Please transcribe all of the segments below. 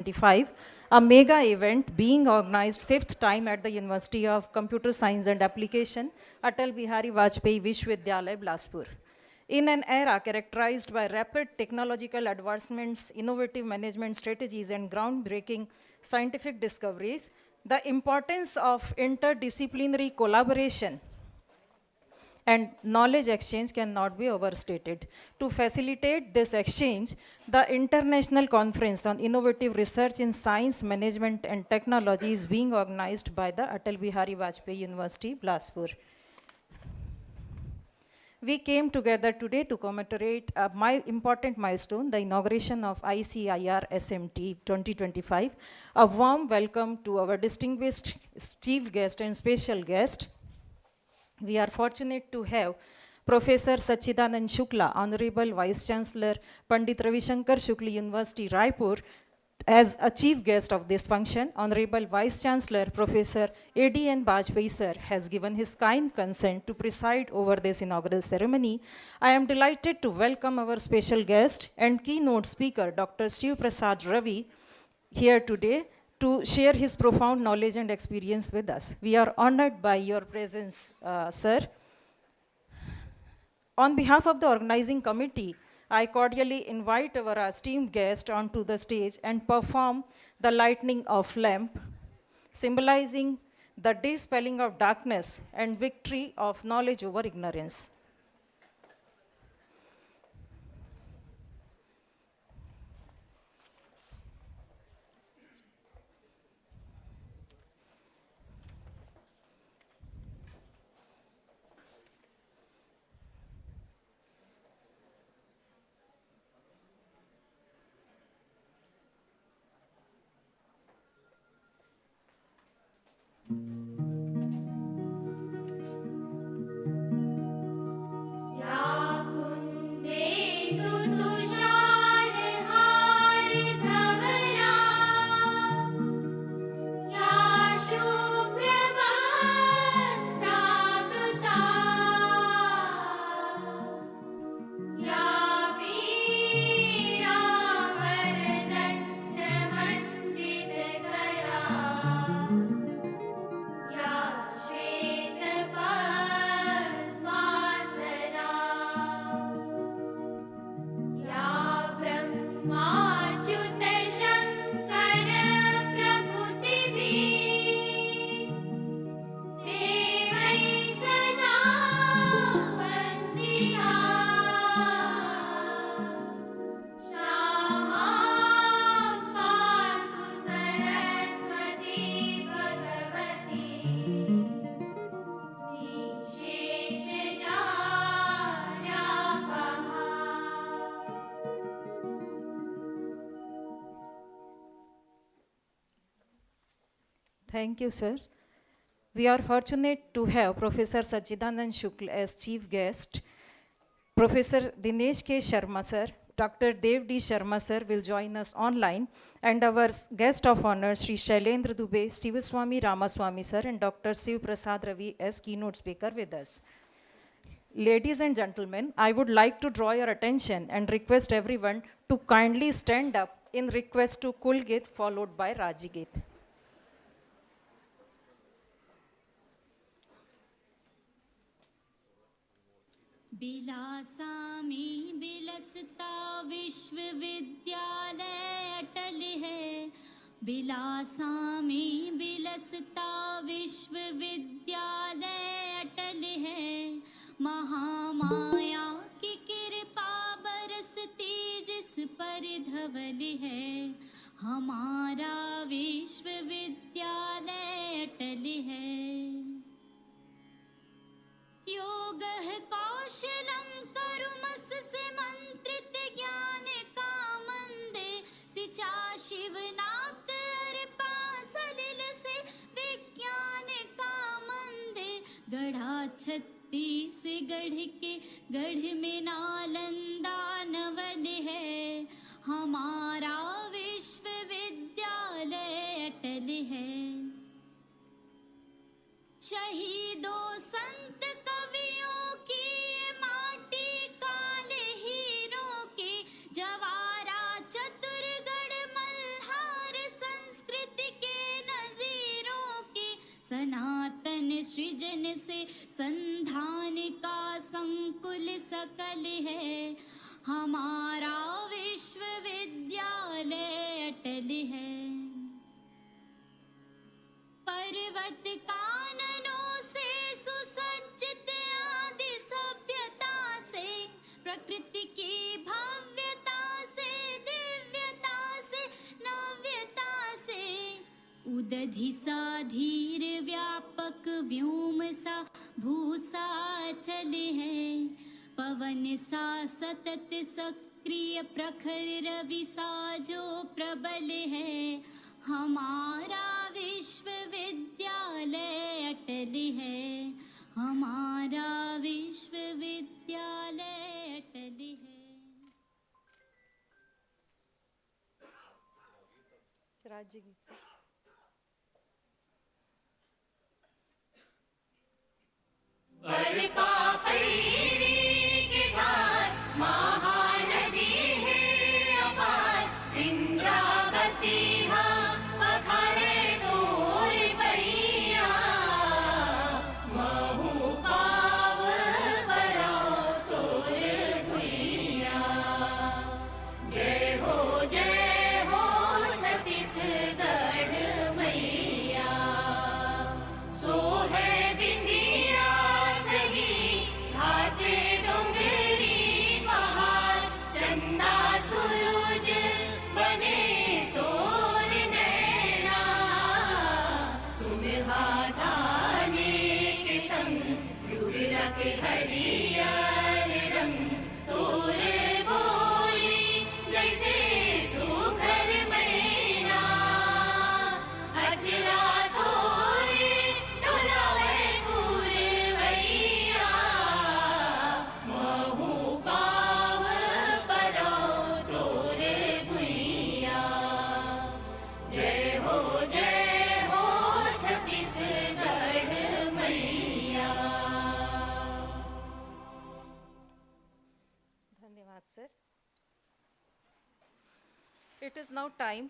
2025, a mega event being organized fifth time at the University of Computer Science and Application, Atal Bihari Vajpayee Vishwavidyalaya, Bilaspur. In an era characterized by rapid technological advancements, innovative management strategies, and groundbreaking scientific discoveries, the importance of interdisciplinary collaboration and knowledge exchange cannot be overstated. To facilitate this exchange, the International Conference on Innovative Research in Science, Management and Technology is being organized by the Atal Bihari Vajpayee University, Bilaspur. We came together today to commemorate a important milestone, the inauguration of ICIRSMT 2025. A warm welcome to our distinguished chief guest and special guest. We are fortunate to have Professor Sachidanand Shukla, Honorable Vice Chancellor, Pandit Ravi Shankar Shukla University, Raipur, as a chief guest of this function. Honorable Vice Chancellor, Professor A.D.N. Vajpayee sir, has given his kind consent to preside over this inaugural ceremony. I am delighted to welcome our special guest and keynote speaker, Dr. Shiv Prasad Ravi, here today to share his profound knowledge and experience with us. We are honored by your presence, sir. On behalf of the organizing committee, I cordially invite our esteemed guest onto the stage and perform the lightning of lamp, symbolizing the dispelling of darkness and victory of knowledge over ignorance. Thank you, sir. We are fortunate to have Professor Sachidanand Shukla as chief guest. Professor Dinesh K. Sharma, sir, Dr. Dev D. Sharma, sir, will join us online, and our guest of honor, Sri Shailendra Dubey, Stivaswamy Ramaswamy, sir, and Dr. Shiv Prasad Ravi as keynote speaker with us. Ladies and gentlemen, I would like to draw your attention and request everyone to kindly stand up in request to Kul Git followed by Raji Git. Bilasa में बिलसता विश्वविद्यालय अटल है बिलासा में बिलसता विश्वविद्यालय अटल है महामाया की कृपा बरसती जिस पर धवल है हमारा विश्वविद्यालय अटल है योगः कौशलं करुमस्य मंत्रित ज्ञान कामंदे सिचा शिवनाथ अर्पा सलिल से विज्ञान कामंदे गढ़ा छत्तीसगढ़ के गढ़ में नालंदा नवल है हमारा विश्वविद्यालय अटल है शहीदों संत कवियों की माटी काले हीरों के जवारा चतुरगढ़ मल्हार सनातन सृजन से संधान का संकुल सकल है, हमारा विश्वविद्यालय अटल है। पर्वत काननों से सुसज्जित आदि सभ्यता से, प्रकृति की भव्यता से, दिव्यता से, नव्यता से, उदधि सा धीर व्यापक व्योम सा भूसा चल है, पवन सा सतत सक्रिय प्रखर रवि सा जो प्रबल है, हमारा विश्वविद्यालय अटल है, हमारा विश्वविद्यालय अटल है। राज्य गीत से पैरी के धार महानदी है अपार, इंद्रावती हा पखारे तोर पैया, महू पाव पराओ तोर भुइया। जय हो छत्तीसगढ़ मैया, सो है बिंदिया सही घाटे डोंगरी पहाड़, चंदा सूरज बने तोर नैना, सुमहा धाने के संग रुगलक हरियर रंग, तोर बोली जैसे सुघर मैना, अजरा तोरे डोलावे पुरवैया, महू पाव पराओ तोरे भुइया। जय हो छत्तीसगढ़ मैया। धन्यवाद sir. It is now time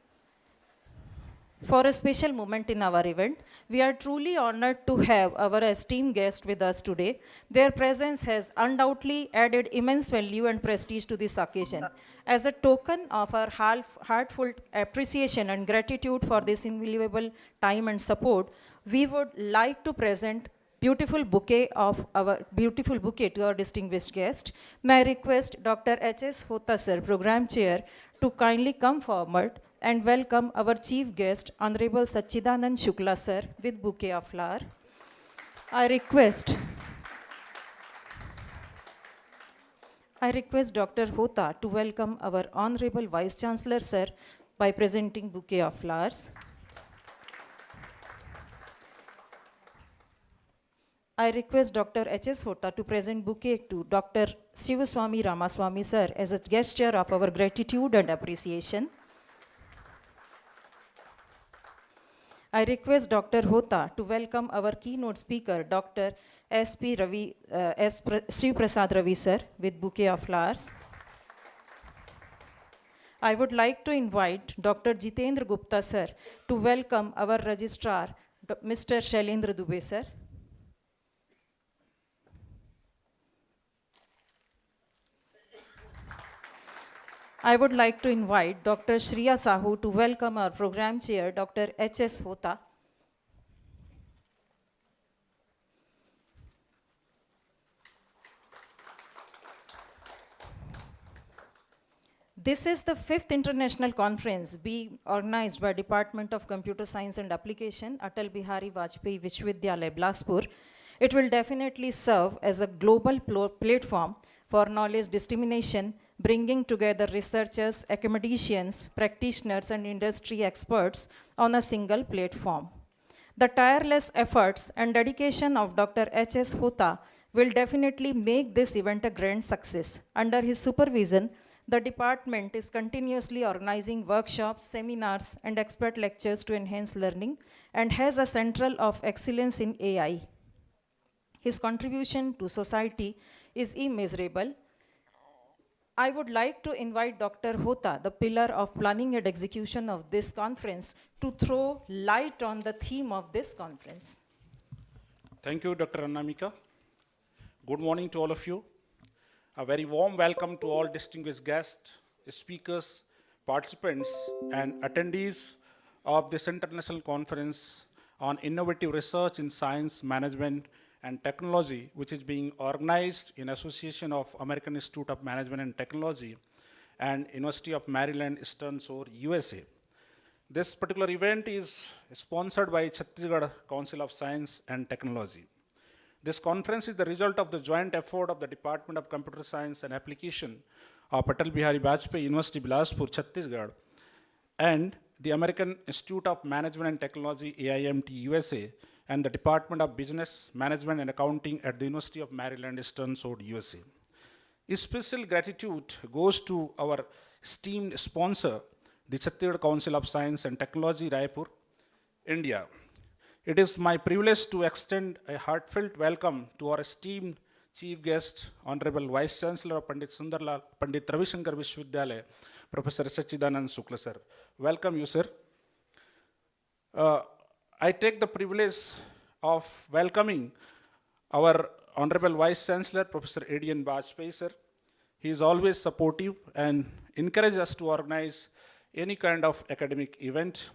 for a special moment in our event. We are truly honored to have our esteemed guest with us today. Their presence has undoubtedly added immense value and prestige to this occasion. As a token of our heartfelt appreciation and gratitude for this invaluable time and support, we would like to present beautiful bouquet to our distinguished guest. May I request Dr. H.S. Hota sir, Program Chair, to kindly come forward and welcome our chief guest, Honorable Sachidanand Shukla sir, with bouquet of flower. I request Dr. Hota to welcome our Honorable Vice Chancellor sir by presenting bouquet of flowers. I request Dr. H.S. Hota to present bouquet to Dr. Sivaswamy Ramaswamy sir as a gesture of our gratitude and appreciation. I request Dr. Hota to welcome our keynote speaker, Dr. Sri Prasad Ravi sir, with bouquet of flowers. I would like to invite Dr. Jitendra Gupta sir to welcome our registrar, Mr. Shailendra Dubey sir. I would like to invite Dr. Shriya Sahu to welcome our program chair, Dr. H.S. Hota. This is the 5th international conference being organized by Department of Computer Science and Application, Atal Bihari Vajpayee Vishwavidyalaya, Bilaspur. It will definitely serve as a global platform for knowledge dissemination, bringing together researchers, academicians, practitioners, and industry experts on a single platform. The tireless efforts and dedication of Dr. H.S. Hota will definitely make this event a grand success. Under his supervision, the department is continuously organizing workshops, seminars, and expert lectures to enhance learning and has a center of excellence in AI. His contribution to society is immeasurable. I would like to invite Dr. Hota, the pillar of planning and execution of this conference, to throw light on the theme of this conference. Thank you, Dr. Annamika. Good morning to all of you. A very warm welcome to all distinguished guests, speakers, participants, and attendees of this international conference on innovative research in science, management, and technology, which is being organized in association of American Institute of Management and Technology and University of Maryland, Eastern Shore, USA. This particular event is sponsored by Chhattisgarh Council of Science and Technology. This conference is the result of the joint effort of the Department of Computer Science and Application of Atal Bihari Vajpayee University, Bilaspur, Chhattisgarh, and the American Institute of Management and Technology, AIMT, USA, and the Department of Business, Management and Accounting at the University of Maryland, Eastern Shore, USA. A special gratitude goes to our esteemed sponsor, the Chhattisgarh Council of Science and Technology, Raipur, India. It is my privilege to extend a heartfelt welcome to our esteemed chief guest, Honorable Vice Chancellor of Pandit Ravi Shankar Vishwavidyalaya, Professor Sachidanand Shukla, sir. Welcome you, sir. I take the privilege of welcoming our Honorable Vice Chancellor, Professor A.D.N. Vajpayee, sir. He is always supportive and encourages us to organize any kind of academic event.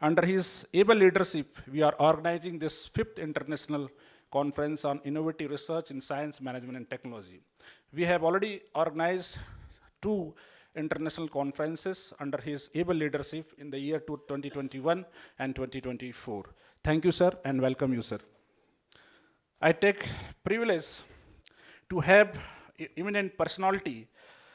Under his able leadership, we are organizing this 5th International Conference on Innovative Research in Science, Management and Technology. We have already organized 2 international conferences under his able leadership in the year 2021 and 2024. Thank you, sir, and welcome you, sir. I take privilege to have eminent personality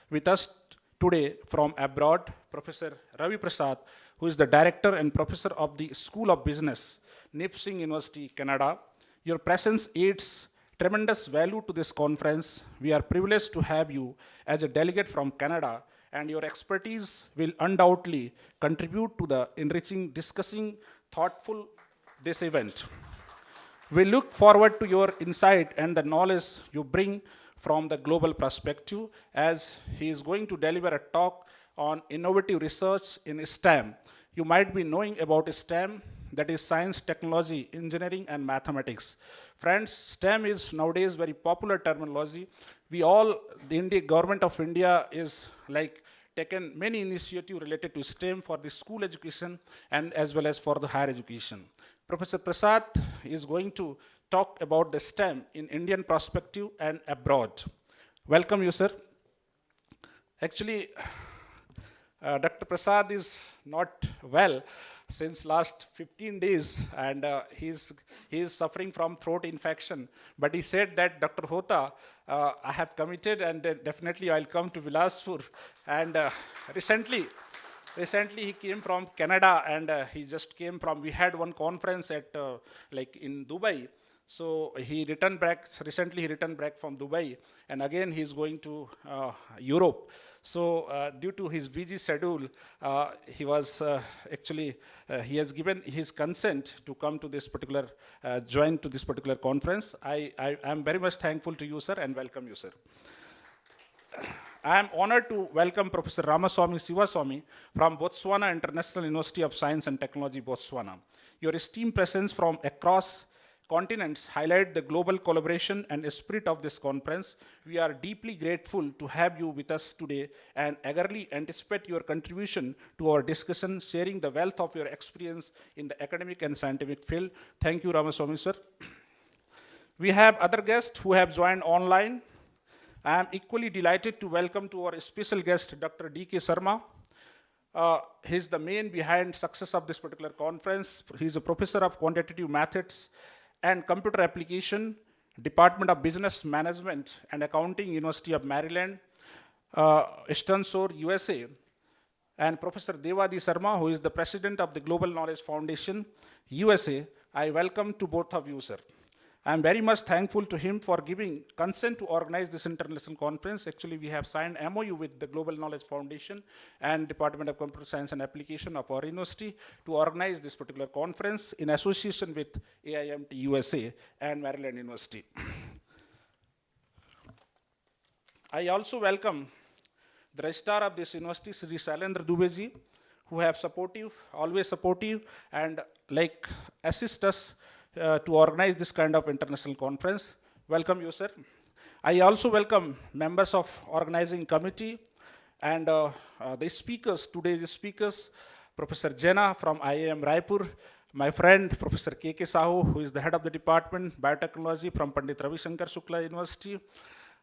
with us today from abroad, Professor Ravi Prasad, who is the Director and Professor of the School of Business, Nipissing University, Canada. Your presence aids tremendous value to this conference. We are privileged to have you as a delegate from Canada, and your expertise will undoubtedly contribute to the enriching, discussing, thoughtful this event. We look forward to your insight and the knowledge you bring from the global perspective, as he is going to deliver a talk on innovative research in STEM. You might be knowing about STEM, that is science, technology, engineering, and mathematics. Friends, STEM is nowadays very popular terminology. The government of India is taken many initiatives related to STEM for the school education and as well as for the higher education. Professor Prasad is going to talk about the STEM in Indian perspective and abroad. Welcome you, sir. Actually, Dr. Prasad is not well since last 15 days, and he is suffering from throat infection. But he said that, Dr. Hota, I have committed, and definitely I'll come to Bilaspur. And recently he came from Canada, and he just came from, we had one conference at in Dubai. So he returned back, recently he returned back from Dubai, and again he's going to Europe. So due to his busy schedule, he has given his consent to come to this particular, join to this particular conference. I am very much thankful to you, sir, and welcome you, sir. I am honored to welcome Professor Ramaswamy Sivaswamy from Botswana International University of Science and Technology, Botswana. Your esteemed presence from across continents highlight the global collaboration and spirit of this conference. We are deeply grateful to have you with us today and eagerly anticipate your contribution to our discussion, sharing the wealth of your experience in the academic and scientific field. Thank you, Ramaswamy, sir. We have other guests who have joined online. I am equally delighted to welcome to our special guest, Dr. D.K. Sharma. He is the main behind success of this particular conference. He is a professor of quantitative methods and computer application, Department of Business Management and Accounting, University of Maryland, Eastern Shore, USA, and Professor Devadi Sharma, who is the president of the Global Knowledge Foundation, USA. I welcome to both of you, sir. I am very much thankful to him for giving consent to organize this international conference. Actually, we have signed MOU with the Global Knowledge Foundation and Department of Computer Science and Application of our university to organize this particular conference in association with AIMT USA and Maryland University. I also welcome the registrar of this university, Sri Shailendra Dubey ji, who have always supportive, and assist us to organize this kind of international conference. Welcome you, sir. I also welcome members of organizing committee and the speakers, today's speakers, Professor Jena from IIM Raipur, my friend Professor K.K. Sahu, who is the head of the department, Biotechnology from Pandit Ravi Shankar Shukla University.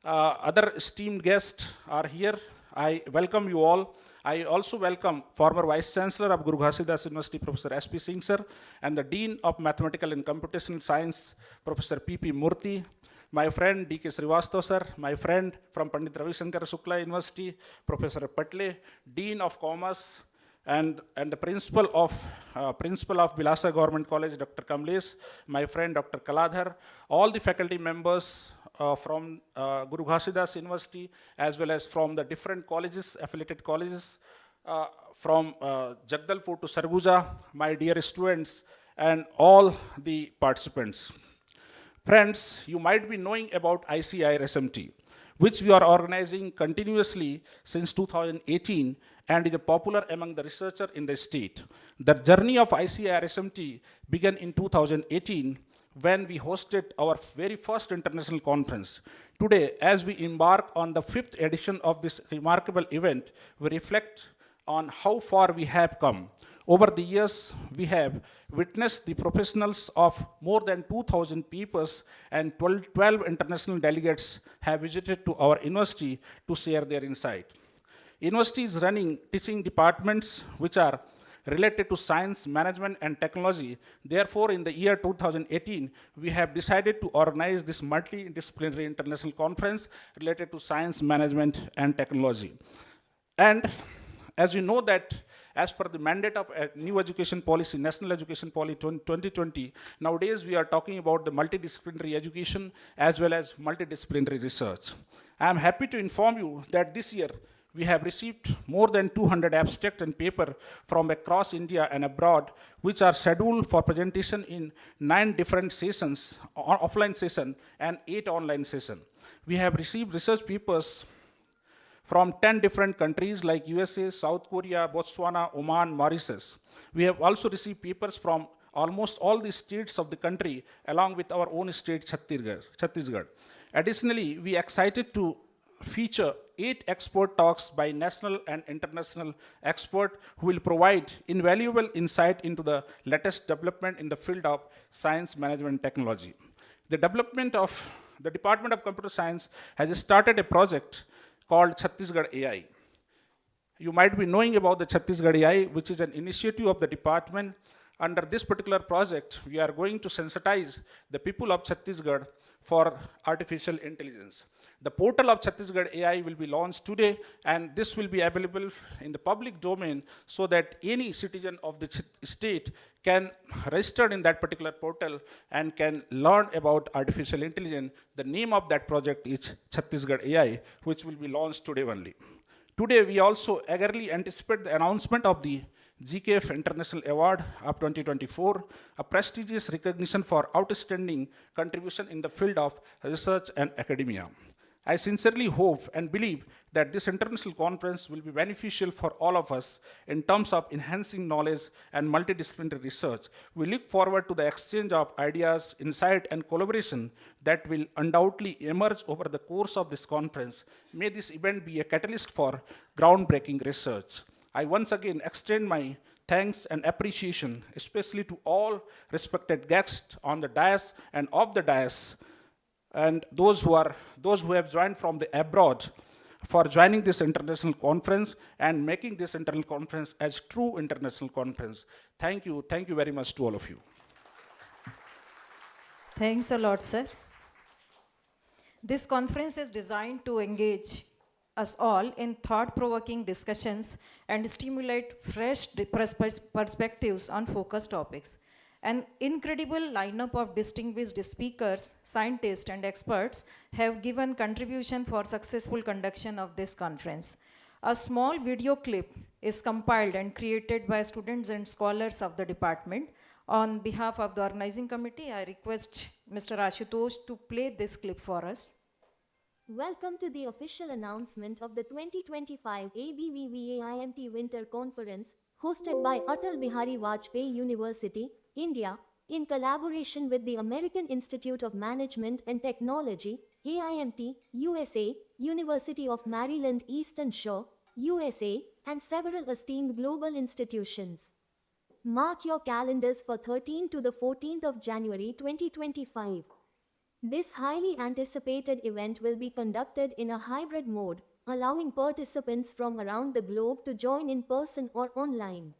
Other esteemed guests are here. I welcome you all. I also welcome former Vice Chancellor of Guru Ghasidas University, Professor S.P. Singh sir, and the Dean of Mathematical and Computational Science, Professor P.P. Murthy, my friend D.K. Srivastava sir, my friend from Pandit Ravi Shankar Shukla University, Professor Patle, Dean of Commerce, and the principal of Bilaspur Government College, Dr. Kamlesh, my friend Dr. Kaladhar, all the faculty members from Guru Ghasidas University, as well as from the different colleges, affiliated colleges, from Jagdalpur to Sarguja, my dear students, and all the participants. Friends, you might be knowing about ICIRSMT, which we are organizing continuously since 2018 and is popular among the researchers in the state. The journey of ICIRSMT began in 2018 when we hosted our very first international conference. Today, as we embark on the 5th edition of this remarkable event, we reflect on how far we have come. Over the years, we have witnessed the professionals of more than 2,000 peoples and 12 international delegates have visited to our university to share their insight. University is running teaching departments which are related to science, management, and technology. Therefore, in the year 2018, we have decided to organize this multidisciplinary international conference related to science, management, and technology. And as you know that, as per the mandate of new education policy, National Education Policy 2020, nowadays we are talking about the multidisciplinary education as well as multidisciplinary research. I am happy to inform you that this year, we have received more than 200 abstracts and paper from across India and abroad, which are scheduled for presentation in 9 different sessions, offline session and 8 online sessions. We have received research papers from 10 different countries like USA, South Korea, Botswana, Oman, Mauritius. We have also received papers from almost all the states of the country, along with our own state, Chhattisgarh. Additionally, we are excited to feature 8 expert talks by national and international experts who will provide invaluable insight into the latest development in the field of science, management, and technology. The Department of Computer Science has started a project called Chhattisgarh AI. You might be knowing about the Chhattisgarh AI, which is an initiative of the department. Under this particular project, we are going to sensitize the people of Chhattisgarh for artificial intelligence. The portal of Chhattisgarh AI will be launched today, and this will be available in the public domain so that any citizen of the state can register in that particular portal and can learn about artificial intelligence. The name of that project is Chhattisgarh AI, which will be launched today only. Today, we also eagerly anticipate the announcement of the GKF International Award of 2024, a prestigious recognition for outstanding contribution in the field of research and academia. I sincerely hope and believe that this international conference will be beneficial for all of us in terms of enhancing knowledge and multidisciplinary research. We look forward to the exchange of ideas, insight, and collaboration that will undoubtedly emerge over the course of this conference. May this event be a catalyst for groundbreaking research. I once again extend my thanks and appreciation, especially to all respected guests on the dais and off the dais, and those who have joined from the abroad for joining this international conference and making this international conference as true international conference. Thank you very much to all of you. Thanks a lot, sir. This conference is designed to engage us all in thought-provoking discussions and stimulate fresh perspectives on focused topics. An incredible lineup of distinguished speakers, scientists, and experts have given contribution for successful conduction of this conference. A small video clip is compiled and created by students and scholars of the department. On behalf of the organizing committee, I request Mr. Ashutosh to play this clip for us. Welcome to the official announcement of the 2025 ABVV-AIMT Winter Conference, hosted by Atal Bihari Vajpayee University, India, in collaboration with the American Institute of Management and Technology, AIMT, USA, University of Maryland Eastern Shore, USA, and several esteemed global institutions. Mark your calendars for 13th to the 14th of January 2025. This highly anticipated event will be conducted in a hybrid mode, allowing participants from around the globe to join in person or online.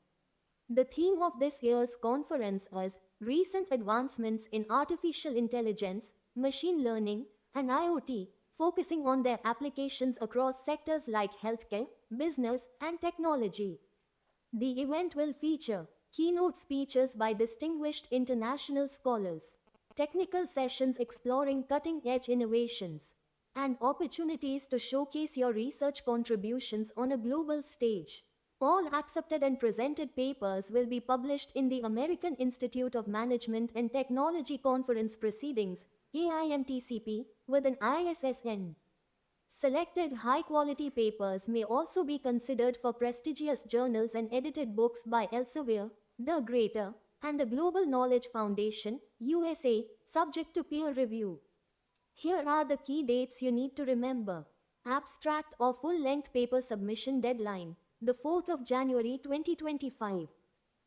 The theme of this year's conference is Recent Advancements in Artificial Intelligence, Machine Learning, and IoT, focusing on their applications across sectors like healthcare, business, and technology. The event will feature keynote speeches by distinguished international scholars, technical sessions exploring cutting-edge innovations, and opportunities to showcase your research contributions on a global stage. All accepted and presented papers will be published in the American Institute of Management and Technology Conference Proceedings, AIMTCP, with an ISSN. Selected high-quality papers may also be considered for prestigious journals and edited books by Elsevier, The Greater, and the Global Knowledge Foundation, USA, subject to peer review. Here are the key dates you need to remember. Abstract or full-length paper submission deadline, the 4th of January 2025.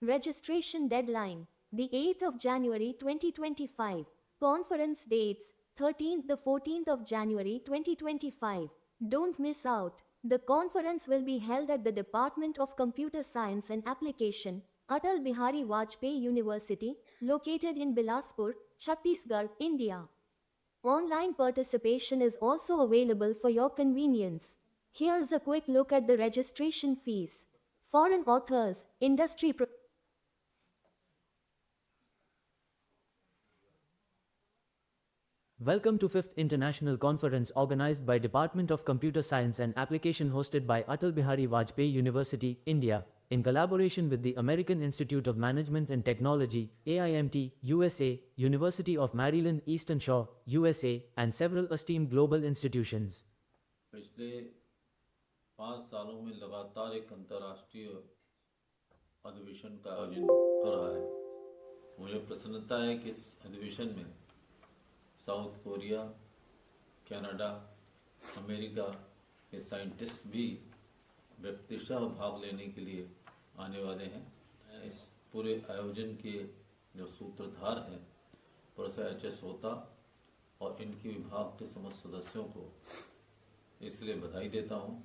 Registration deadline, the 8th of January 2025. Conference dates, 13th to 14th of January 2025. Don't miss out. The conference will be held at the Department of Computer Science and Application, Atal Bihari Vajpayee University, located in Bilaspur, Chhattisgarh, India. Online participation is also available for your convenience. Here's a quick look at the registration fees. Foreign authors, industry Welcome to 5th International Conference organized by Department of Computer Science and Application hosted by Atal Bihari Vajpayee University, India, in collaboration with the American Institute of Management and Technology, AIMT, USA, University of Maryland Eastern Shore, USA, and several esteemed global institutions. पिछले 5 सालों में लगातार एक अंतर्राष्ट्रीय अधिवेशन का आयोजन हो रहा है। मुझे प्रसन्नता है कि इस अधिवेशन में साउथ कोरिया, कनाडा, अमेरिका के साइंटिस्ट भी व्यक्तिशः भाग लेने के लिए आने वाले हैं। इस पूरे आयोजन के जो सूत्रधार हैं प्रोफेसर एच.एस. होता और इनके विभाग के समस्त सदस्यों को इसलिए बधाई देता हूं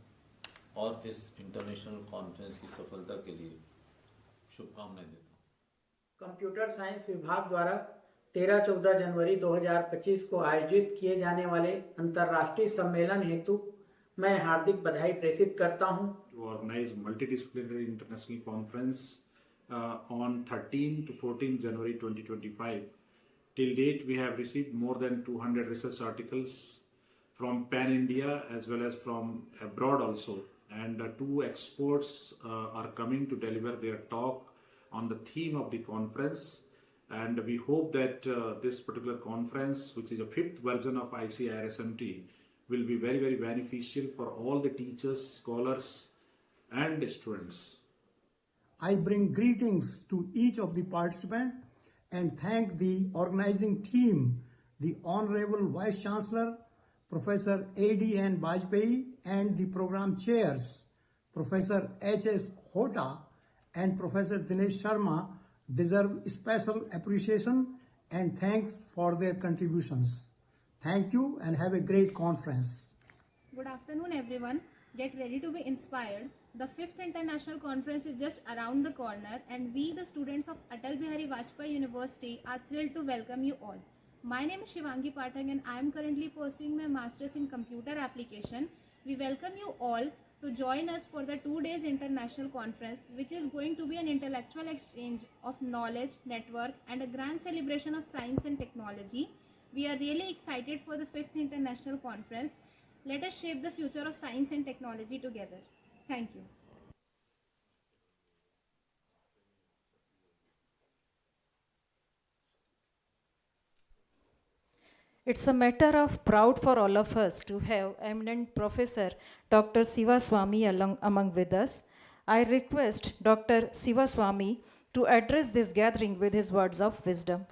और इस इंटरनेशनल कॉन्फ्रेंस की सफलता के लिए शुभकामनाएं देता हूं। कंप्यूटर साइंस विभाग द्वारा 13-14 जनवरी 2025 को आयोजित किए जाने वाले अंतर्राष्ट्रीय सम्मेलन हेतु मैं हार्दिक बधाई प्रेषित करता हूं। To organize multidisciplinary international conference on 13 to 14 January 2025. Till date, we have received more than 200 research articles from Pan India as well as from abroad also. And 2 experts are coming to deliver their talk on the theme of the conference. And we hope that this particular conference, which is a 5th version of ICIRSMT, will be very, very beneficial for all the teachers, scholars, and students. I bring greetings to each of the participants and thank the organizing team, the Honorable Vice Chancellor, Professor A.D.N. Vajpayee, and the program chairs, Professor H.S. Hota and Professor Dinesh Sharma, deserve special appreciation and thanks for their contributions. Thank you and have a great conference. Good afternoon everyone. Get ready to be inspired. The 5th International Conference is just around the corner and we, the students of Atal Bihari Vajpayee University, are thrilled to welcome you all. My name is Shivangi Pathak and I am currently pursuing my Masters in Computer Application. We welcome you all to join us for the 2 days international conference, which is going to be an intellectual exchange of knowledge, network, and a grand celebration of science and technology. We are really excited for the 5th international conference. Let us shape the future of science and technology together. Thank you. It's a matter of proud for all of us to have eminent Professor Dr. Siva Swami among with us. I request Dr. Siva Swami to address this gathering with his words of wisdom.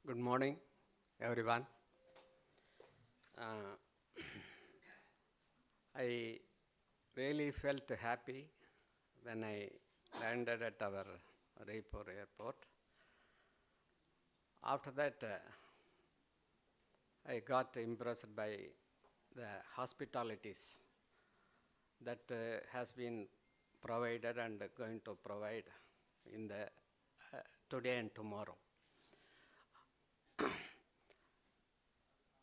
Good morning, everyone. I really felt happy when I landed at our Raipur airport. After that, I got impressed by the hospitalities that has been provided and going to provide in the today and tomorrow.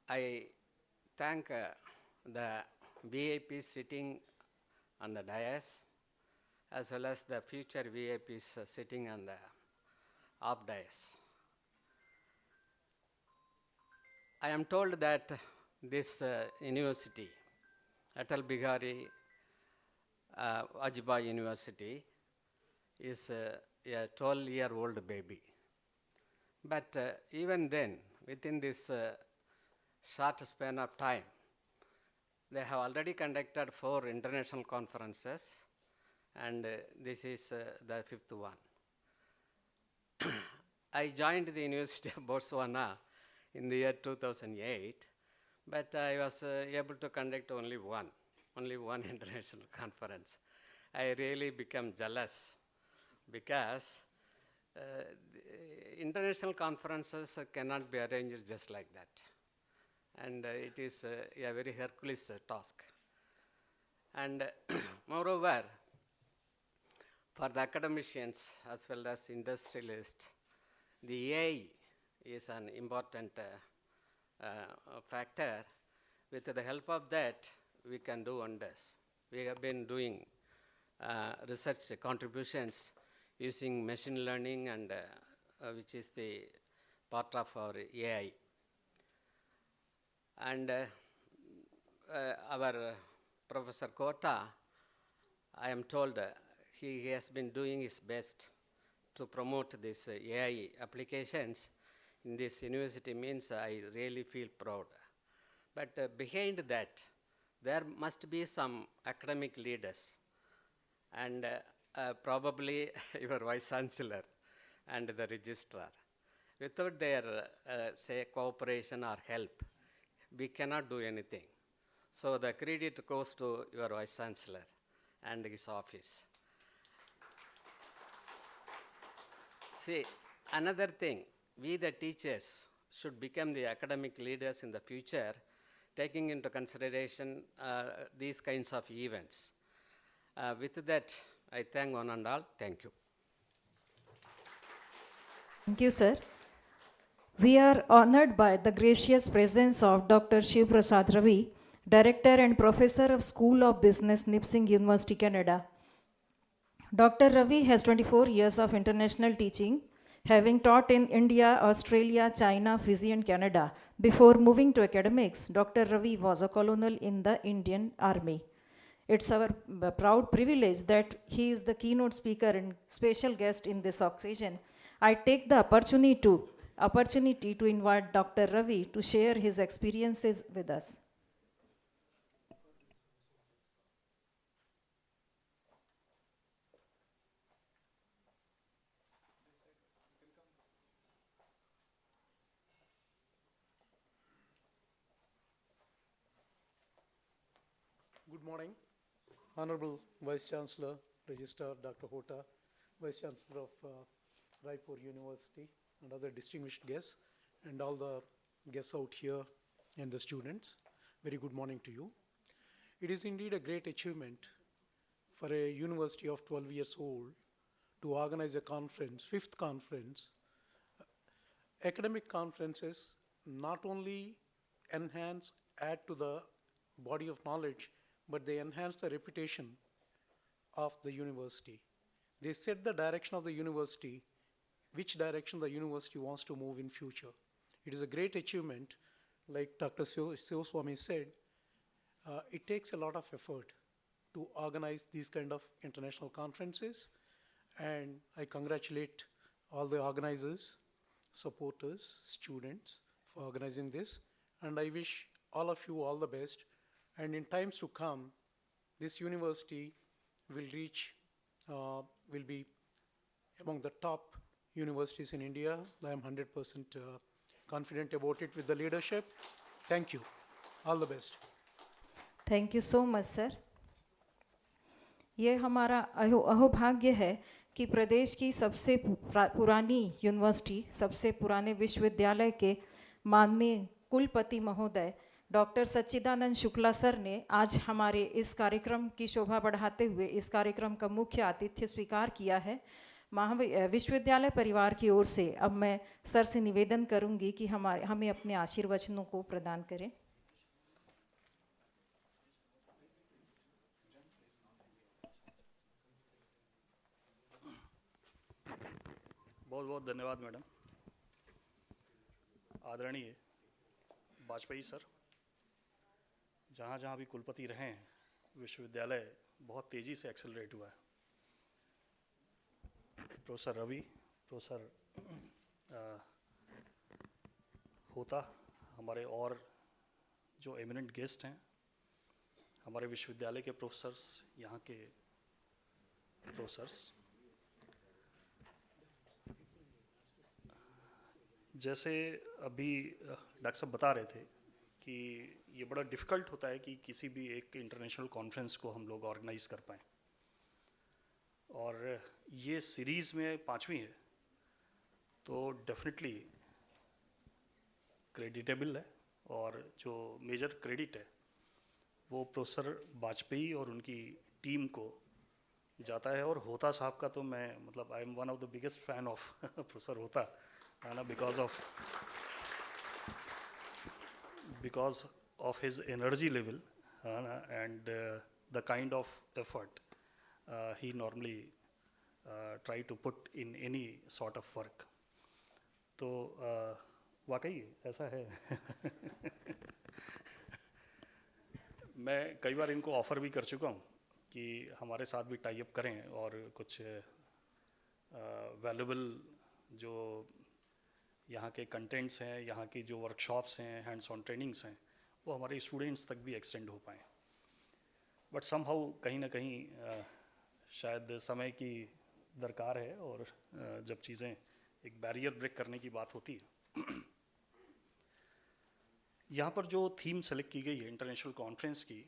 I thank the VIPs sitting on the dais, as well as the future VIPs sitting on the off dais. I am told that this university, Atal Bihari Vajpayee University, is a 12-year-old baby. But even then, within this short span of time, they have already conducted 4 international conferences, and this is the 5th one. I joined the University of Botswana in the year 2008, but I was able to conduct only one international conference. I really became jealous because international conferences cannot be arranged just like that. And it is a very Herculean task. And moreover, for the academicians as well as industrialists, the AI is an important factor. With the help of that, we can do wonders. We have been doing research contributions using machine learning, and which is the part of our AI. And our Professor Kota, I am told he has been doing his best to promote these AI applications in this university. Means I really feel proud. But behind that, there must be some academic leaders, and probably your Vice Chancellor and the Registrar. Without their, say, cooperation or help, we cannot do anything. So the credit goes to your Vice Chancellor and his office. See, another thing, we the teachers should become the academic leaders in the future, taking into consideration these kinds of events. With that, I thank one and all. Thank you. Thank you, sir. We are honored by the gracious presence of Dr. Shiv Prasad Ravi, Director and Professor of School of Business, Nipsing University, Canada. Dr. Ravi has 24 years of international teaching, having taught in India, Australia, China, Fiji, and Canada. Before moving to academics, Dr. Ravi was a colonel in the Indian Army. It's our proud privilege that he is the keynote speaker and special guest in this occasion. I take the opportunity to invite Dr. Ravi to share his experiences with us. Good morning, Honorable Vice Chancellor, Registrar Dr. Hota, Vice Chancellor of Raipur University, and other distinguished guests, and all the guests out here and the students. Very good morning to you. It is indeed a great achievement for a university of 12 years old to organize a conference, 5th conference. Academic conferences not only enhance, add to the body of knowledge, but they enhance the reputation of the university. They set the direction of the university, which direction the university wants to move in future. It is a great achievement. Like Dr. Sivaswamy said, it takes a lot of effort to organize these kind of international conferences, and I congratulate all the organizers, supporters, students for organizing this, and I wish all of you all the best. And in times to come, this university will be among the top universities in India. I am 100% confident about it with the leadership. Thank you. All the best. Thank you so much sir. ये हमारा अहोभाग्य है कि प्रदेश की सबसे पुरानी university, सबसे पुराने विश्वविद्यालय के माननीय कुलपति महोदय डॉक्टर सच्चिदानंद शुक्ला सर ने आज हमारे इस कार्यक्रम की शोभा बढ़ाते हुए इस कार्यक्रम का मुख्य आतिथ्य स्वीकार किया है. विश्वविद्यालय परिवार की ओर से अब मैं सर से निवेदन करूंगी कि हमें अपने आशीर्वचनों को प्रदान करें. बहुत बहुत धन्यवाद मैडम. आदरणीय वाजपेयी सर, जहाँ जहाँ भी कुलपति रहे हैं विश्वविद्यालय बहुत तेज़ी से एक्सेलरेट हुआ है. प्रोफेसर रवि, प्रोफेसर होता, हमारे और जो एमिनेंट गेस्ट हैं, हमारे विश्वविद्यालय के प्रोफेसर्स, यहाँ के प्रोफेसर्स, जैसे अभी डॉक्टर साहब बता रहे थे कि ये बड़ा डिफ़िकल्ट होता है कि किसी भी एक इंटरनेशनल कॉन्फ्रेंस को हम लोग ऑर्गेनाइज कर पाएँ. और ये सीरीज़ में 5वीं है, तो डेफिनेटली क्रेडिटेबल है. और जो मेजर क्रेडिट है वो प्रोफेसर वाजपेयी और उनकी टीम को जाता है. और होता साहब का तो मैं मतलब I am one of the biggest fan of professor होता, है ना, because of his energy level, and the kind of effort he normally try to put in any sort of work. तो वाकई ऐसा है. मैं कई बार इनको ऑफ़र भी कर चुका हूँ कि हमारे साथ भी टाई अप करें और कुछ वैल्यूबल जो यहाँ के कंटेंट्स हैं, यहाँ की जो वर्कशॉप्स हैं, हैंड्स ऑन ट्रेनिंग्स हैं, वो हमारे स्टूडेंट्स तक भी एक्सटेंड हो पाएँ. बट समहाउ कहीं ना कहीं शायद समय की दरकार है, और जब चीज़ें एक बैरियर ब्रेक करने की बात होती है. यहाँ पर जो थीम सेलेक्ट की गई है इंटरनेशनल कॉन्फ्रेंस की,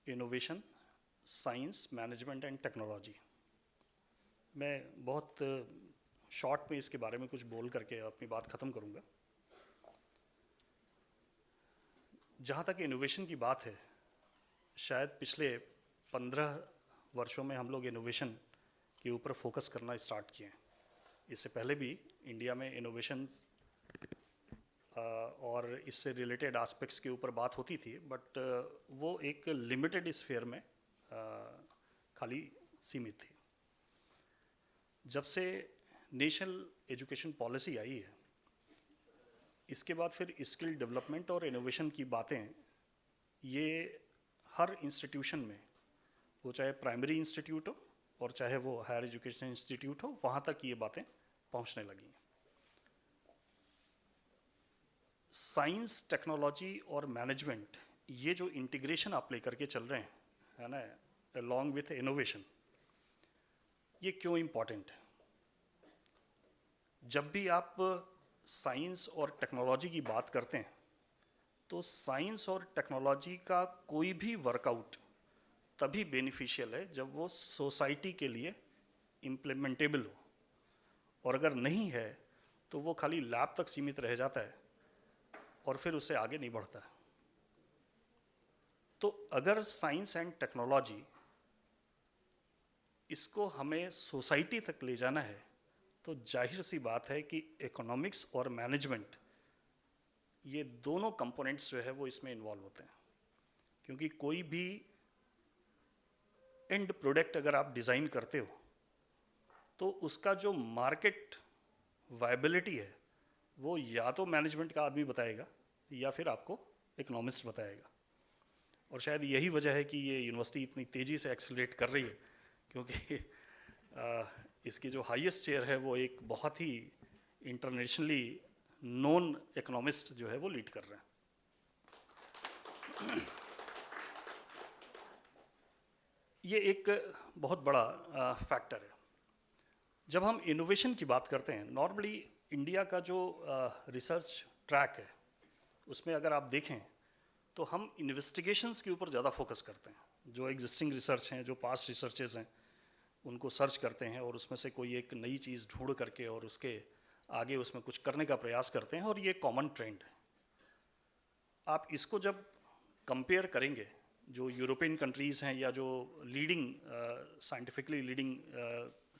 innovation, science, management and technology. मैं बहुत शॉर्ट में इसके बारे में कुछ बोल करके अपनी बात ख़त्म करूँगा. जहाँ तक इनोवेशन की बात है, शायद पिछले 15 वर्षों में हम लोग इनोवेशन के ऊपर फोकस करना स्टार्ट किए हैं. इससे पहले भी इंडिया में इनोवेशंस और इससे रिलेटेड एस्पेक्ट्स के ऊपर बात होती थी, बट वो एक लिमिटेड स्फीयर में खाली सीमित थी. जब से नेशनल एजुकेशन पॉलिसी आई है, इसके बाद फिर स्किल डेवलपमेंट और इनोवेशन की बातें ये हर इंस्टीट्यूशन में, वो चाहे प्राइमरी इंस्टीट्यूट हो और चाहे वो हायर एजुकेशन इंस्टीट्यूट हो, वहाँ तक ये बातें पहुँचने लगी हैं. साइंस, टेक्नोलॉजी और मैनेजमेंट, ये जो इंटीग्रेशन आप लेकर के चल रहे हैं, है ना, अलॉन्ग विथ इनोवेशन, ये क्यों इम्पॉर्टेंट है? जब भी आप साइंस और टेक्नोलॉजी की बात करते हैं, तो साइंस और टेक्नोलॉजी का कोई भी वर्कआउट तभी बेनिफिशियल है जब वो सोसाइटी के लिए इम्प्लीमेंटेबल हो, और अगर नहीं है तो वो खाली लैब तक सीमित रह जाता है और फिर उससे आगे नहीं बढ़ता. तो अगर साइंस एंड टेक्नोलॉजी इसको हमें सोसाइटी तक ले जाना है, तो जाहिर सी बात है कि इकोनॉमिक्स और मैनेजमेंट, ये दोनों कंपोनेंट्स जो है वो इसमें इन्वॉल्व होते हैं. क्योंकि कोई भी एंड प्रोडक्ट अगर आप डिज़ाइन करते हो, तो उसका जो मार्केट वायबिलिटी है वो या तो मैनेजमेंट का आदमी बताएगा या फिर आपको इकोनॉमिस्ट बताएगा. और शायद यही वजह है कि ये यूनिवर्सिटी इतनी तेज़ी से एक्सेलरेट कर रही है, क्योंकि इसकी जो हाईएस्ट चेयर है वो एक बहुत ही इंटरनेशनली नोन इकोनॉमिस्ट जो है वो लीड कर रहे हैं. ये एक बहुत बड़ा फैक्टर है। जब हम इनोवेशन की बात करते हैं, नॉर्मली इंडिया का जो रिसर्च ट्रैक है उसमें अगर आप देखें तो हम इन्वेस्टिगेशंस के ऊपर ज़्यादा फोकस करते हैं। जो एग्जिस्टिंग रिसर्च हैं, जो पास्ट रिसर्चेस हैं, उनको सर्च करते हैं और उसमें से कोई एक नई चीज़ ढूंढ करके और उसके आगे उसमें कुछ करने का प्रयास करते हैं, और ये कॉमन ट्रेंड है। आप इसको जब कंपेयर करेंगे जो यूरोपियन कंट्रीज़ हैं या जो लीडिंग साइंटिफिकली लीडिंग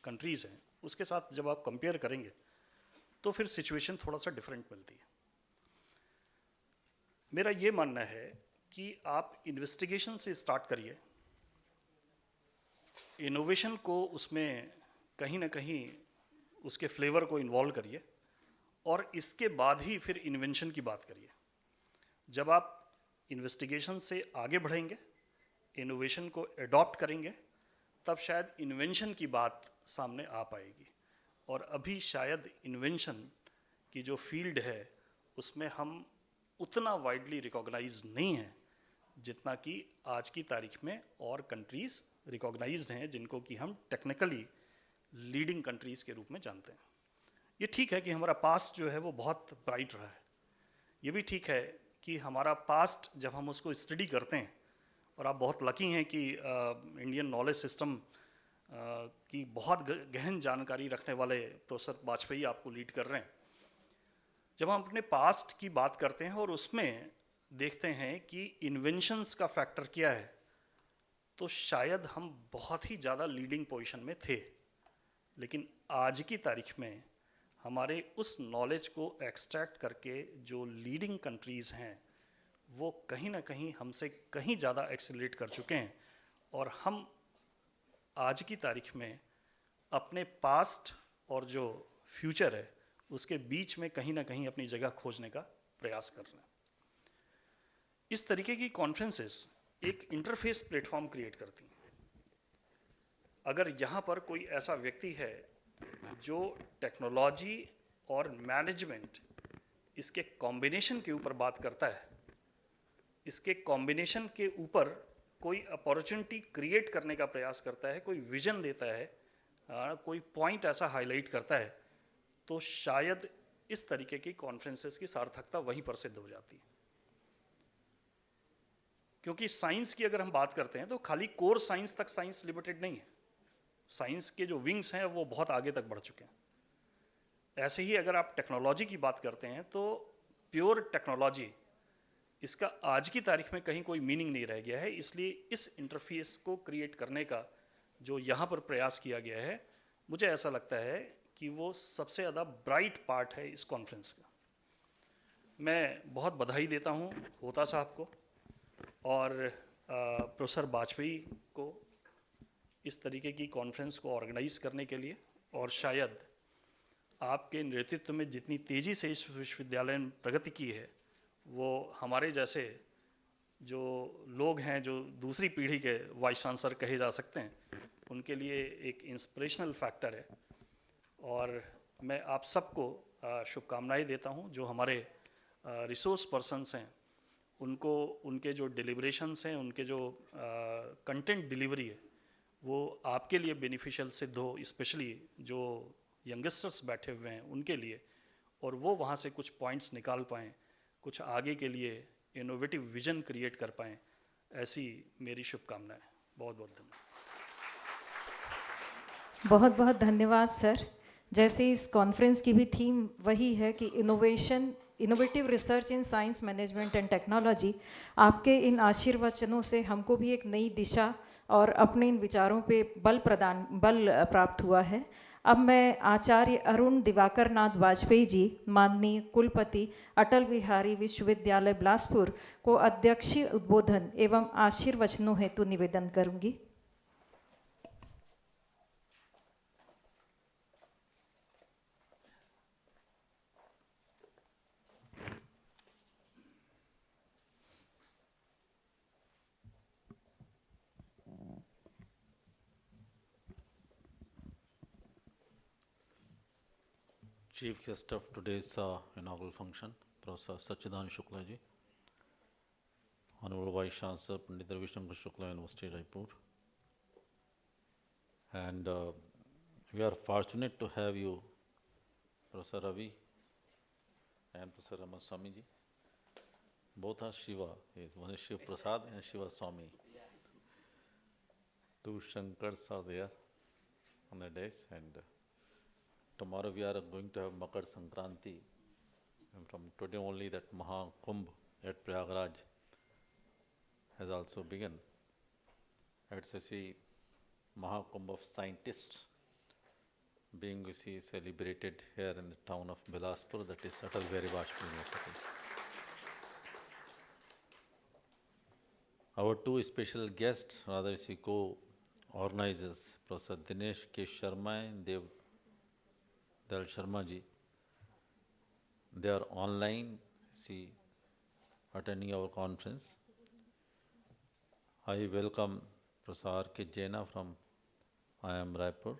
कंट्रीज़ हैं, उसके साथ जब आप कंपेयर करेंगे तो फिर सिचुएशन थोड़ा सा डिफरेंट मिलती है। मेरा ये मानना है कि आप इन्वेस्टिगेशन से स्टार्ट करिए, इनोवेशन को उसमें कहीं ना कहीं उसके फ्लेवर को इन्वॉल्व करिए, और इसके बाद ही फिर इन्वेंशन की बात करिए। जब आप इन्वेस्टिगेशन से आगे बढ़ेंगे, इनोवेशन को एडॉप्ट करेंगे, तब शायद इन्वेंशन की बात सामने आ पाएगी। और अभी शायद इन्वेंशन की जो फील्ड है उसमें हम उतना वाइडली रिकॉग्नाइज नहीं हैं जितना कि आज की तारीख में और कंट्रीज़ रिकॉग्नाइज्ड हैं, जिनको कि हम टेक्निकली लीडिंग कंट्रीज़ के रूप में जानते हैं। ये ठीक है कि हमारा पास्ट जो है वो बहुत ब्राइट रहा है। ये भी ठीक है कि हमारा पास्ट जब हम उसको स्टडी करते हैं, और आप बहुत लकी हैं कि इंडियन नॉलेज सिस्टम की बहुत गहन जानकारी रखने वाले प्रोफेसर वाजपेयी आपको लीड कर रहे हैं। जब हम अपने पास्ट की बात करते हैं और उसमें देखते हैं कि इन्वेंशंस का फैक्टर क्या है, तो शायद हम बहुत ही ज़्यादा लीडिंग पोजीशन में थे। लेकिन आज की तारीख में हमारे उस नॉलेज को एक्सट्रैक्ट करके जो लीडिंग कंट्रीज़ हैं वो कहीं ना कहीं हमसे कहीं ज़्यादा एक्सेलरेट कर चुके हैं, और हम आज की तारीख में अपने पास्ट और जो फ्यूचर है उसके बीच में कहीं ना कहीं अपनी जगह खोजने का प्रयास कर रहे हैं। इस तरीके की कॉन्फ्रेंसेस एक इंटरफेस प्लेटफॉर्म क्रिएट करती हैं। अगर यहाँ पर कोई ऐसा व्यक्ति है जो टेक्नोलॉजी और मैनेजमेंट इसके कॉम्बिनेशन के ऊपर बात करता है, इसके कॉम्बिनेशन के ऊपर कोई अपॉर्चुनिटी क्रिएट करने का प्रयास करता है, कोई विजन देता है, कोई पॉइंट ऐसा हाईलाइट करता है, तो शायद इस तरीके की कॉन्फ्रेंसेस की सार्थकता वहीं पर सिद्ध हो जाती है। क्योंकि साइंस की अगर हम बात करते हैं तो खाली कोर साइंस तक साइंस लिमिटेड नहीं है। साइंस के जो विंग्स हैं वो बहुत आगे तक बढ़ चुके हैं। ऐसे ही अगर आप टेक्नोलॉजी की बात करते हैं तो प्योर टेक्नोलॉजी, इसका आज की तारीख में कहीं कोई मीनिंग नहीं रह गया है। इसलिए इस इंटरफेस को क्रिएट करने का जो यहाँ पर प्रयास किया गया है, मुझे ऐसा लगता है कि वो सबसे ज़्यादा ब्राइट पार्ट है इस कॉन्फ्रेंस का। मैं बहुत बधाई देता हूँ होता साहब को और प्रोफेसर वाजपेयी को इस तरीके की कॉन्फ्रेंस को ऑर्गेनाइज करने के लिए, और शायद आपके नेतृत्व में जितनी तेज़ी से इस विश्वविद्यालय ने प्रगति की है वो हमारे जैसे जो लोग हैं, जो दूसरी पीढ़ी के वाइस चांसलर कहे जा सकते हैं, उनके लिए एक इंस्पिरेशनल फैक्टर है। और मैं आप सबको शुभकामनाएं देता हूं। जो हमारे रिसोर्स पर्सन्स हैं उनको, उनके जो डिलिब्रेशंस हैं, उनके जो कंटेंट डिलीवरी है वो आपके लिए बेनिफिशियल सिद्ध हो, स्पेशली जो यंगस्टर्स बैठे हुए हैं उनके लिए, और वो वहाँ से कुछ पॉइंट्स निकाल पाएँ, कुछ आगे के लिए इनोवेटिव विजन क्रिएट कर पाएँ, ऐसी मेरी शुभकामनाएं। बहुत बहुत धन्यवाद। बहुत बहुत धन्यवाद सर। जैसे इस कॉन्फ्रेंस की भी थीम वही है कि innovation, innovative research in science management and technology. आपके इन आशीर्वचनों से हमको भी एक नई दिशा और अपने इन विचारों पे बल प्राप्त हुआ है। अब मैं आचार्य अरुण दिवाकर नाथ वाजपेयी जी, माननीय कुलपति अटल बिहारी विश्वविद्यालय बिलासपुर को अध्यक्षीय उद्बोधन एवं आशीर्वचनों हेतु निवेदन करूंगी। Chief guest of today's inaugural function, Professor Sachidanand Shukla ji, Honorable Vice Chancellor Pandit Ravi Shankar Shukla University, Raipur. And we are fortunate to have you, Professor Ravi and Professor Ramaswamy ji. Both are Shiva. One is Shiva Prasad and Shiva Swami. Two Shankars are there on the days, and tomorrow we are going to have Makar Sankranti. And from today only that Maha Kumbh at Prayagraj has also begun. It's a Maha Kumbh of scientists being celebrated here in the town of Bilaspur, that is Atal Bihari Vajpayee University. Our two special guests, rather co-organizers, Professor Dinesh K. Sharma and Dal Sharma ji, they are online, attending our conference. I welcome Professor R. K. Jaina from IIM Raipur,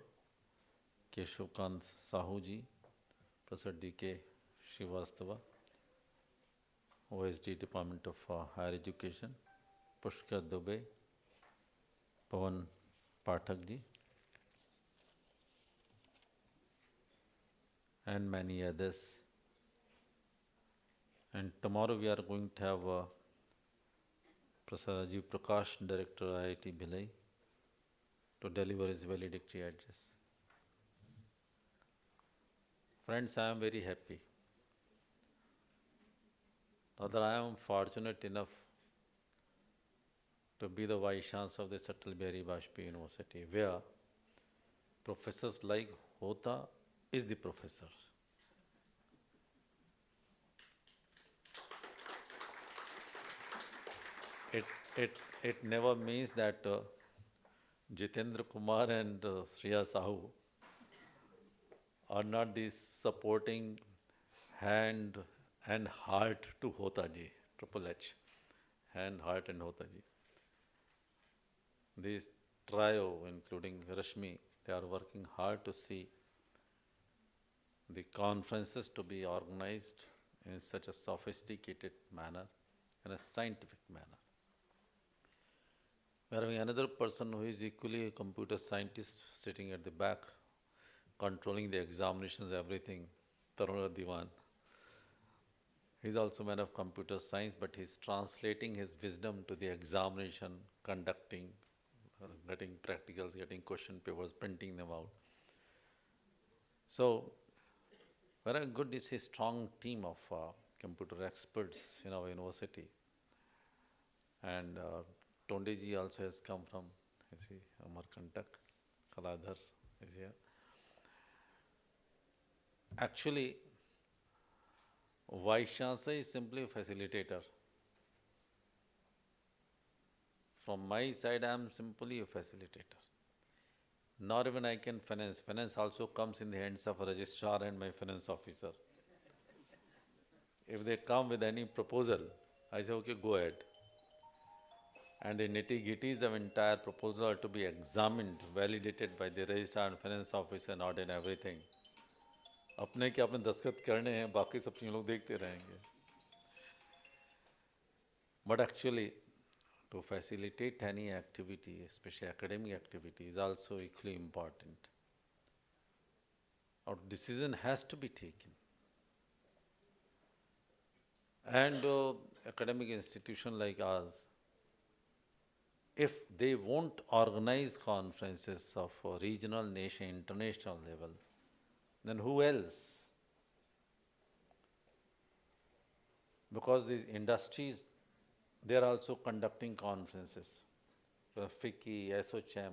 Keshwakant Sahu ji, Professor D. K. Srivastava, OSD Department of Higher Education, Pushkar Dubey, Pawan Pathak ji, and many others. And tomorrow we are going to have Professor Rajiv Prakash, Director IIT Bhilai, to deliver his valedictory address. Friends, I am very happy. Rather, I am fortunate enough to be the Vice Chancellor of the Atal Bihari Vajpayee University, where professors like Hota is the professor. It never means that Jitendra Kumar and Shriya Sahu are not the supporting hand and heart to Hota ji, Triple H, hand, heart and Hota ji. This trio, including Rashmi, they are working hard to see the conferences to be organized in such a sophisticated manner, in a scientific manner. We are having another person who is equally a computer scientist sitting at the back, controlling the examinations, everything, Tarun Diwan. He is also a man of computer science, but he is translating his wisdom to the examination, conducting, getting practicals, getting question papers, printing them out. So, very good is a strong team of computer experts in our university. And Tondeji also has come from, Amarkantak, Kaladhar is here. Actually, Vice Chancellor is simply a facilitator. From my side, I am simply a facilitator. Not even I can finance. Finance also comes in the hands of a registrar and my finance officer. If they come with any proposal, I say, okay, go ahead. And the nitty-gritties of entire proposal are to be examined, validated by the registrar and finance officer and audit everything. अपने के अपने दस्तखत करने हैं, बाकी सब चीज़ लोग देखते रहेंगे. But actually, to facilitate any activity, especially academic activity, is also equally important. A decision has to be taken. And academic institution like ours, if they won't organize conferences of regional, nation, international level, then who else? Because these industries, they are also conducting conferences. FICCI, SOCHM,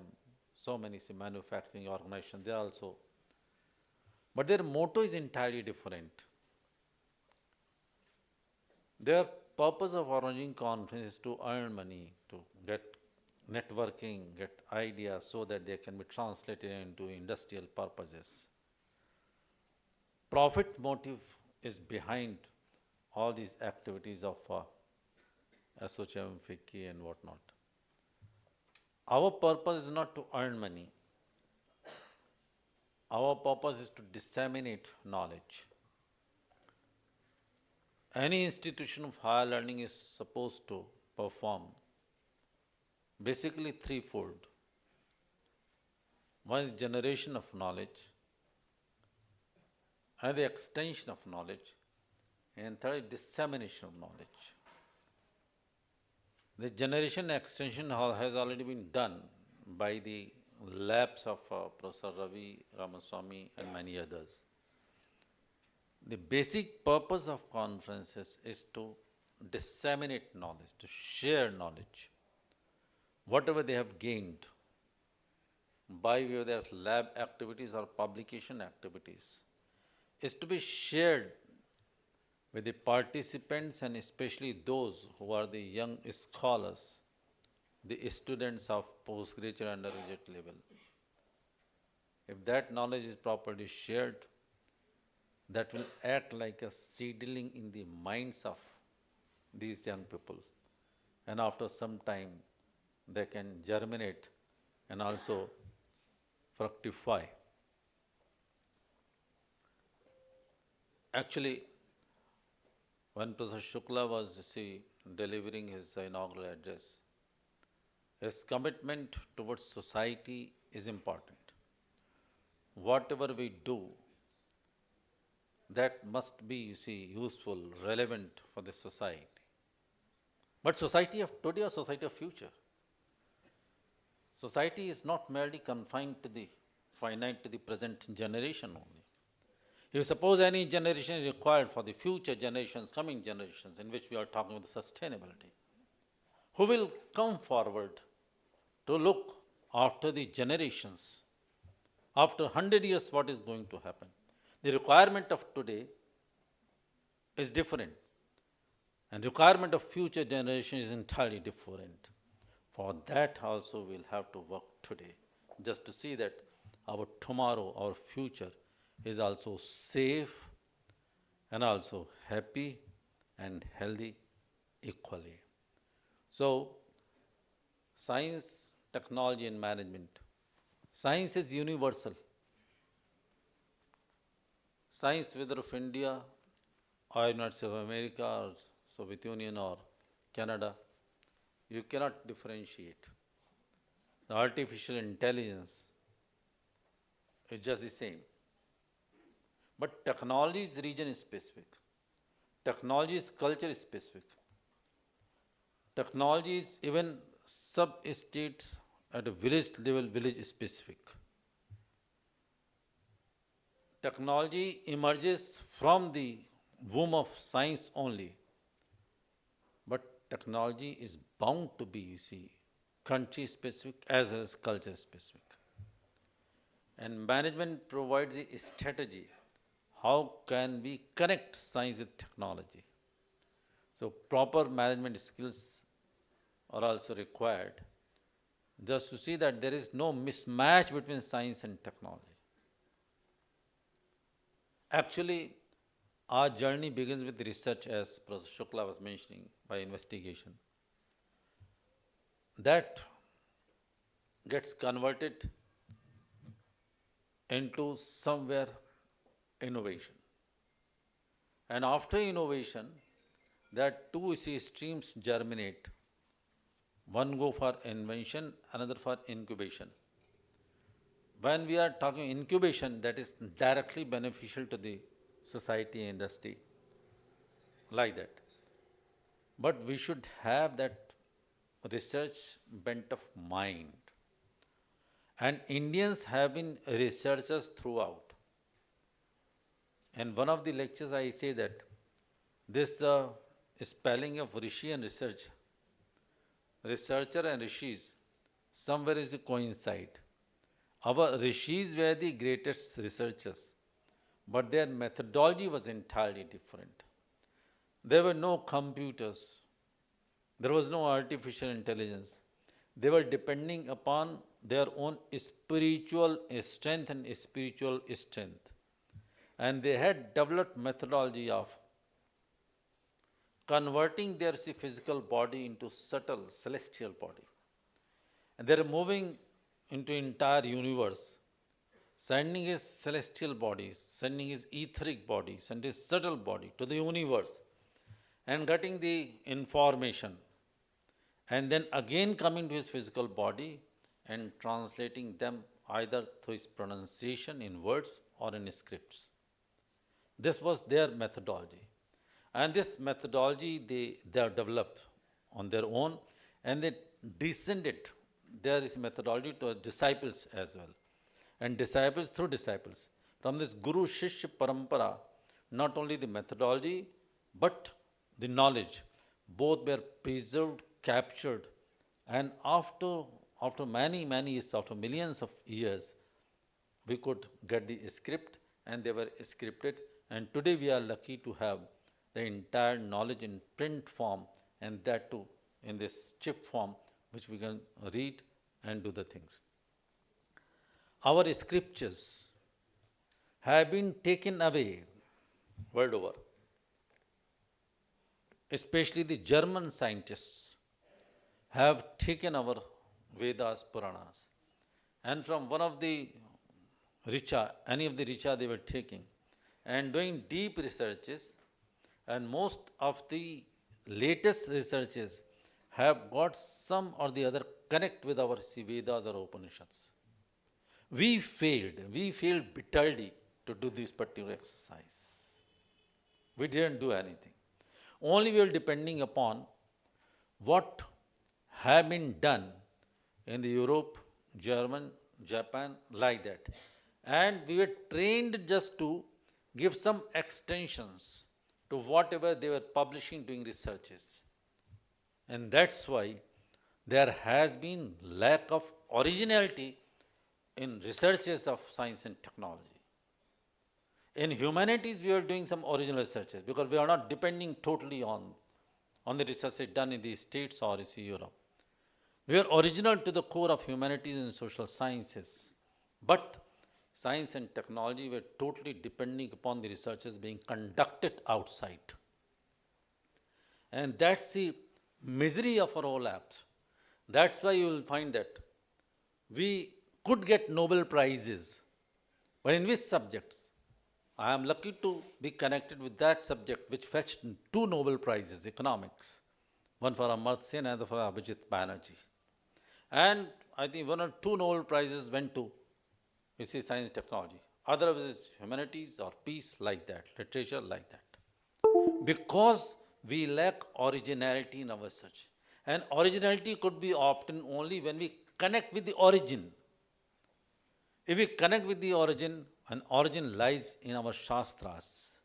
so many manufacturing organizations, they are also. But their motto is entirely different. Their purpose of arranging conferences is to earn money, to get networking, get ideas so that they can be translated into industrial purposes. Profit motive is behind all these activities of SOCHM, FICCI and whatnot. Our purpose is not to earn money. Our purpose is to disseminate knowledge. Any institution of higher learning is supposed to perform basically threefold. One is generation of knowledge, and the extension of knowledge, and third is dissemination of knowledge. The generation extension has already been done by the labs of Professor Ravi Ramaswamy and many others. The basic purpose of conferences is to disseminate knowledge, to share knowledge. Whatever they have gained by way of their lab activities or publication activities is to be shared with the participants, and especially those who are the young scholars, the students of postgraduate and undergraduate level. If that knowledge is properly shared, that will act like a seedling in the minds of these young people. And after some time, they can germinate and also fructify. Actually, when Professor Shukla was delivering his inaugural address, his commitment towards society is important. Whatever we do, that must be, useful, relevant for the society. But society of today or society of future? Society is not merely confined to the finite to the present generation only. If suppose any generation is required for the future generations, coming generations, in which we are talking about sustainability, who will come forward to look after the generations? After 100 years, what is going to happen? The requirement of today is different, and requirement of future generation is entirely different. For that also we'll have to work today, just to see that our tomorrow, our future is also safe and also happy and healthy equally. So, science, technology and management. Science is universal. Science, whether of India or United States of America or Soviet Union or Canada, you cannot differentiate. The artificial intelligence is just the same. But technology is region specific. Technology is culture specific. Technology is even sub-states at a village level, village specific. Technology emerges from the womb of science only. But technology is bound to be, country specific as well as culture specific. And management provides a strategy. How can we connect science with technology? So proper management skills are also required, just to see that there is no mismatch between science and technology. Actually, our journey begins with research, as Professor Shukla was mentioning, by investigation. That gets converted into somewhere innovation. And after innovation, that two streams germinate. One go for invention, another for incubation. When we are talking incubation, that is directly beneficial to the society and industry, like that. But we should have that research bent of mind. And Indians have been researchers throughout. In one of the lectures I say that this spelling of Rishi and research, researcher and Rishis, somewhere is a coincide. Our Rishis were the greatest researchers, but their methodology was entirely different. There were no computers, there was no artificial intelligence. They were depending upon their own spiritual strength and spiritual strength. And they had developed methodology of converting their physical body into subtle celestial body. And they are moving into entire universe, sending his celestial bodies, sending his etheric bodies and his subtle body to the universe and getting the information. and then again coming to his physical body and translating them either through his pronunciation in words or in scripts. This was their methodology. And this methodology they have developed on their own, and they descended their methodology to disciples as well. And disciples through disciples. From this Guru Shishya Parampara, not only the methodology, but the knowledge, both were preserved, captured, and after many years, after millions of years, we could get the script, and they were scripted, and today we are lucky to have the entire knowledge in print form, and that too in this chip form, which we can read and do the things. Our scriptures have been taken away world over. Especially the German scientists have taken our Vedas, Puranas, and from one of the Richa, any of the Richa they were taking, and doing deep researches, and most of the latest researches have got some or the other connect with our Vedas or Upanishads. We failed bitterly to do this particular exercise. We didn't do anything. Only we were depending upon what have been done in the Europe, German, Japan, like that. And we were trained just to give some extensions to whatever they were publishing, doing researches. And that's why there has been lack of originality in researches of science and technology. In humanities, we are doing some original researches because we are not depending totally on the research done in the States or in Europe. We are original to the core of humanities and social sciences. But science and technology were totally depending upon the researches being conducted outside. And that's the misery of our whole apps. That's why you will find that we could get Nobel Prizes, but in which subjects? I am lucky to be connected with that subject which fetched 2 Nobel Prizes, economics, one for Amartya Sen and the for Abhijit Banerjee. And I think 1 or 2 Nobel Prizes went to, science and technology. Other is humanities or peace, like that, literature, like that. Because we lack originality in our research. And originality could be obtained only when we connect with the origin. If we connect with the origin, an origin lies in our Shastras.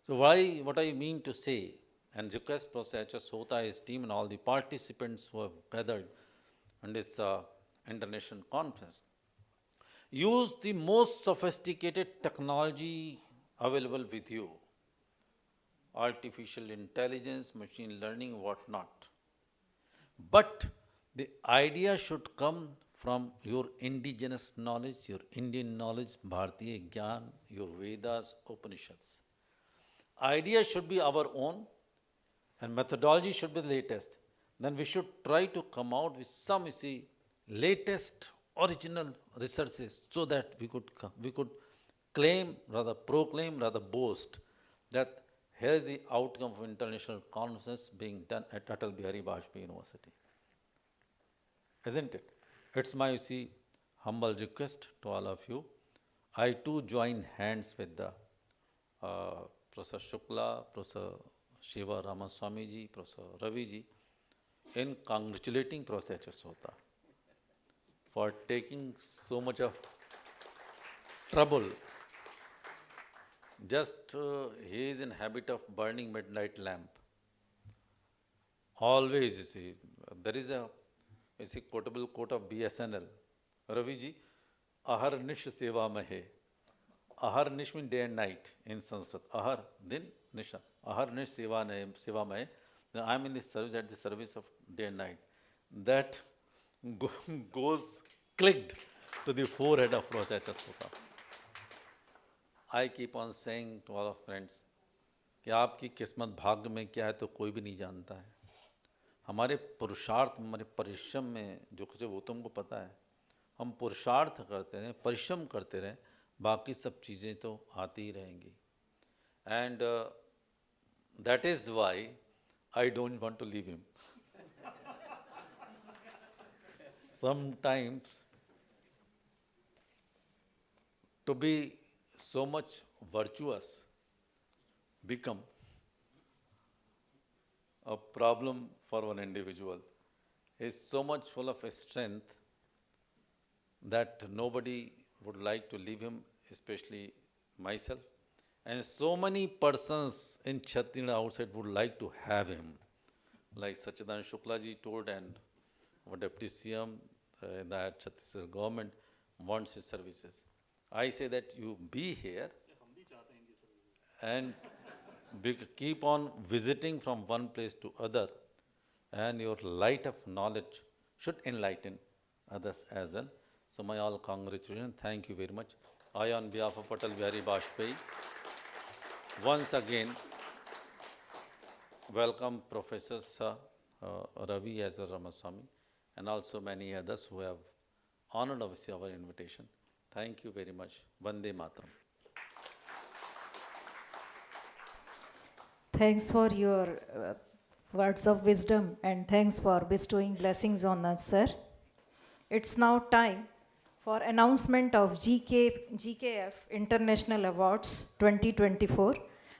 So what I mean to say, and request Professor H.S. Sota, his team, and all the participants who have gathered in this international conference, use the most sophisticated technology available with you. Artificial intelligence, machine learning, whatnot. But the idea should come from your indigenous knowledge, your Indian knowledge, Bharatiya Gyan, your Vedas, Upanishads. Idea should be our own, and methodology should be the latest. Then we should try to come out with some, latest original researches, so that we could claim, rather proclaim, rather boast that here is the outcome of international conference being done at Atal Bihari Vajpayee University. Isn't it? It's my humble request to all of you. I too join hands with the Professor Shukla, Professor Shiva Ramaswamy ji, Professor Ravi ji in congratulating Professor H.S. Sota for taking so much of trouble. Just he is in habit of burning midnight lamp. Always, there is a quotable quote of BSNL. Ravi ji, ahar nish seva mahe. Ahar nish means day and night in Sanskrit. Ahar, din, nisha. Ahar nish seva mahe. I am in this service, at the service of day and night. That goes clicked to the forehead of Professor H.S. Sota. I keep on saying to all of friends कि आपकी किस्मत भाग्य में क्या है तो कोई भी नहीं जानता है. हमारे पुरुषार्थ, हमारे परिश्रम में जो कुछ है वो तुमको पता है. हम पुरुषार्थ करते रहें, परिश्रम करते रहें, बाकी सब चीज़ें तो आती ही रहेंगी. And that is why I don't want to leave him. sometimes to be so much virtuous become a problem for one individual. He is so much full of strength that nobody would like to leave him, especially myself. And so many persons in Chhattisgarh outside would like to have him. Like Sachidan Shukla ji told, and our Deputy CM that Chhattisgarh government wants his services. I say that you be here and keep on visiting from one place to other, and your light of knowledge should enlighten others as well. So my all congratulations. Thank you very much. I, on behalf of Atal Bihari Vajpayee, once again welcome Professors Ravi as well as Ramaswamy, and also many others who have honored obviously our invitation. Thank you very much. Vande Mataram. Thanks for your words of wisdom and thanks for bestowing blessings on us, sir. It's now time for announcement of GKF International Awards 2024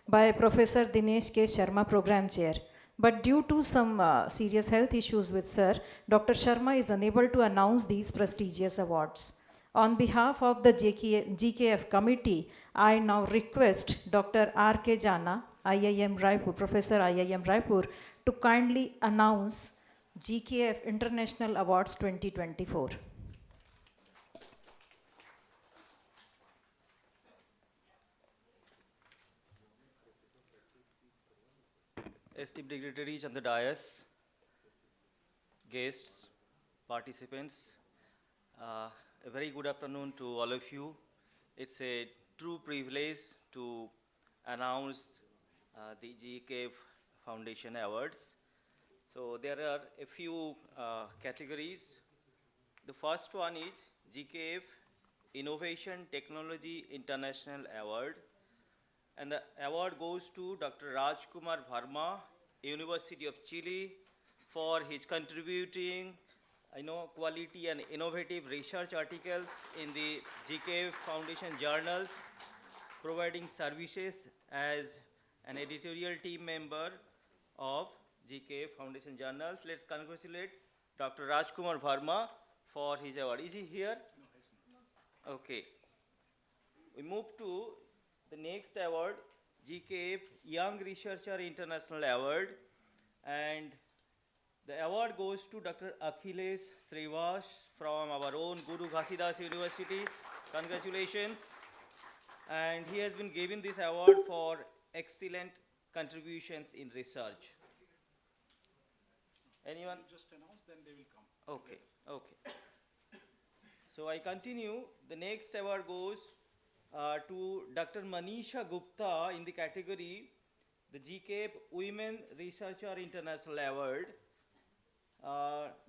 by Professor Dinesh K. Sharma, Program Chair. But due to some serious health issues with sir, Dr. Sharma is unable to announce these prestigious awards. On behalf of the GKF committee, I now request Dr. R.K. Jana, IIM Raipur, Professor IIM Raipur, to kindly announce GKF International Awards 2024. Esteemed dignitaries on the dais, guests, participants, a very good afternoon to all of you. It's a true privilege to announce the GKF Foundation Awards. So there are a few categories. The first one is GKF Innovation Technology International Award. And the award goes to Dr. Rajkumar Verma, University of Chile, for his contributing quality and innovative research articles in the GKF Foundation journals, providing services as an editorial team member of GKF Foundation journals. Let's congratulate Dr. Rajkumar Verma for his award. Is he here? No, he's not. Okay. We move to the next award, GKF Young Researcher International Award, and the award goes to Dr. Akhilesh Srivas from our own Guru Ghasidas University. Congratulations. And he has been given this award for excellent contributions in research. Anyone? Just announce, then they will come. Okay, okay. So I continue. The next award goes to Dr. Manisha Gupta in the category the GKF Women Researcher International Award.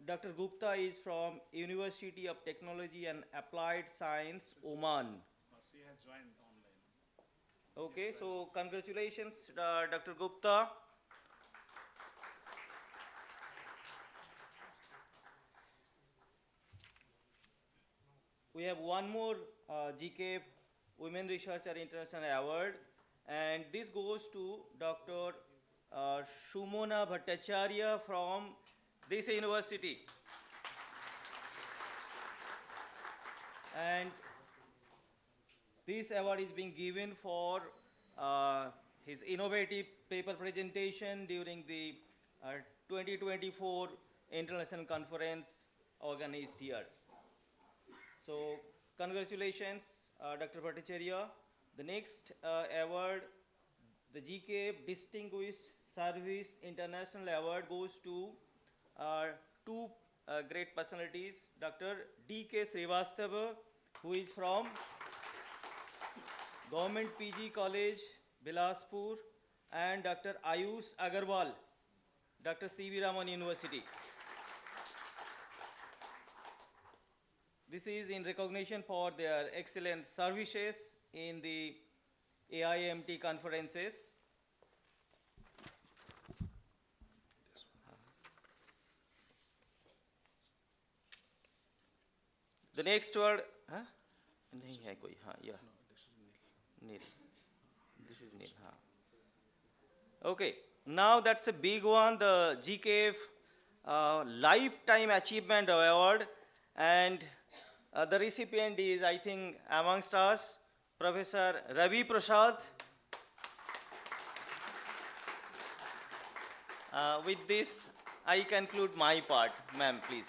Dr. Gupta is from University of Technology and Applied Science, Oman. She has joined online. Okay, so congratulations, Dr. Gupta. We have one more GKF Women Researcher International Award, and this goes to Dr. Shumona Bhattacharya from this university. And this award is being given for his innovative paper presentation during the 2024 International Conference organized here. So congratulations, Dr. Bhattacharya. The next award, the GKF Distinguished Service International Award, goes to two great personalities, Dr. D.K. Srivastava, who is from Government PG College, Bilaspur, and Dr. Ayush Agarwal, Dr. C.V. Raman University. This is in recognition for their excellent services in the AIMT conferences. The next word, huh? नहीं है कोई, हाँ, yeah. Nil. This is nil, huh? Okay, now that's a big one, the GKF Lifetime Achievement Award, and the recipient is, I think, amongst us, Professor Ravi Prasad. With this, I conclude my part. Ma'am, please.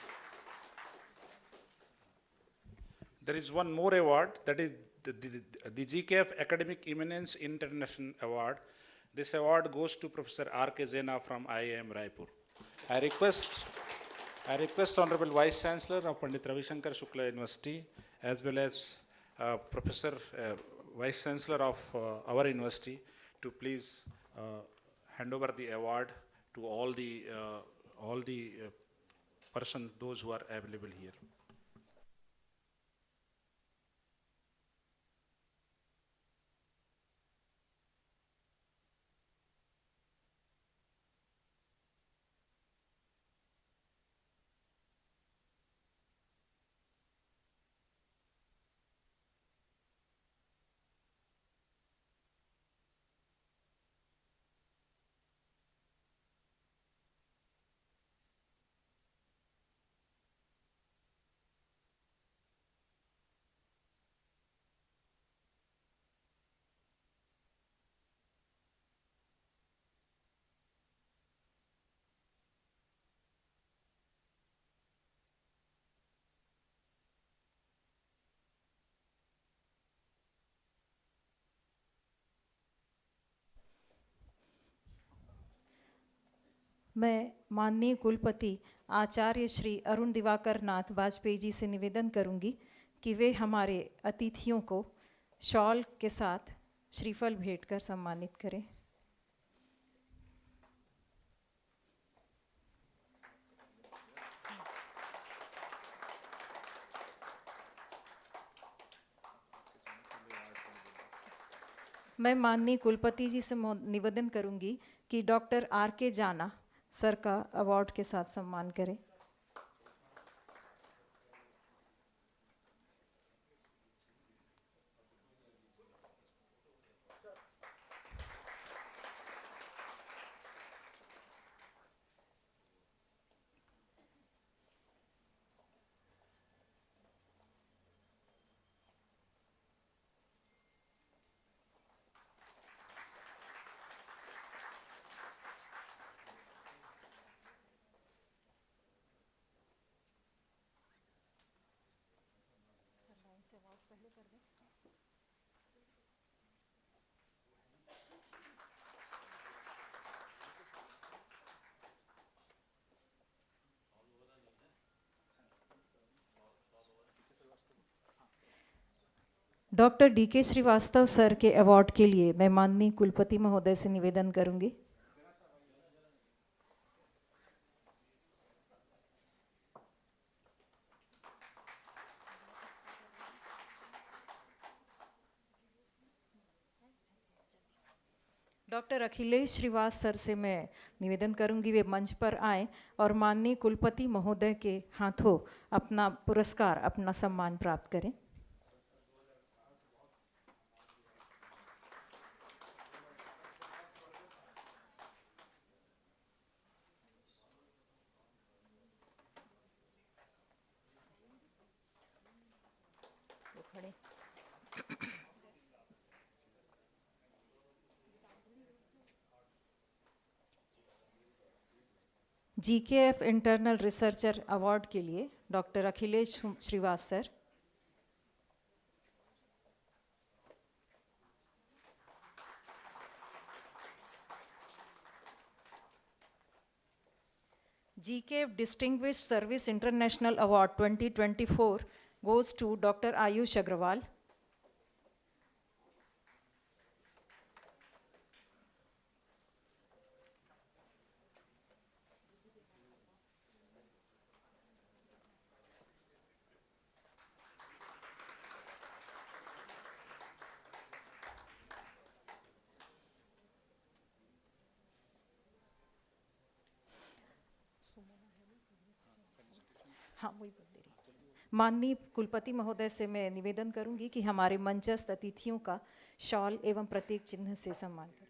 There is one more award, that is the GKF Academic Eminence International Award. This award goes to Professor R.K. Zena from IIM Raipur. I request Honorable Vice Chancellor of Pandit Ravi Shankar Shukla University, as well as Professor Vice Chancellor of our university, to please hand over the award to all the persons, those who are available here. मैं माननीय कुलपति आचार्य श्री अरुण दिवाकर नाथ वाजपेयी जी से निवेदन करूंगी कि वे हमारे अतिथियों को शॉल के साथ श्रीफल भेंट कर सम्मानित करें। मैं माननीय कुलपति जी से निवेदन करूंगी कि डॉक्टर R.K. जाना सर का अवार्ड के साथ सम्मान करें। Doctor D.K. श्रीवास्तव सर के अवार्ड के लिए मैं माननीय कुलपति महोदय से निवेदन करूंगी। डॉक्टर अखिलेश श्रीवास सर से मैं निवेदन करूंगी वे मंच पर आएं और माननीय कुलपति महोदय के हाथों अपना पुरस्कार, अपना सम्मान प्राप्त करें। GKF इंटरनल रिसर्चर अवार्ड के लिए doctor Akhilesh Shrivas sir. GKF Distinguished Service International Award 2024 goes to Dr. Ayush Agrawal. हाँ वही बोल दे रही। माननीय कुलपति महोदय से मैं निवेदन करूंगी कि हमारे मंचस्थ अतिथियों का शॉल एवं प्रतीक चिन्ह से सम्मान करें।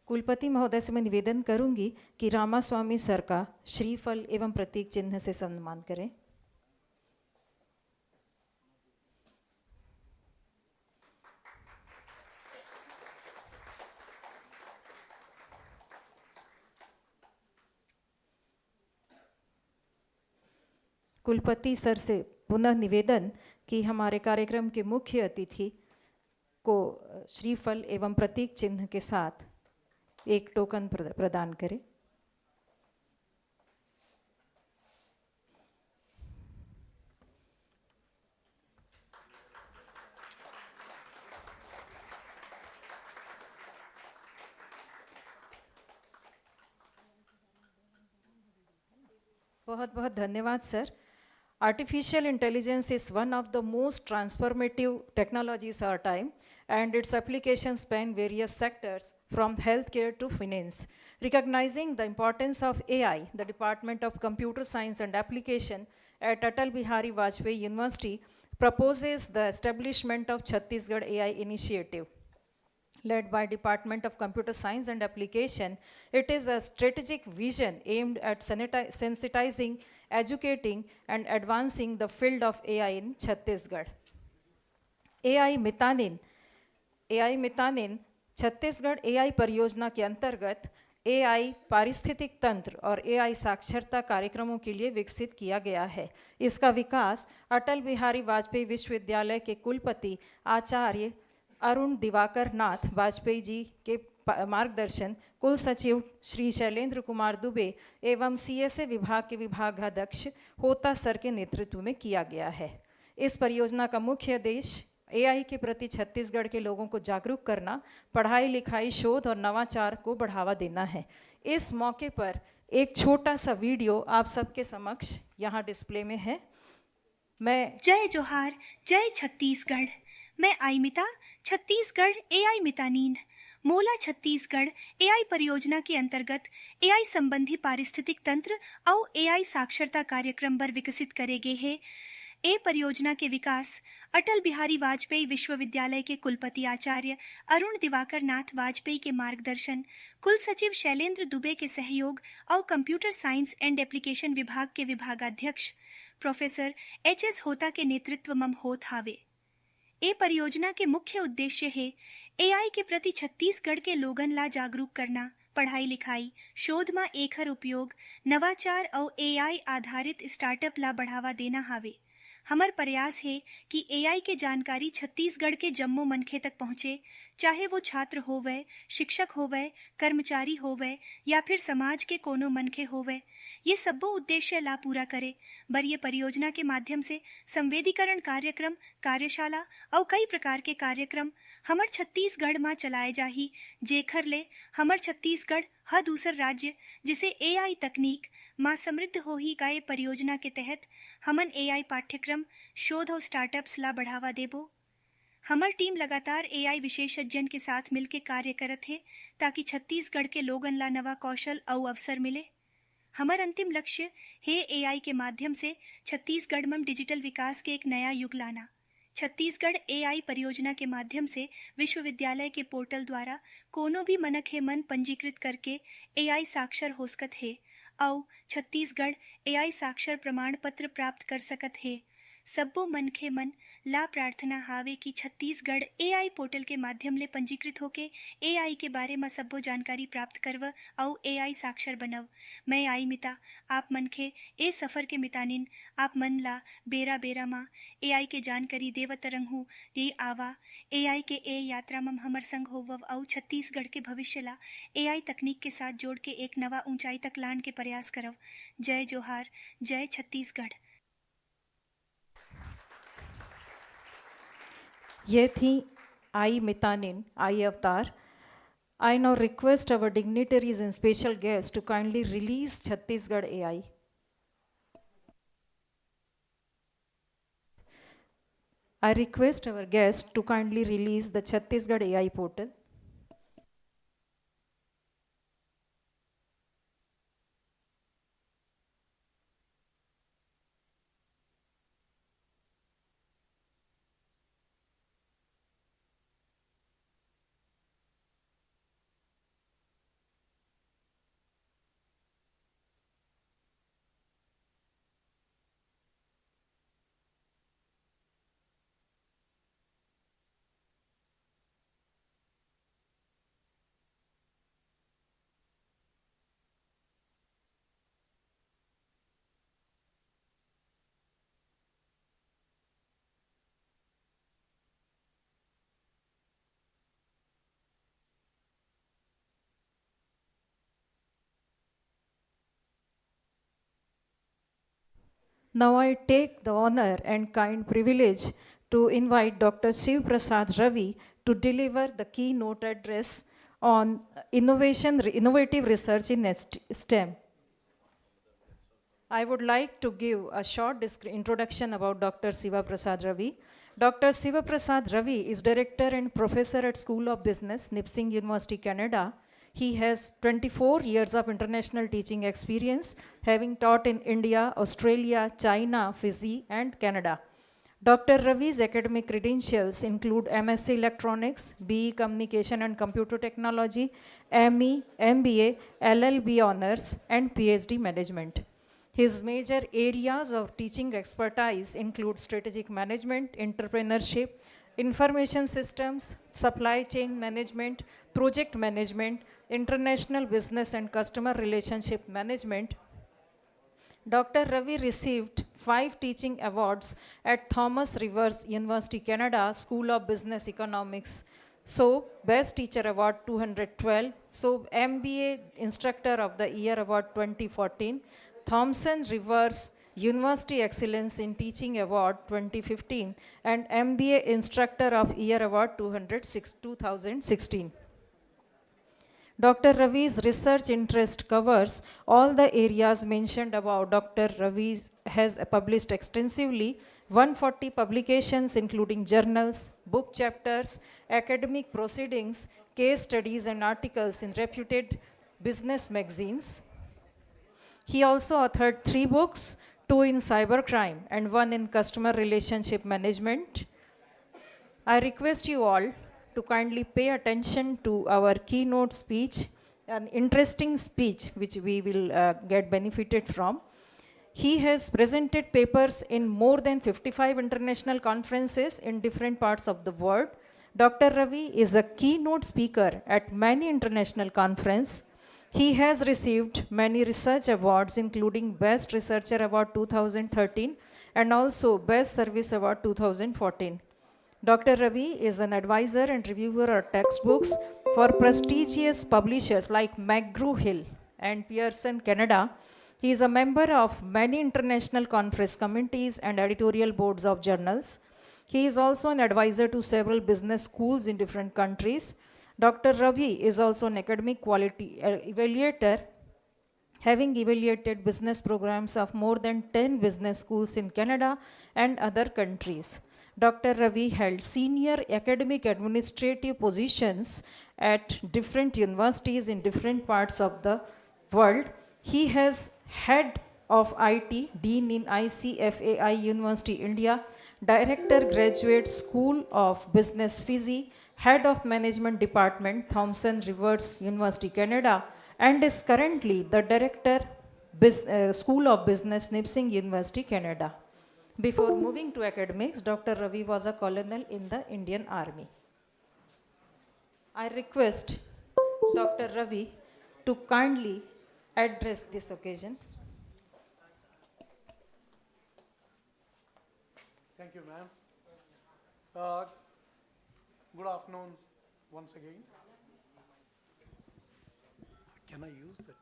कुलपति महोदय से मैं निवेदन करूंगी कि रामास्वामी सर का श्रीफल एवं प्रतीक चिन्ह से सम्मान करें। कुलपति सर से पुनः निवेदन कि हमारे कार्यक्रम के मुख्य अतिथि को श्रीफल एवं प्रतीक चिन्ह के साथ एक टोकन प्रदान करें। बहुत बहुत धन्यवाद sir. Artificial intelligence is one of the most transformative technologies of our time, and its applications span various sectors from healthcare to finance. Recognizing the importance of AI, the Department of Computer Science and Application at Atal Bihari Vajpayee University proposes the establishment of Chhattisgarh AI Initiative. Led by Department of Computer Science and Application, it is a strategic vision aimed at sensitizing, educating, and advancing the field of AI in Chhattisgarh. AI Mitanin Chhattisgarh AI परियोजना के अंतर्गत AI पारिस्थितिक तंत्र और AI साक्षरता कार्यक्रमों के लिए विकसित किया गया है। इसका विकास अटल बिहारी वाजपेयी विश्वविद्यालय के कुलपति आचार्य अरुण दिवाकर नाथ वाजपेयी जी के मार्गदर्शन, कुल सचिव श्री शैलेंद्र कुमार दुबे एवं CSA विभाग के विभागाध्यक्ष होता सर के नेतृत्व में किया गया है। इस परियोजना का मुख्य उद्देश्य AI के प्रति छत्तीसगढ़ के लोगों को जागरूक करना, पढ़ाई लिखाई, शोध और नवाचार को बढ़ावा देना है। इस मौके पर एक छोटा सा वीडियो आप सबके समक्ष यहाँ डिस्प्ले में है। मैं जय जोहार, जय छत्तीसगढ़। मैं आइमिता छत्तीसगढ़ AI मितानीन मोला छत्तीसगढ़ AI परियोजना के अंतर्गत AI संबंधी पारिस्थितिक तंत्र और AI साक्षरता कार्यक्रम पर विकसित करे गए है। ए परियोजना के विकास अटल बिहारी वाजपेयी विश्वविद्यालय के कुलपति आचार्य अरुण दिवाकर नाथ वाजपेयी के मार्गदर्शन, कुल सचिव शैलेंद्र दुबे के सहयोग और कंप्यूटर साइंस एंड एप्लीकेशन विभाग के विभागाध्यक्ष प्रोफेसर HS होता के नेतृत्व में होत हावे। ए परियोजना के मुख्य उद्देश्य है AI के प्रति छत्तीसगढ़ के लोगन ला जागरूक करना, पढ़ाई लिखाई, शोध में एकर उपयोग, नवाचार और AI आधारित स्टार्टअप ला बढ़ावा देना हावे। हमर प्रयास है कि AI के जानकारी छत्तीसगढ़ के जम्मो मनखे तक पहुँचे, चाहे वो छात्र होवे, शिक्षक होवे, कर्मचारी होवे या फिर समाज के कोनो मनखे होवे। ये सबो उद्देश्य ला पूरा करे बर ये परियोजना के माध्यम से संवेदीकरण कार्यक्रम, कार्यशाला और कई प्रकार के कार्यक्रम हमर छत्तीसगढ़ में चलाए जाही, जेखर ले हमर छत्तीसगढ़ हर दूसर राज्य जिसे AI तकनीक मां समृद्ध हो ही गए। परियोजना के तहत हमन AI पाठ्यक्रम, शोध और स्टार्टअप्स ला बढ़ावा देबो। हमर टीम लगातार AI विशेषज्ञन के साथ मिलकर कार्य करत है ताकि छत्तीसगढ़ के लोगन ला नवा कौशल और अवसर मिले। हमर अंतिम लक्ष्य है AI के माध्यम से छत्तीसगढ़ में डिजिटल विकास के एक नया युग लाना। छत्तीसगढ़ AI परियोजना के माध्यम से विश्वविद्यालय के पोर्टल द्वारा कोनो भी मनक है मन पंजीकृत करके AI साक्षर हो सकत है और छत्तीसगढ़ AI साक्षर प्रमाण पत्र प्राप्त कर सकत है। सबो मनखे मन ला प्रार्थना हावे कि छत्तीसगढ़ AI पोर्टल के माध्यम ले पंजीकृत होके AI के बारे में सबो जानकारी प्राप्त करव और AI साक्षर बनव। मैं आई मिता आप मनखे ए सफर के मितानिन आप मन ला बेरा बेरा मा AI के जानकारी देवत रहूं। ये आवा AI के ए यात्रा में हमर संग होवव और छत्तीसगढ़ के भविष्य ला AI तकनीक के साथ जोड़ के एक नवा ऊंचाई तक लाने के प्रयास करव। जय जोहार, जय छत्तीसगढ़। ये थी आई मितानिन, आई अवतार। I now request our dignitaries and special guests to kindly release Chhattisgarh AI. I request our guest to kindly release the Chhattisgarh AI portal. Now I take the honor and kind privilege to invite Dr. Shiv Prasad Ravi to deliver the keynote address on innovative research in STEM. I would like to give a short introduction about Dr. Shiva Prasad Ravi. Dr. Shiva Prasad Ravi is Director and Professor at School of Business, Nipsing University, Canada. He has 24 years of international teaching experience, having taught in India, Australia, China, Fiji, and Canada. Dr. Ravi's academic credentials include MSc Electronics, BE Communication and Computer Technology, ME, MBA, LLB Honors, and PhD Management. His major areas of teaching expertise include strategic management, entrepreneurship, information systems, supply chain management, project management, international business and customer relationship management. Dr. Ravi received 5 teaching awards at Thomas Rivers University, Canada, School of Business Economics. So, Best Teacher Award 212. So, MBA Instructor of the Year Award 2014. Thomson Rivers University Excellence in Teaching Award 2015 and MBA Instructor of Year Award 2016. Dr. Ravi's research interest covers all the areas mentioned above. Dr. Ravi has published extensively 140 publications including journals, book chapters, academic proceedings, case studies and articles in reputed business magazines. He also authored 3 books, 2 in cybercrime and 1 in customer relationship management. I request you all to kindly pay attention to our keynote speech, an interesting speech which we will get benefited from. He has presented papers in more than 55 international conferences in different parts of the world. Dr. Ravi is a keynote speaker at many international conferences. He has received many research awards, including Best Researcher Award 2013 and also Best Service Award 2014. Dr. Ravi is an advisor and reviewer of textbooks for prestigious publishers like McGraw-Hill and Pearson, Canada. He is a member of many international conference committees and editorial boards of journals. He is also an advisor to several business schools in different countries. Dr. Ravi is also an academic quality evaluator, having evaluated business programs of more than 10 business schools in Canada and other countries. Dr. Ravi held senior academic administrative positions at different universities in different parts of the world. He has head of IT, Dean in ICFAI University, India, Director Graduate School of Business, Fiji, Head of Management Department, Thomson Rivers University, Canada, and is currently the Director, School of Business, Nipsing University, Canada. Before moving to academics, Dr. Ravi was a colonel in the Indian Army. I request Dr. Ravi to kindly address this occasion. Thank you, ma'am. Good afternoon once again. Can I use that?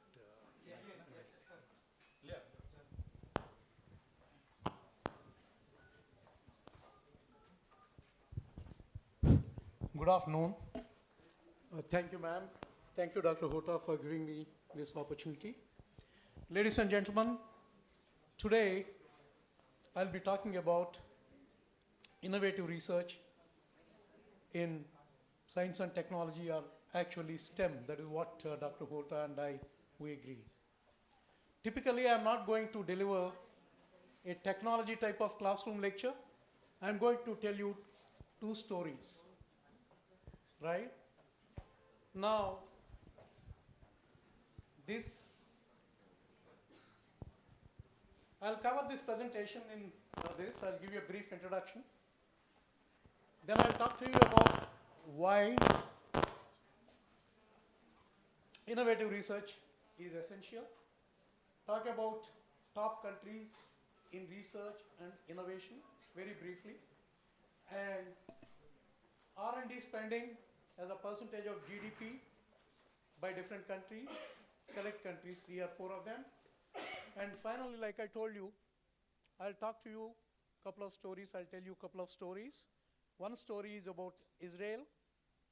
Good afternoon. Thank you, ma'am. Thank you, Dr. Hota, for giving me this opportunity. Ladies and gentlemen, today I'll be talking about innovative research in science and technology are actually STEM. That is what Dr. Hota and we agree. Typically, I'm not going to deliver a technology type of classroom lecture. I'm going to tell you two stories, right? Now, I'll cover this presentation in this. I'll give you a brief introduction. Then I'll talk to you about why innovative research is essential. Talk about top countries in research and innovation very briefly. And R&D spending as a percentage of GDP by different countries, select countries, 3 or 4 of them. And finally, like I told you, I'll talk to you a couple of stories. I'll tell you a couple of stories. One story is about Israel,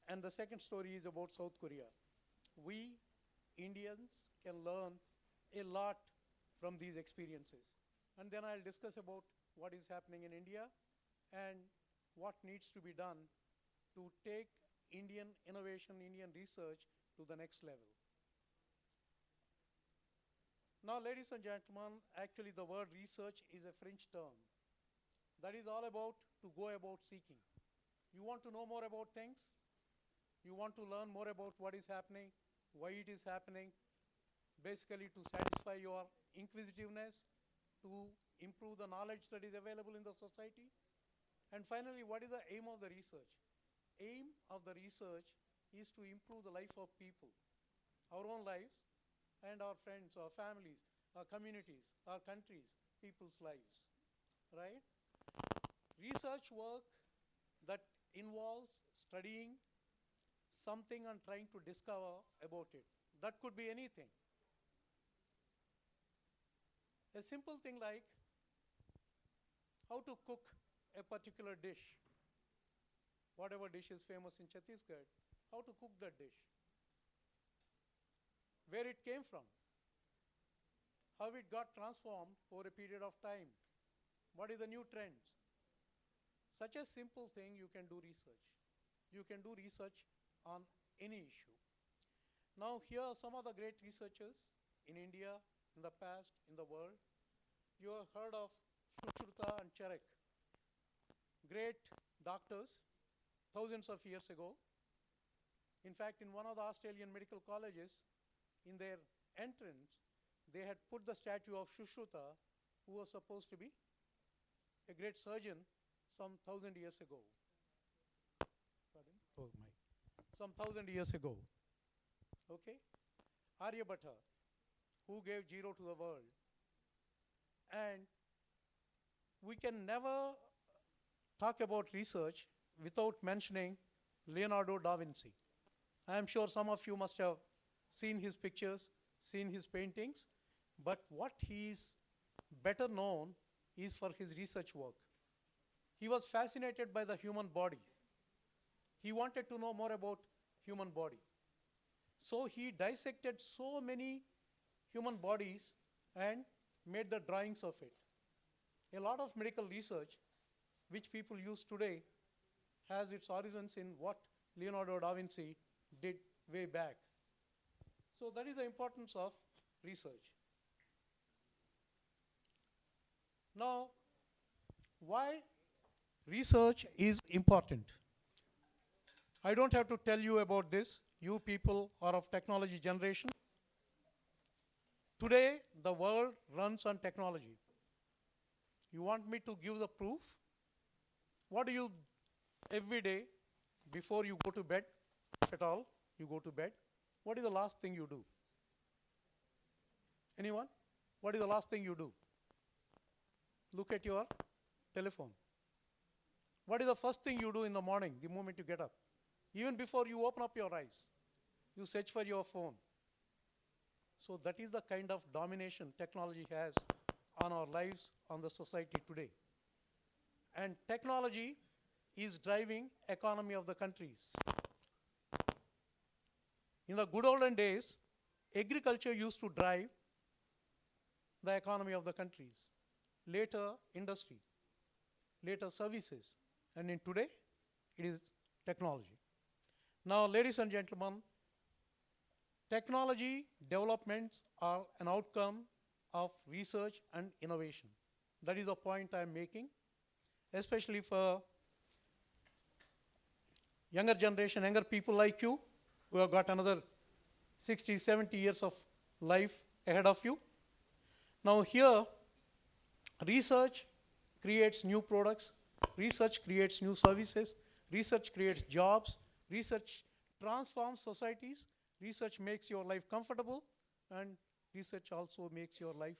and the second story is about South Korea. We Indians can learn a lot from these experiences. And then I'll discuss about what is happening in India and what needs to be done to take Indian innovation, Indian research to the next level. Now, ladies and gentlemen, actually the word research is a French term. That is all about to go about seeking. You want to know more about things? You want to learn more about what is happening, why it is happening, basically to satisfy your inquisitiveness, to improve the knowledge that is available in the society. And finally, what is the aim of the research? Aim of the research is to improve the life of people, our own lives, and our friends, our families, our communities, our countries, people's lives, right? Research work that involves studying something and trying to discover about it. That could be anything. A simple thing like how to cook a particular dish, whatever dish is famous in Chhattisgarh, how to cook that dish, where it came from, how it got transformed over a period of time, what is the new trends. Such a simple thing, you can do research. You can do research on any issue. Now, here are some of the great researchers in India, in the past, in the world. You have heard of Sushruta and Charak, great doctors, thousands of years ago. In fact, in one of the Australian medical colleges, in their entrance, they had put the statue of Sushruta, who was supposed to be a great surgeon some 1,000 years ago. Pardon? Oh my. Some 1,000 years ago. Okay? Aryabhatta, who gave zero to the world. And we can never talk about research without mentioning Leonardo da Vinci. I am sure some of you must have seen his pictures, seen his paintings, but what he is better known is for his research work. He was fascinated by the human body. He wanted to know more about human body. So he dissected so many human bodies and made the drawings of it. A lot of medical research, which people use today, has its origins in what Leonardo da Vinci did way back. So that is the importance of research. Now, why research is important? I don't have to tell you about this. You people are of technology generation. Today, the world runs on technology. You want me to give the proof? What do you, every day, before you go to bed, if at all you go to bed, what is the last thing you do? Anyone? What is the last thing you do? Look at your telephone. What is the first thing you do in the morning, the moment you get up? Even before you open up your eyes, you search for your phone. So that is the kind of domination technology has on our lives, on the society today. And technology is driving economy of the countries. In the good olden days, agriculture used to drive the economy of the countries. Later, industry. Later, services. and in today, it is technology. Now, ladies and gentlemen, technology developments are an outcome of research and innovation. That is the point I am making, especially for younger generation, younger people like you, who have got another 60, 70 years of life ahead of you. Now here, research creates new products, research creates new services, research creates jobs, research transforms societies, research makes your life comfortable, and research also makes your life,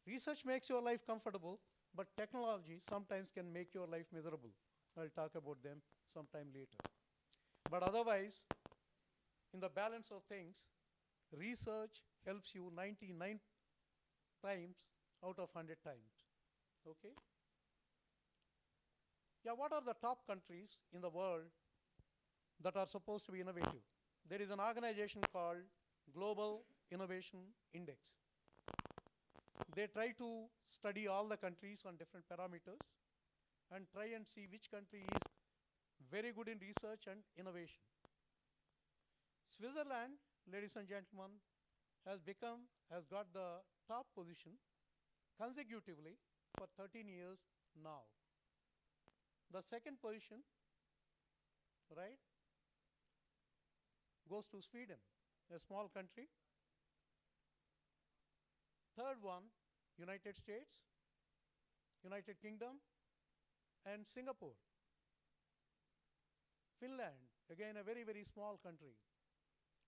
research makes your life comfortable, but technology sometimes can make your life miserable. I'll talk about them sometime later. But otherwise, in the balance of things, research helps you 99 times out of 100 times. Okay? Yeah, what are the top countries in the world that are supposed to be innovative? There is an organization called Global Innovation Index. They try to study all the countries on different parameters and try and see which country is very good in research and innovation. Switzerland, ladies and gentlemen, has got the top position consecutively for 13 years now. The second position, right, goes to Sweden, a small country. Third one, United States, United Kingdom, and Singapore. Finland, again a very, very small country.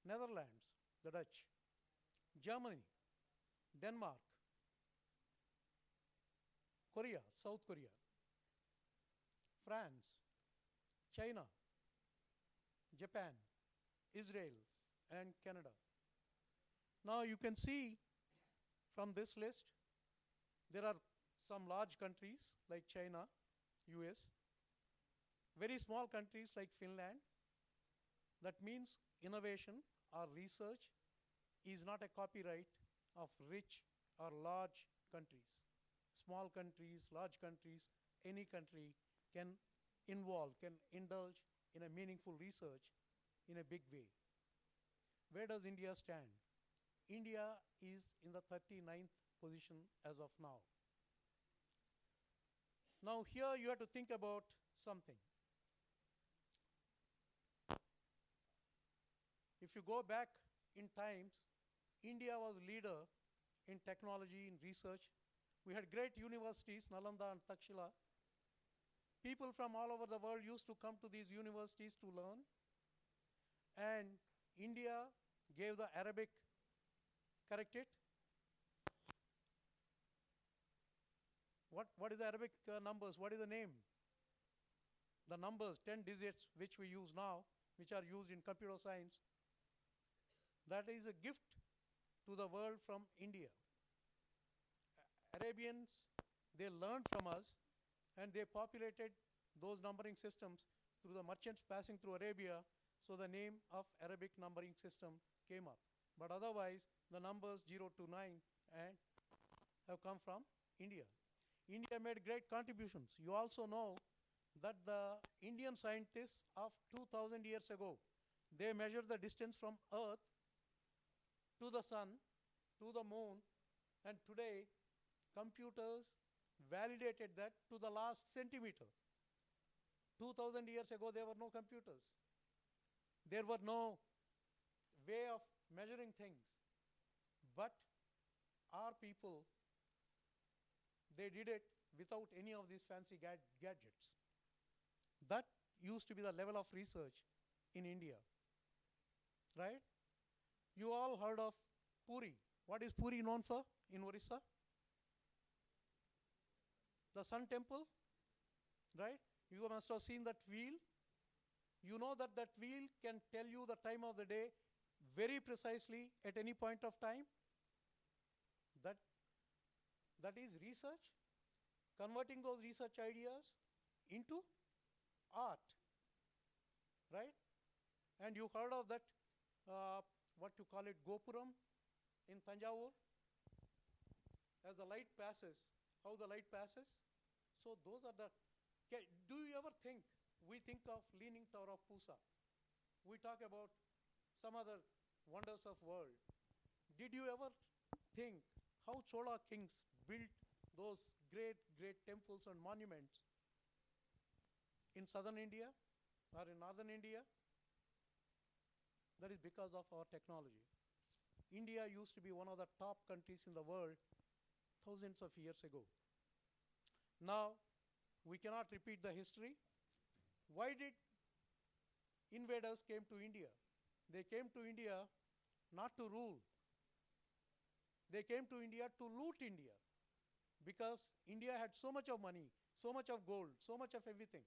Netherlands, the Dutch. Germany, Denmark, Korea, South Korea, France, China, Japan, Israel, and Canada. Now you can see from this list, there are some large countries like China, US, very small countries like Finland. That means innovation or research is not a copyright of rich or large countries. Small countries, large countries, any country can indulge in a meaningful research in a big way. Where does India stand? India is in the 39th position as of now. Now here you have to think about something. If you go back in times, India was leader in technology, in research. We had great universities, Nalanda and Takshila. People from all over the world used to come to these universities to learn. And India gave the Arabic, correct it? What is the Arabic numbers? What is the name? The numbers, 10 digits, which we use now, which are used in computer science. That is a gift to the world from India. Arabians, they learned from us, and they populated those numbering systems through the merchants passing through Arabia, so the name of Arabic numbering system came up. But otherwise, the numbers 0 to 9 and have come from India. India made great contributions. You also know that the Indian scientists of 2000 years ago, they measured the distance from Earth to the sun, to the moon, and today computers validated that to the last centimeter. 2000 years ago, there were no computers. There were no way of measuring things. But our people, they did it without any of these fancy gadgets. That used to be the level of research in India, right? You all heard of Puri. What is Puri known for in Orissa? The Sun Temple, right? You must have seen that wheel. You know that that wheel can tell you the time of the day very precisely at any point of time. That is research, converting those research ideas into art, right? And you heard of that, what you call it, Gopuram in Tanjavur, as the light passes, how the light passes. So those are the Do you ever think, we think of Leaning Tower of Pisa. We talk about some other wonders of world. Did you ever think how Chola kings built those great, great temples and monuments in southern India or in northern India? That is because of our technology. India used to be one of the top countries in the world thousands of years ago. Now, we cannot repeat the history. Why did invaders came to India? They came to India not to rule. They came to India to loot India, because India had so much of money, so much of gold, so much of everything.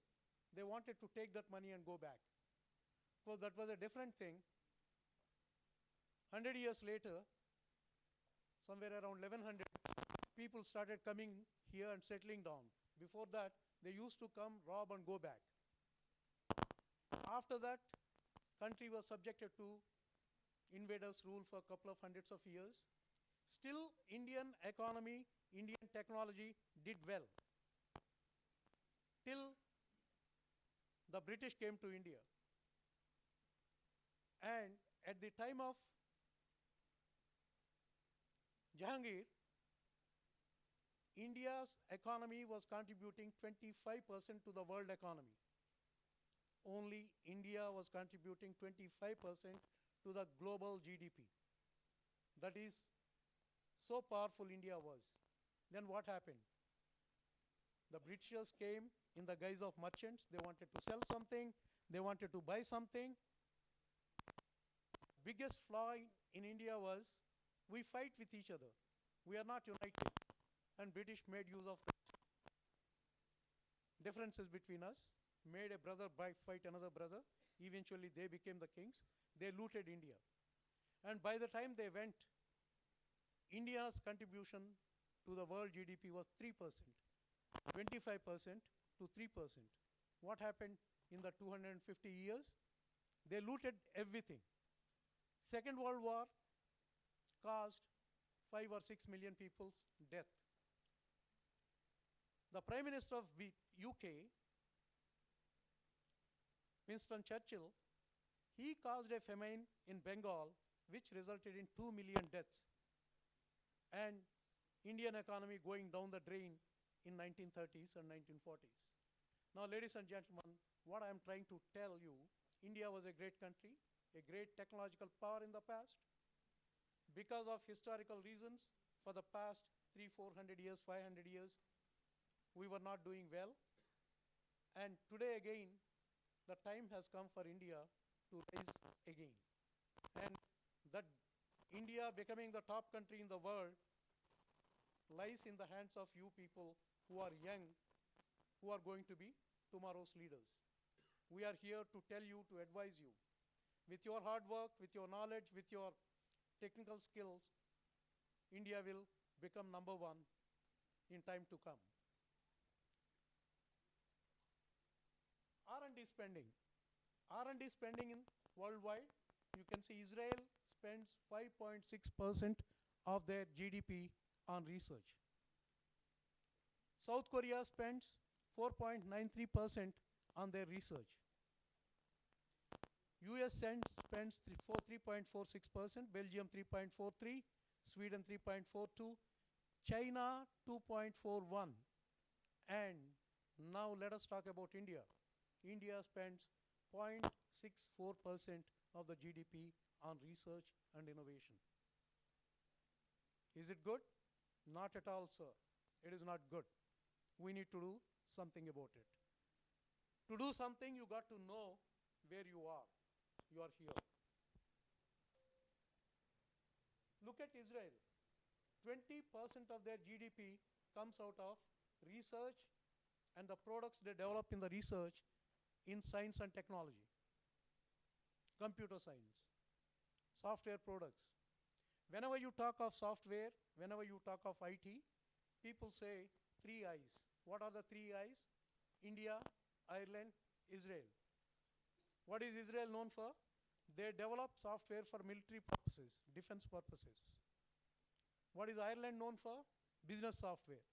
They wanted to take that money and go back. Of course, that was a different thing. 100 years later, somewhere around 1100, people started coming here and settling down. Before that, they used to come, rob, and go back. After that, country was subjected to invaders' rule for a couple of hundreds of years. Still, Indian economy, Indian technology did well, till the British came to India. And at the time of Jahangir, India's economy was contributing 25% to the world economy. Only India was contributing 25% to the global GDP. That is, so powerful India was. Then what happened? The Britishers came in the guise of merchants. They wanted to sell something. They wanted to buy something. Biggest flaw in India was, we fight with each other. We are not united. And British made use of the differences between us, made a brother fight another brother. Eventually, they became the kings. They looted India. And by the time they went, India's contribution to the world GDP was 3%, 25% to 3%. What happened in the 250 years? They looted everything. Second World War caused 5 or 6 million people's death. The Prime Minister of UK, Winston Churchill, he caused a famine in Bengal which resulted in 2 million deaths, and Indian economy going down the drain in 1930s and 1940s. Now, ladies and gentlemen, what I am trying to tell you, India was a great country, a great technological power in the past. Because of historical reasons, for the past 300-400 years, 500 years, we were not doing well. And today again, the time has come for India to rise again. And that India becoming the top country in the world lies in the hands of you people who are young, who are going to be tomorrow's leaders. We are here to tell you, to advise you. With your hard work, with your knowledge, with your technical skills, India will become #1 in time to come. R&D spending. R&D spending in worldwide, you can see Israel spends 5.6% of their GDP on research. South Korea spends 4.93% on their research. US spends 3.46%, Belgium 3.43%, Sweden 3.42%, China 2.41%. And now let us talk about India. India spends 0.64% of the GDP on research and innovation. Is it good? Not at all, sir. It is not good. We need to do something about it. To do something, you got to know where you are. You are here. Look at Israel. 20% of their GDP comes out of research and the products they develop in the research in science and technology, computer science, software products. Whenever you talk of software, whenever you talk of IT, people say 3 I's. What are the 3 I's? India, Ireland, Israel. What is Israel known for? They develop software for military purposes, defense purposes. What is Ireland known for? Business software.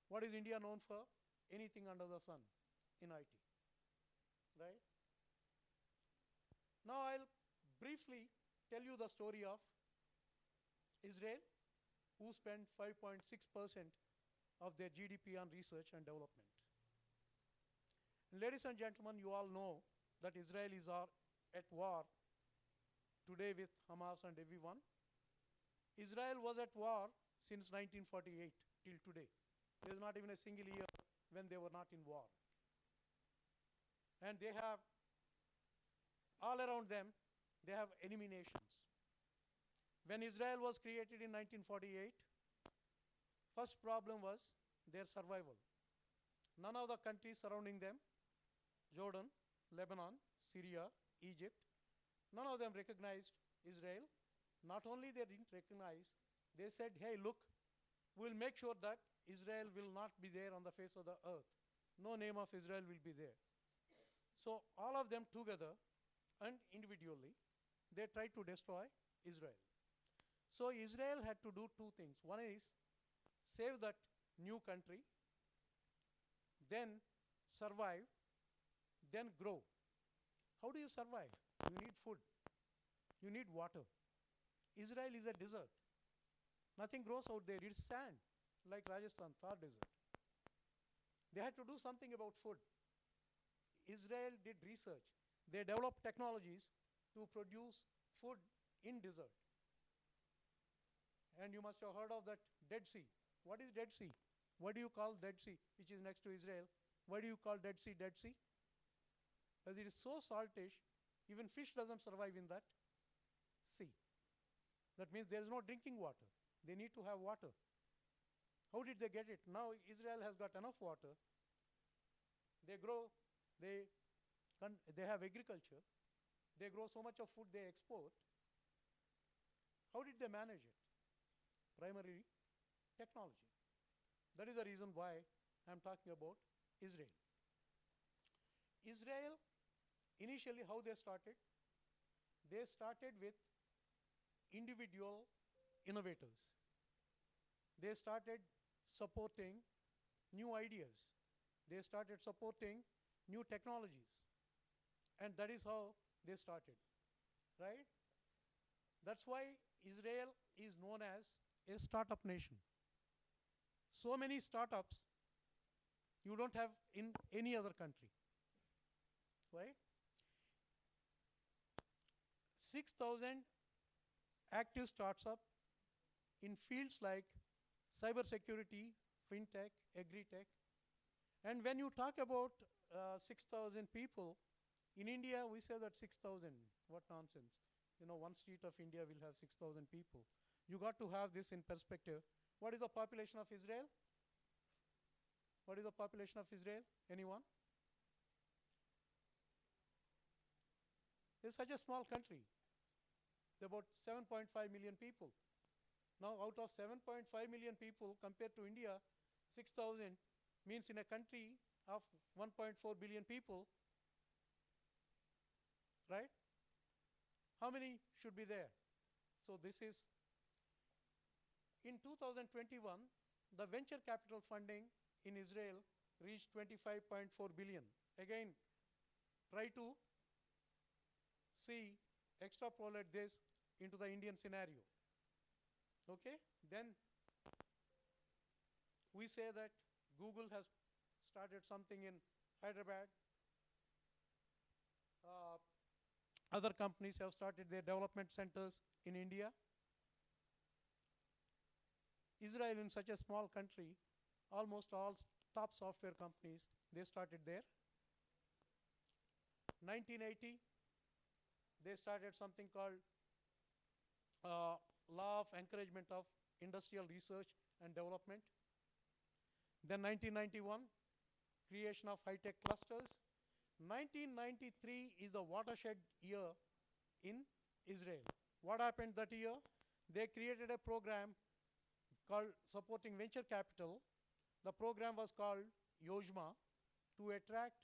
What is India known for? Anything under the sun. in IT, right? Now I'll briefly tell you the story of Israel, who spent 5.6% of their GDP on research and development. Ladies and gentlemen, you all know that Israel is at war today with Hamas and everyone. Israel was at war since 1948 till today. There is not even a single year when they were not in war. And they have, all around them, they have enemy nations. When Israel was created in 1948, first problem was their survival. None of the countries surrounding them, Jordan, Lebanon, Syria, Egypt, none of them recognized Israel. Not only they didn't recognize, they said, hey, look, we'll make sure that Israel will not be there on the face of the earth. No name of Israel will be there. So all of them together and individually, they tried to destroy Israel. So Israel had to do two things. One is save that new country, then survive, then grow. How do you survive? You need food. You need water. Israel is a desert. Nothing grows out there. It's sand, like Rajasthan, Thar desert. They had to do something about food. Israel did research. They developed technologies to produce food in desert. And you must have heard of that Dead Sea. What is Dead Sea? What do you call Dead Sea, which is next to Israel? Why do you call Dead Sea Dead Sea? Because it is so saltish, even fish doesn't survive in that sea. That means there is no drinking water. They need to have water. How did they get it? Now Israel has got enough water. They grow, they have agriculture. They grow so much of food they export. How did they manage it? Primarily, technology. That is the reason why I'm talking about Israel. Israel, initially how they started? They started with individual innovators. They started supporting new ideas. They started supporting new technologies. And that is how they started, right? That's why Israel is known as a startup nation. So many startups you don't have in any other country, right? 6,000 active startups in fields like cybersecurity, fintech, agri-tech. And when you talk about 6,000 people, in India we say that 6,000, what nonsense. You know, one state of India will have 6,000 people. You got to have this in perspective. What is the population of Israel? What is the population of Israel? Anyone? It's such a small country. There are about 7.5 million people. Now, out of 7.5 million people compared to India, 6,000 means in a country of 1.4 billion people, right? How many should be there? So this is, in 2021, the venture capital funding in Israel reached 25.4 billion. Again, try to extrapolate this into the Indian scenario. Okay? Then we say that Google has started something in Hyderabad. Other companies have started their development centers in India. Israel, in such a small country, almost all top software companies, they started there. 1980, they started something called Law of Encouragement of Industrial Research and Development. Then 1991, creation of high-tech clusters. 1993 is the watershed year in Israel. What happened that year? They created a program called supporting venture capital. The program was called Yojma, to attract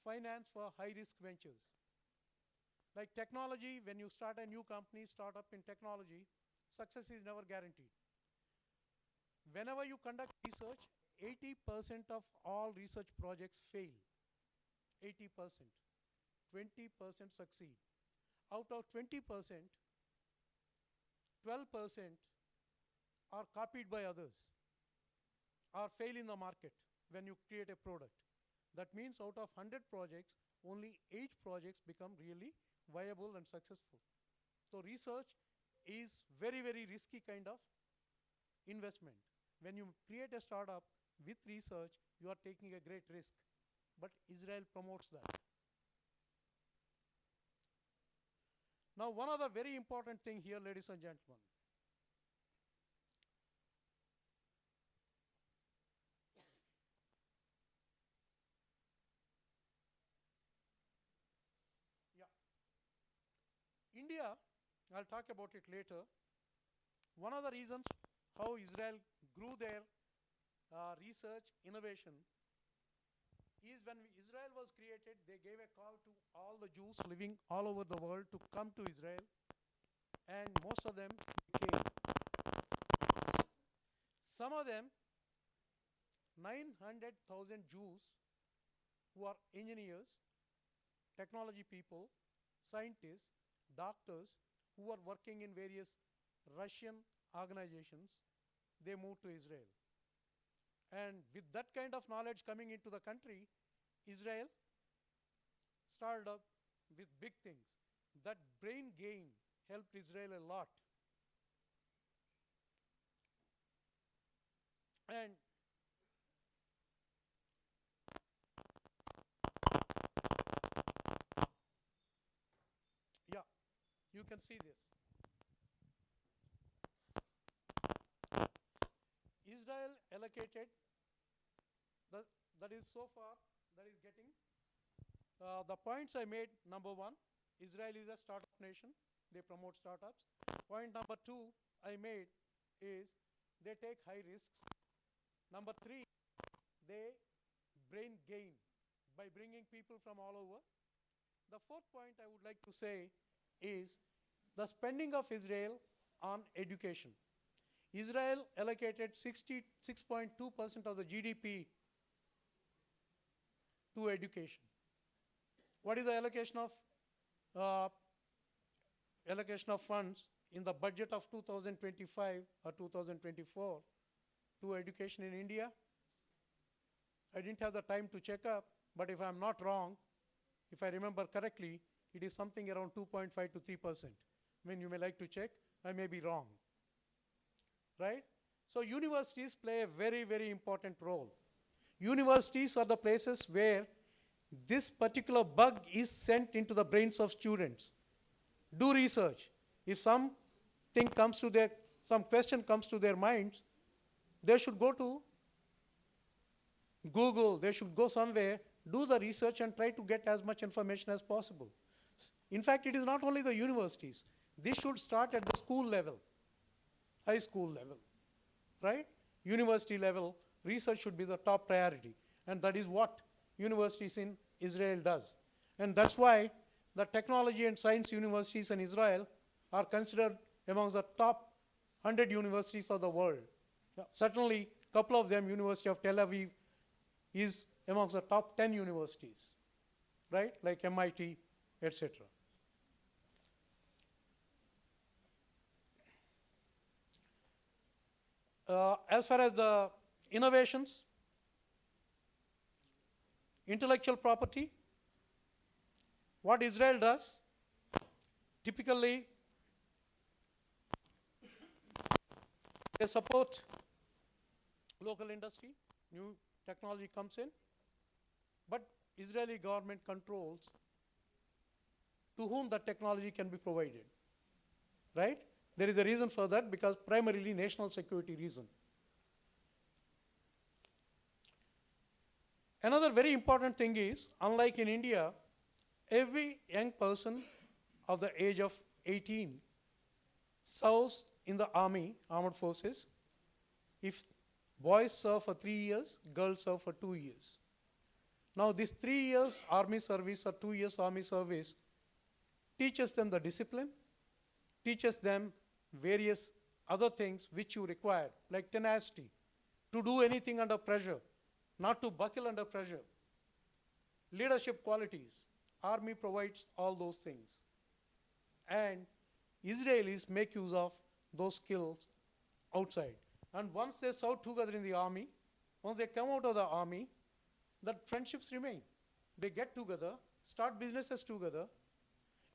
finance for high-risk ventures. Like technology, when you start a new company, startup in technology, success is never guaranteed. Whenever you conduct research, 80% of all research projects fail. 80%. 20% succeed. Out of 20%, 12% are copied by others or fail in the market when you create a product. That means out of 100 projects, only 8 projects become really viable and successful. So research is very, very risky kind of investment. When you create a startup with research, you are taking a great risk. But Israel promotes that. Now, one other very important thing here, ladies and gentlemen. Yeah. India, I'll talk about it later. One of the reasons how Israel grew their research innovation is when Israel was created, they gave a call to all the Jews living all over the world to come to Israel, and most of them came. Some of them, 900,000 Jews who are engineers, technology people, scientists, doctors, who are working in various Russian organizations, they moved to Israel. And with that kind of knowledge coming into the country, Israel started up with big things. That brain gain helped Israel a lot. And yeah, you can see this. Israel allocated, that is so far, that is getting, the points I made, number 1, Israel is a startup nation, they promote startups. Point number 2 I made is they take high risks. Number 3, they brain gain by bringing people from all over. The 4th point I would like to say is the spending of Israel on education. Israel allocated 66.2% of the GDP to education. What is the allocation of funds in the budget of 2025 or 2024 to education in India? I didn't have the time to check up, but if I'm not wrong, if I remember correctly, it is something around 2.5 to 3%. When you may like to check, I may be wrong. Right? So universities play a very, very important role. Universities are the places where this particular bug is sent into the brains of students. Do research. If some question comes to their minds, they should go to Google, they should go somewhere, do the research and try to get as much information as possible. In fact, it is not only the universities. This should start at the school level, high school level, right? University level, research should be the top priority. And that is what universities in Israel does. And that's why the technology and science universities in Israel are considered among the top 100 universities of the world. Certainly, a couple of them, University of Tel Aviv, is among the top 10 universities, right? Like MIT, etc. As far as the innovations, intellectual property, what Israel does, typically they support local industry, new technology comes in, but Israeli government controls to whom the technology can be provided, right? There is a reason for that, because primarily national security reason. Another very important thing is, unlike in India, every young person of the age of 18 serves in the army, armed forces. If boys serve for 3 years, girls serve for 2 years. Now this 3 years army service or 2 years army service teaches them the discipline, teaches them various other things which you require, like tenacity, to do anything under pressure, not to buckle under pressure. leadership qualities. Army provides all those things. And Israelis make use of those skills outside. And once they serve together in the army, once they come out of the army, that friendships remain. They get together, start businesses together.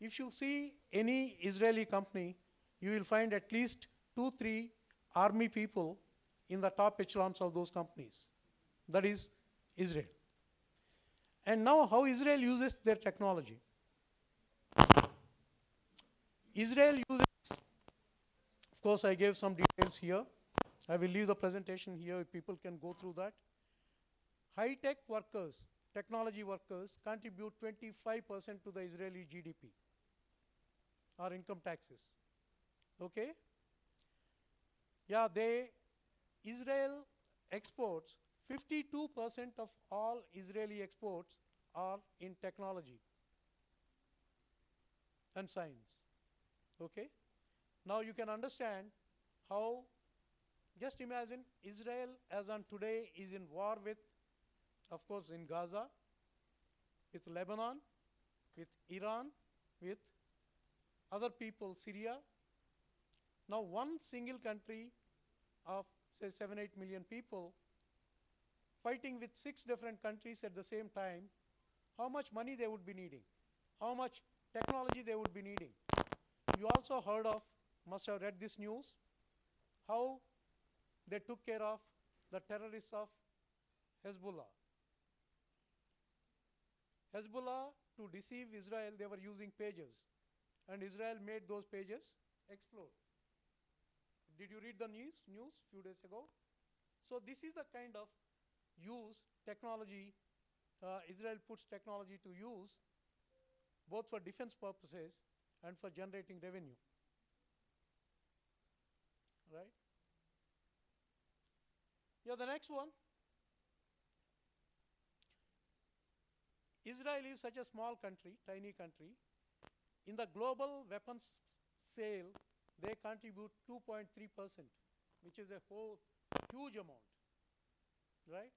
If you see any Israeli company, you will find at least 2-3 army people in the top echelons of those companies. That is Israel. And now how Israel uses their technology. Israel uses, of course I gave some details here. I will leave the presentation here if people can go through that. High-tech workers, technology workers contribute 25% to the Israeli GDP, or income taxes. Okay? Yeah, Israel exports, 52% of all Israeli exports are in technology and science. Okay? Now you can understand how, just imagine Israel as on today is in war with, of course, in Gaza, with Lebanon, with Iran, with other people, Syria. Now one single country of say 7-8 million people fighting with 6 different countries at the same time, how much money they would be needing, how much technology they would be needing. You also heard of, must have read this news, how they took care of the terrorists of Hezbollah. Hezbollah, to deceive Israel, they were using pages, and Israel made those pages explode. Did you read the news few days ago? So this is the kind of use technology, Israel puts technology to use, both for defense purposes and for generating revenue. Right? Yeah, the next one. Israel is such a small country, tiny country. In the global weapons sale, they contribute 2.3%, which is a whole huge amount, right?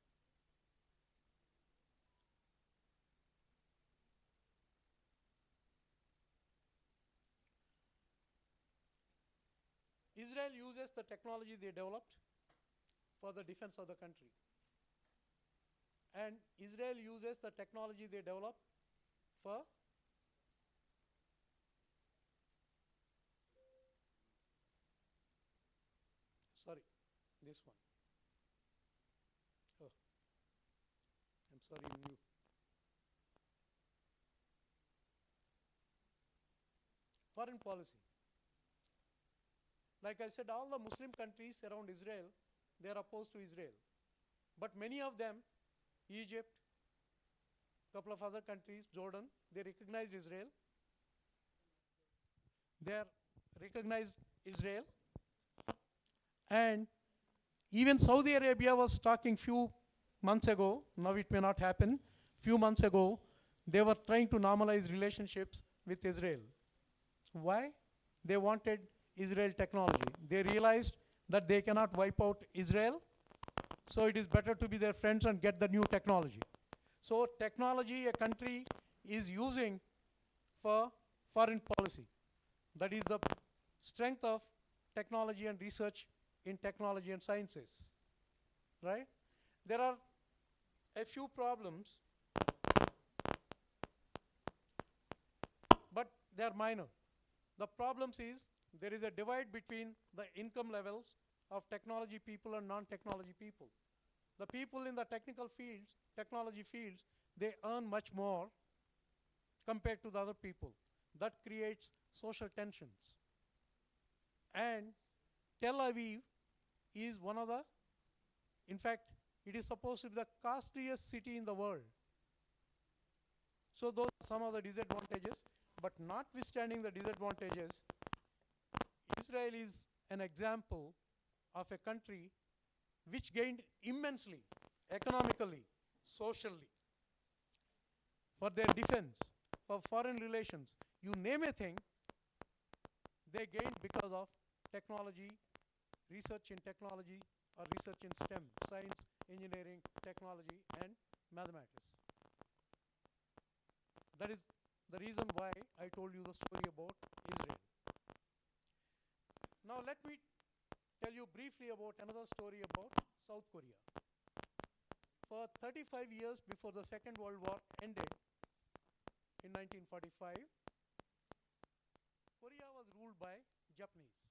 Israel uses the technology they developed for the defense of the country. And Israel uses the technology they develop for this one. Oh, I'm sorry, new. Foreign policy. Like I said, all the Muslim countries around Israel, they are opposed to Israel. But many of them, Egypt, couple of other countries, Jordan, they recognized Israel. They recognized Israel. And even Saudi Arabia was talking few months ago, now it may not happen, few months ago, they were trying to normalize relationships with Israel. Why? They wanted Israel technology. They realized that they cannot wipe out Israel, so it is better to be their friends and get the new technology. So technology a country is using for foreign policy. That is the strength of technology and research in technology and sciences, right? There are a few problems, but they are minor. The problems is there is a divide between the income levels of technology people and non-technology people. The people in the technical fields, technology fields, they earn much more compared to the other people. That creates social tensions. And Tel Aviv is one of the, in fact, it is supposed to be the costliest city in the world. So those are some of the disadvantages, but notwithstanding the disadvantages, Israel is an example of a country which gained immensely, economically, socially, for their defense, for foreign relations. You name a thing, they gained because of technology, research in technology, or research in STEM, science, engineering, technology, and mathematics. That is the reason why I told you the story about Israel. Now let me tell you briefly about another story about South Korea. For 35 years before the Second World War ended in 1945, Korea was ruled by Japanese.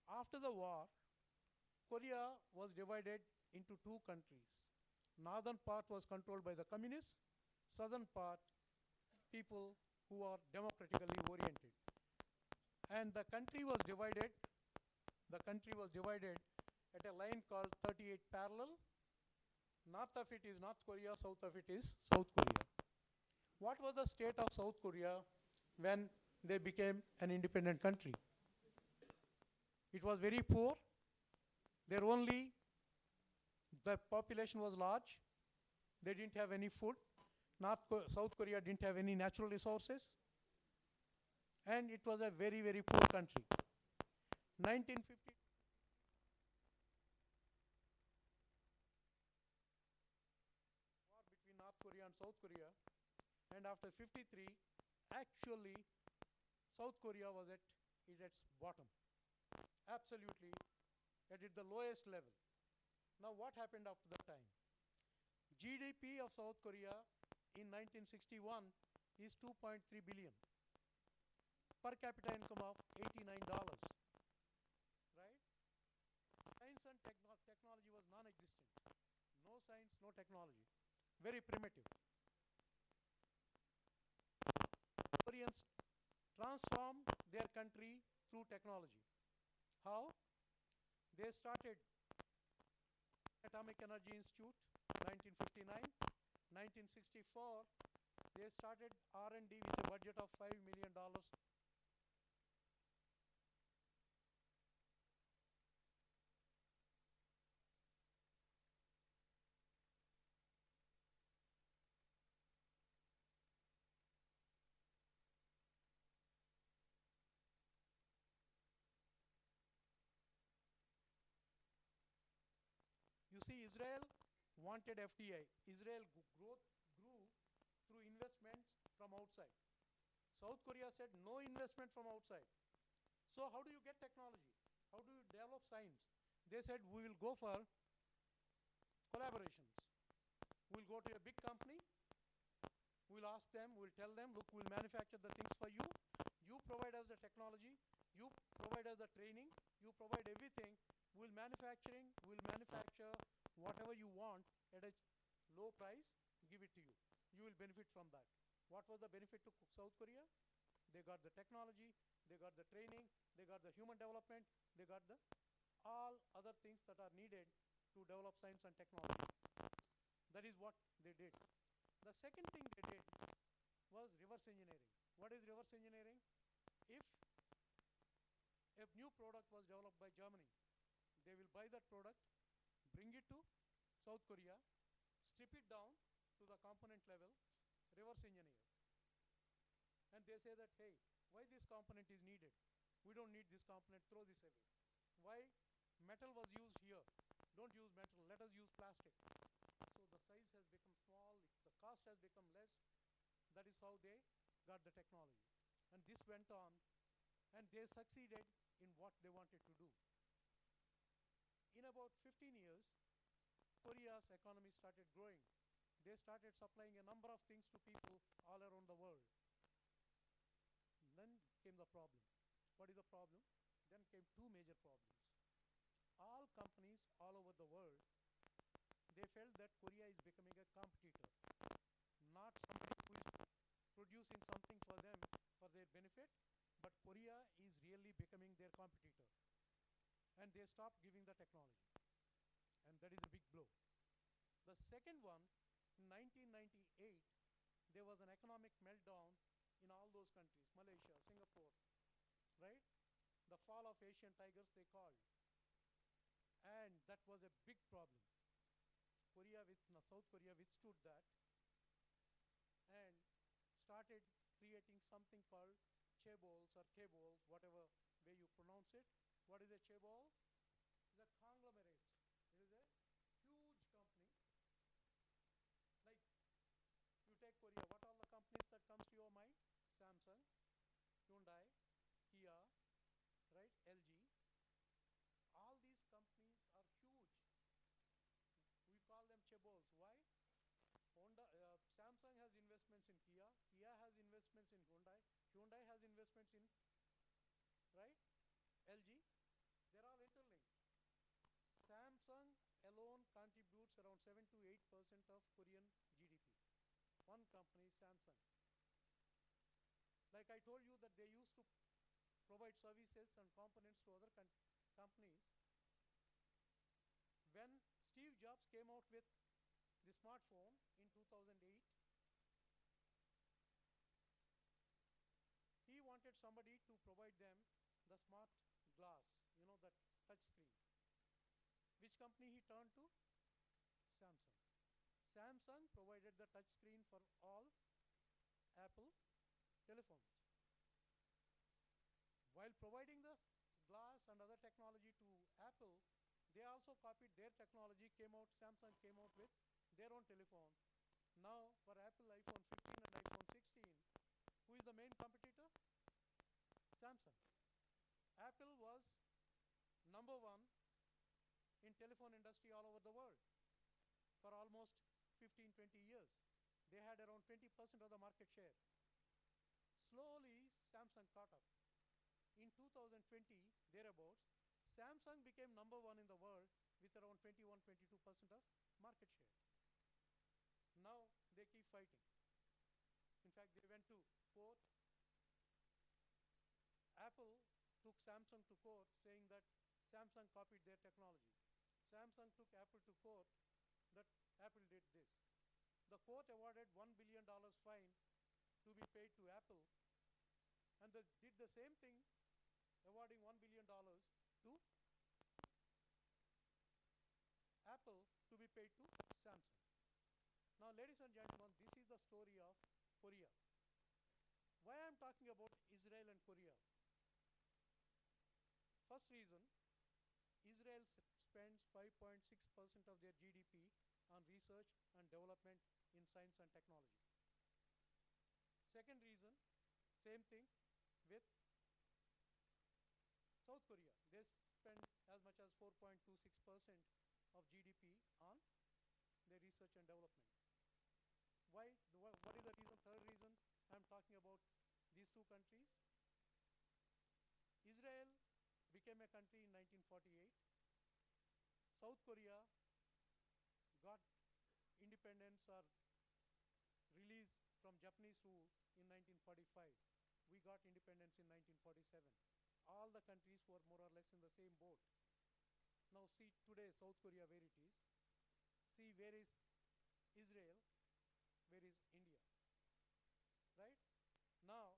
After the war, Korea was divided into two countries. Northern part was controlled by the communists, southern part people who are democratically oriented. And the country was divided at a line called 38 parallel. North of it is North Korea, south of it is South Korea. What was the state of South Korea when they became an independent country? It was very poor. The population was large. They didn't have any food. South Korea didn't have any natural resources. And it was a very, very poor country. 1950 war between North Korea and South Korea. And after 53, actually, South Korea was at its bottom. Absolutely at the lowest level. Now what happened after that time? GDP of South Korea in 1961 is 2.3 billion. Per capita income of $89. Right? Science and technology was non-existent. No science, no technology. Very primitive. Koreans transformed their country through technology. How? They started Atomic Energy Institute, 1959. 1964, they started R&D with a budget of $5 million. You see, Israel wanted FDI. Israel grew through investments from outside. South Korea said no investment from outside. So how do you get technology? How do you develop science? They said we will go for collaborations. We'll go to a big company. We'll ask them, we'll tell them, look, we'll manufacture the things for you. You provide us the technology. You provide us the training. You provide everything. We'll manufacture whatever you want at a low price, give it to you. You will benefit from that. What was the benefit to South Korea? They got the technology, they got the training, they got the human development, they got the all other things that are needed to develop science and technology. That is what they did. The second thing they did was reverse engineering. What is reverse engineering? If a new product was developed by Germany, they will buy that product, bring it to South Korea, strip it down to the component level, reverse engineer. And they say that, hey, why this component is needed? We don't need this component, throw this away. Why metal was used here? Don't use metal, let us use plastic. So the size has become small, the cost has become less. That is how they got the technology. And this went on, and they succeeded in what they wanted to do. In about 15 years, Korea's economy started growing. They started supplying a number of things to people all around the world. Then came the problem. What is the problem? Then came two major problems. All companies all over the world, they felt that Korea is becoming a competitor, not somebody who is producing something for them for their benefit, but Korea is really becoming their competitor. And they stopped giving the technology. And that is a big blow. The second one, in 1998, there was an economic meltdown in all those countries, Malaysia, Singapore, right? The fall of Asian tigers, they called. And that was a big problem. South Korea withstood that and started creating something called chaebols or K-balls, whatever way you pronounce it. What is a chaebol? It's a conglomerate. It is a huge company. Like, you take Korea, what Hyundai, Kia, right, LG. All these companies are huge. We call them chaebols. Why? Samsung has investments in Kia. Kia has investments in Hyundai. Hyundai has investments in, right, LG. They're all interlinked. Samsung alone contributes around 7 to 8% of Korean GDP. One company, Samsung. Like I told you that they used to provide services and components to other companies. When Steve Jobs came out with the smartphone in 2008, he wanted somebody to provide them the smart glass, you know, that touch screen. Which company he turned to? Samsung. Samsung provided the touch screen for all Apple telephones. While providing the glass and other technology to Apple, they also copied their technology, Samsung came out with their own telephone. Now for Apple iPhone 15 and iPhone 16, who is the main competitor? Samsung. Apple was number one in telephone industry all over the world for almost 15-20 years. They had around 20% of the market share. Slowly Samsung caught up. In 2020, thereabouts, Samsung became number one in the world with around 21-22% of market share. Now they keep fighting. In fact, they went to court. Apple took Samsung to court saying that Samsung copied their technology. Samsung took Apple to court that Apple did this. The court awarded $1 billion fine to be paid to Apple, and they did the same thing, awarding $1 billion to Apple to be paid to Samsung. Now, ladies and gentlemen, this is the story of Korea. Why I am talking about Israel and Korea? First reason, Israel spends 5.6% of their GDP on research and development in science and technology. Second reason, same thing with South Korea. They spend as much as 4.26% of GDP on their research and development. Why? What is the reason? Third reason I am talking about these two countries. Israel became a country in 1948. South Korea got independence or released from Japanese rule in 1945. We got independence in 1947. All the countries were more or less in the same boat. Now see today South Korea where it is. See where is Israel, where is India. Right? Now,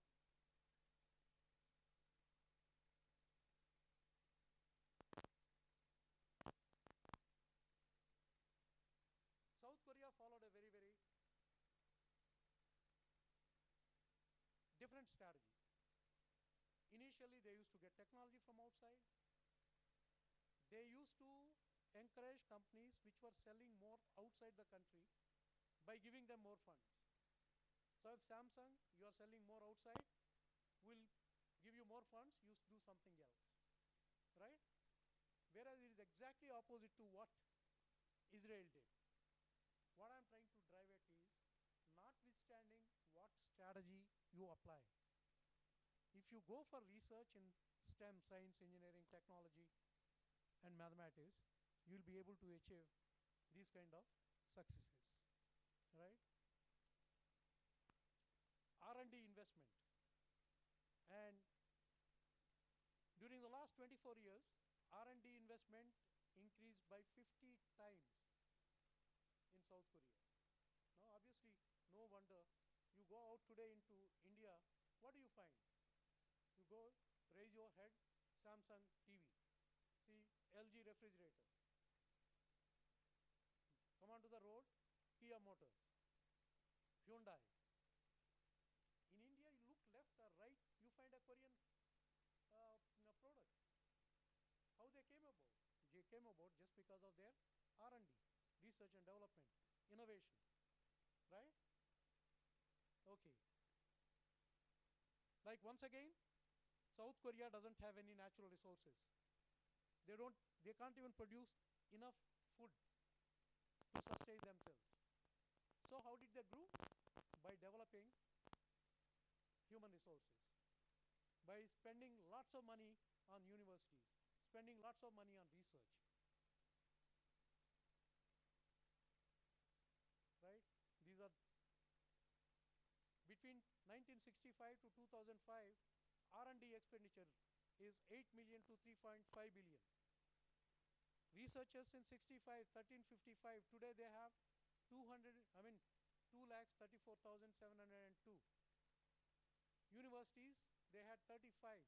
South Korea followed a very, very different strategy. Initially, they used to get technology from outside. They used to encourage companies which were selling more outside the country by giving them more funds. So if Samsung, you are selling more outside, we'll give you more funds, you do something else, right? Whereas it is exactly opposite to what Israel did. What I'm trying to drive at is, notwithstanding what strategy you apply, if you go for research in STEM, science, engineering, technology, and mathematics, you'll be able to achieve these kind of successes, right? R&D investment. And during the last 24 years, R&D investment increased by 50 times in South Korea. Now, obviously, no wonder you go out today into India, what do you find? You go, raise your head, Samsung TV. See, LG refrigerator. Come onto the road, Kia Motors, Hyundai. In India, you look left or right, you find a Korean product. How they came about? They came about just because of their R&D, research and development, innovation, right? Okay. Like once again, South Korea doesn't have any natural resources. They can't even produce enough food to sustain themselves. So how did they grow? By developing human resources, by spending lots of money on universities, spending lots of money on research. Right? These are between 1965 to 2005, R&D expenditure is 8 million to 3.5 billion. Researchers in 65, 1355, today they have 2,34,702. Universities, they had 35.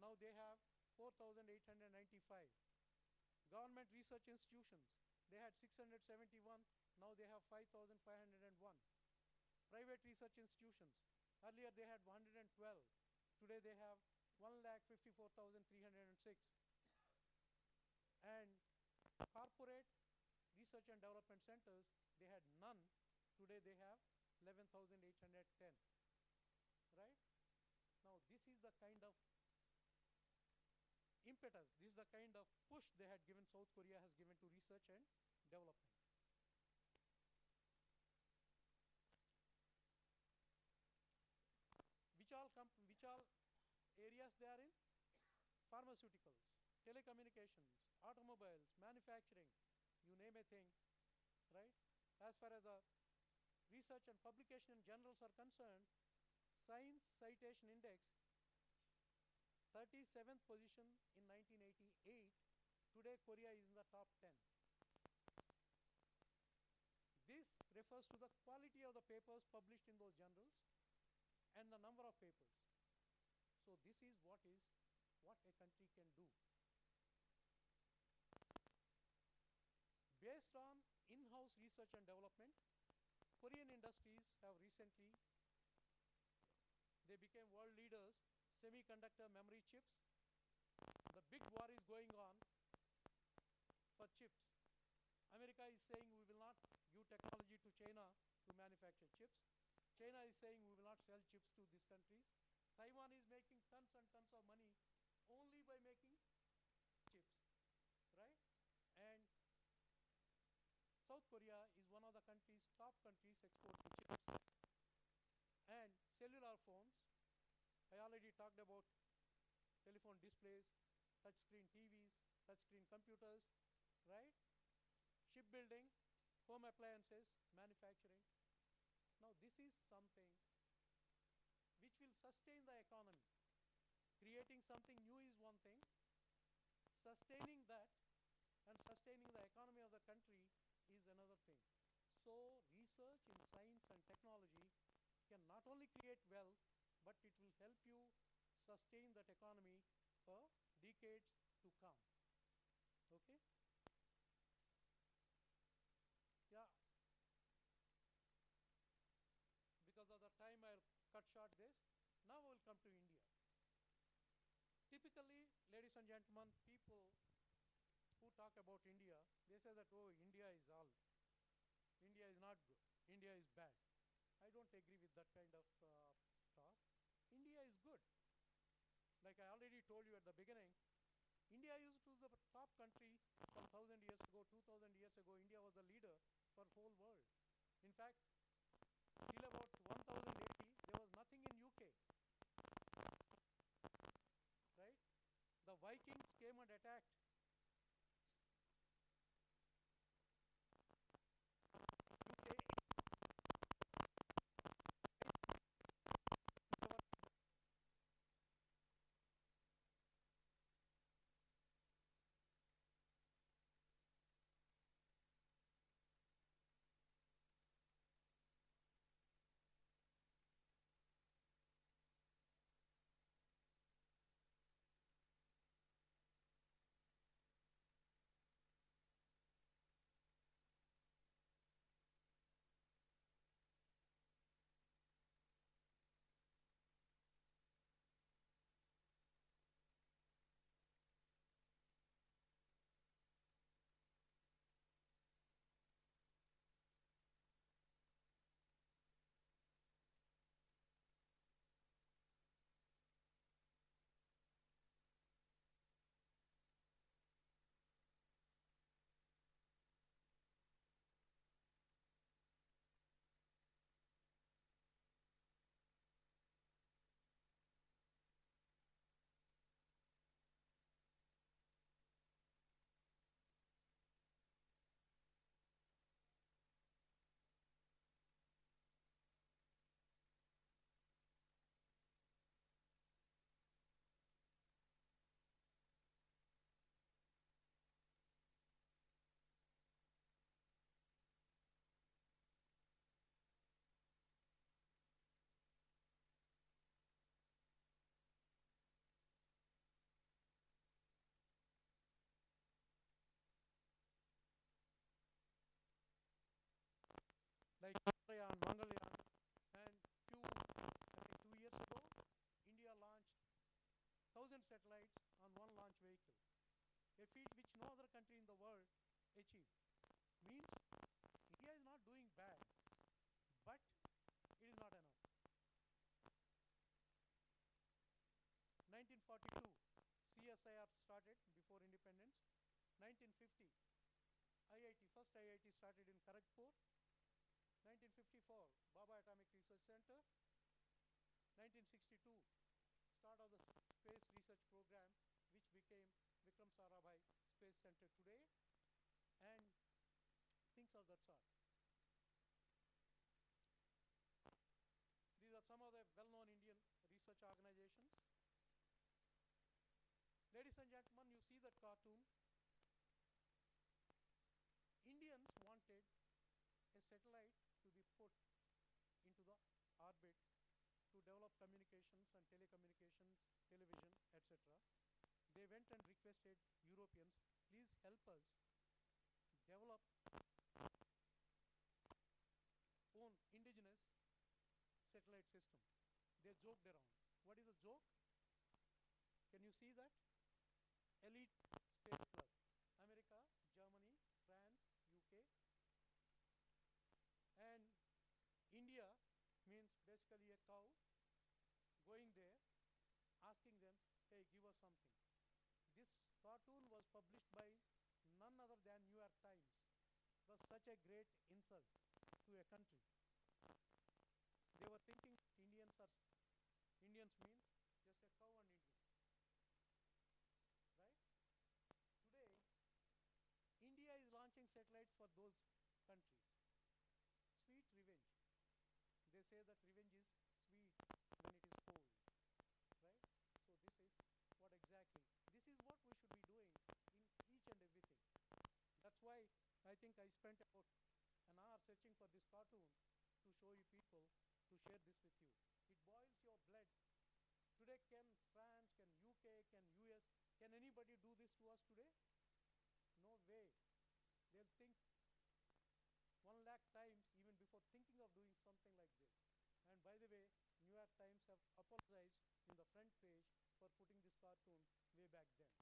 Now they have 4,895. Government research institutions, they had 671. Now they have 5,501. Private research institutions, earlier they had 112. Today they have 1,54,306. And corporate research and development centers, they had none. Today they have 11,810. Right? Now this is the kind of impetus, this is the kind of push they had given, South Korea has given to research and development. Which all areas they are in? Pharmaceuticals, telecommunications, automobiles, manufacturing, you name a thing, right? As far as the research and publication in journals are concerned, Science Citation Index, 37th position in 1988. Today Korea is in the top 10. This refers to the quality of the papers published in those journals and the number of papers. So this is what a country can do. Based on in-house research and development, Korean industries have recently, they became world leaders, semiconductor memory chips. The big war is going on for chips. America is saying we will not give technology to China to manufacture chips. China is saying we will not sell chips to these countries. Taiwan is making tons and tons of money only by making chips, right? And South Korea is one of the top countries exporting chips. And cellular phones, I already talked about telephone displays, touchscreen TVs, touchscreen computers, right? Shipbuilding, home appliances, manufacturing. Now this is something which will sustain the economy. Creating something new is one thing. Sustaining that and sustaining the economy of the country is another thing. So research in science and technology can not only create wealth, but it will help you sustain that economy for decades to come. Okay? Yeah. Because of the time, I'll cut short this. Now we'll come to India. Typically, ladies and gentlemen, people who talk about India, they say that, oh, India is not good, India is bad. I don't agree with that kind of talk. India is good. Like I already told you at the beginning, India used to be the top country from 1,000 years ago, 2,000 years ago. India was the leader for the whole world. In fact, till about 1080, there was nothing in UK. Right? The Vikings came and attacked. UK. Mangalyaan, and I think 2 years ago, India launched 1,000 satellites on one launch vehicle, a feat which no other country in the world achieved. Means India is not doing bad, but it is not enough. 1942, CSIR started before independence. 1950, first IIT started in Kharagpur. 1954, Baba Atomic Research Center. 1962, start of the Space Research Program, which became Vikram Sarabhai Space Center today, and things of that sort. These are some of the well-known Indian research organizations. Ladies and gentlemen, you see that cartoon. Indians wanted a satellite to be put into the orbit to develop communications and telecommunications, television, etc. They went and requested Europeans, please help us develop own indigenous satellite system. They joked around. What is a joke? Can you see that? Elite Space Club. America, Germany, France, UK. And India means basically a cow going there, asking them, hey, give us something. This cartoon was published by none other than New York Times. It was such a great insult to a country. They were thinking Indians means just a cow and Indian. Right? Today, India is launching satellites for those countries. Sweet revenge. They say that revenge is sweet when it is cold. Right? So this is what exactly. This is what we should be doing in each and everything. That's why I think I spent about an hour searching for this cartoon to show you people, to share this with you. It boils your blood. Today, can France, can UK, can US, can anybody do this to us today? No way. They'll think 1 lakh times even before thinking of doing something like this. And by the way, New York Times have apologized in the front page for putting this cartoon way back then.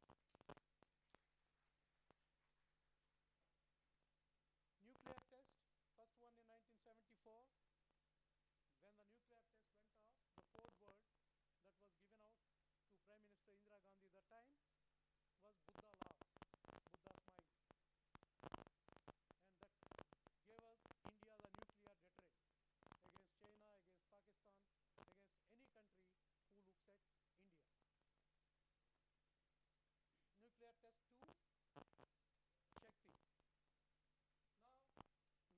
Nuclear test, first one in 1974. When the nuclear test went off, the code word that was given out to Prime Minister Indira Gandhi at that time was Buddha laugh, Buddha smile. And that gave us India the nuclear deterrent against China, against Pakistan, against any country who looks at India. Nuclear test 2, Shakti. Now,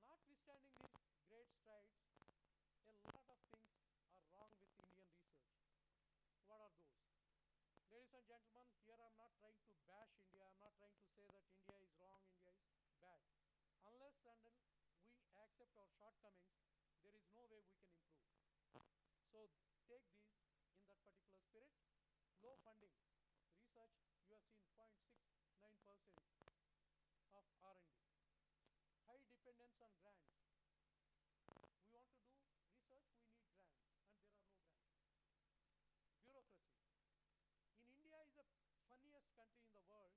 notwithstanding these great strides, a lot of things are wrong with Indian research. What are those? Ladies and gentlemen, here I'm not trying to bash India. I'm not trying to say that India is wrong, India is bad. Unless and until we accept our shortcomings, there is no way we can improve. So take these in that particular spirit. Low funding. Research, you have seen 0.69% of R&D. High dependence on grants. We want to do research, we need grants, and there are no grants. Bureaucracy. In India is the funniest country in the world.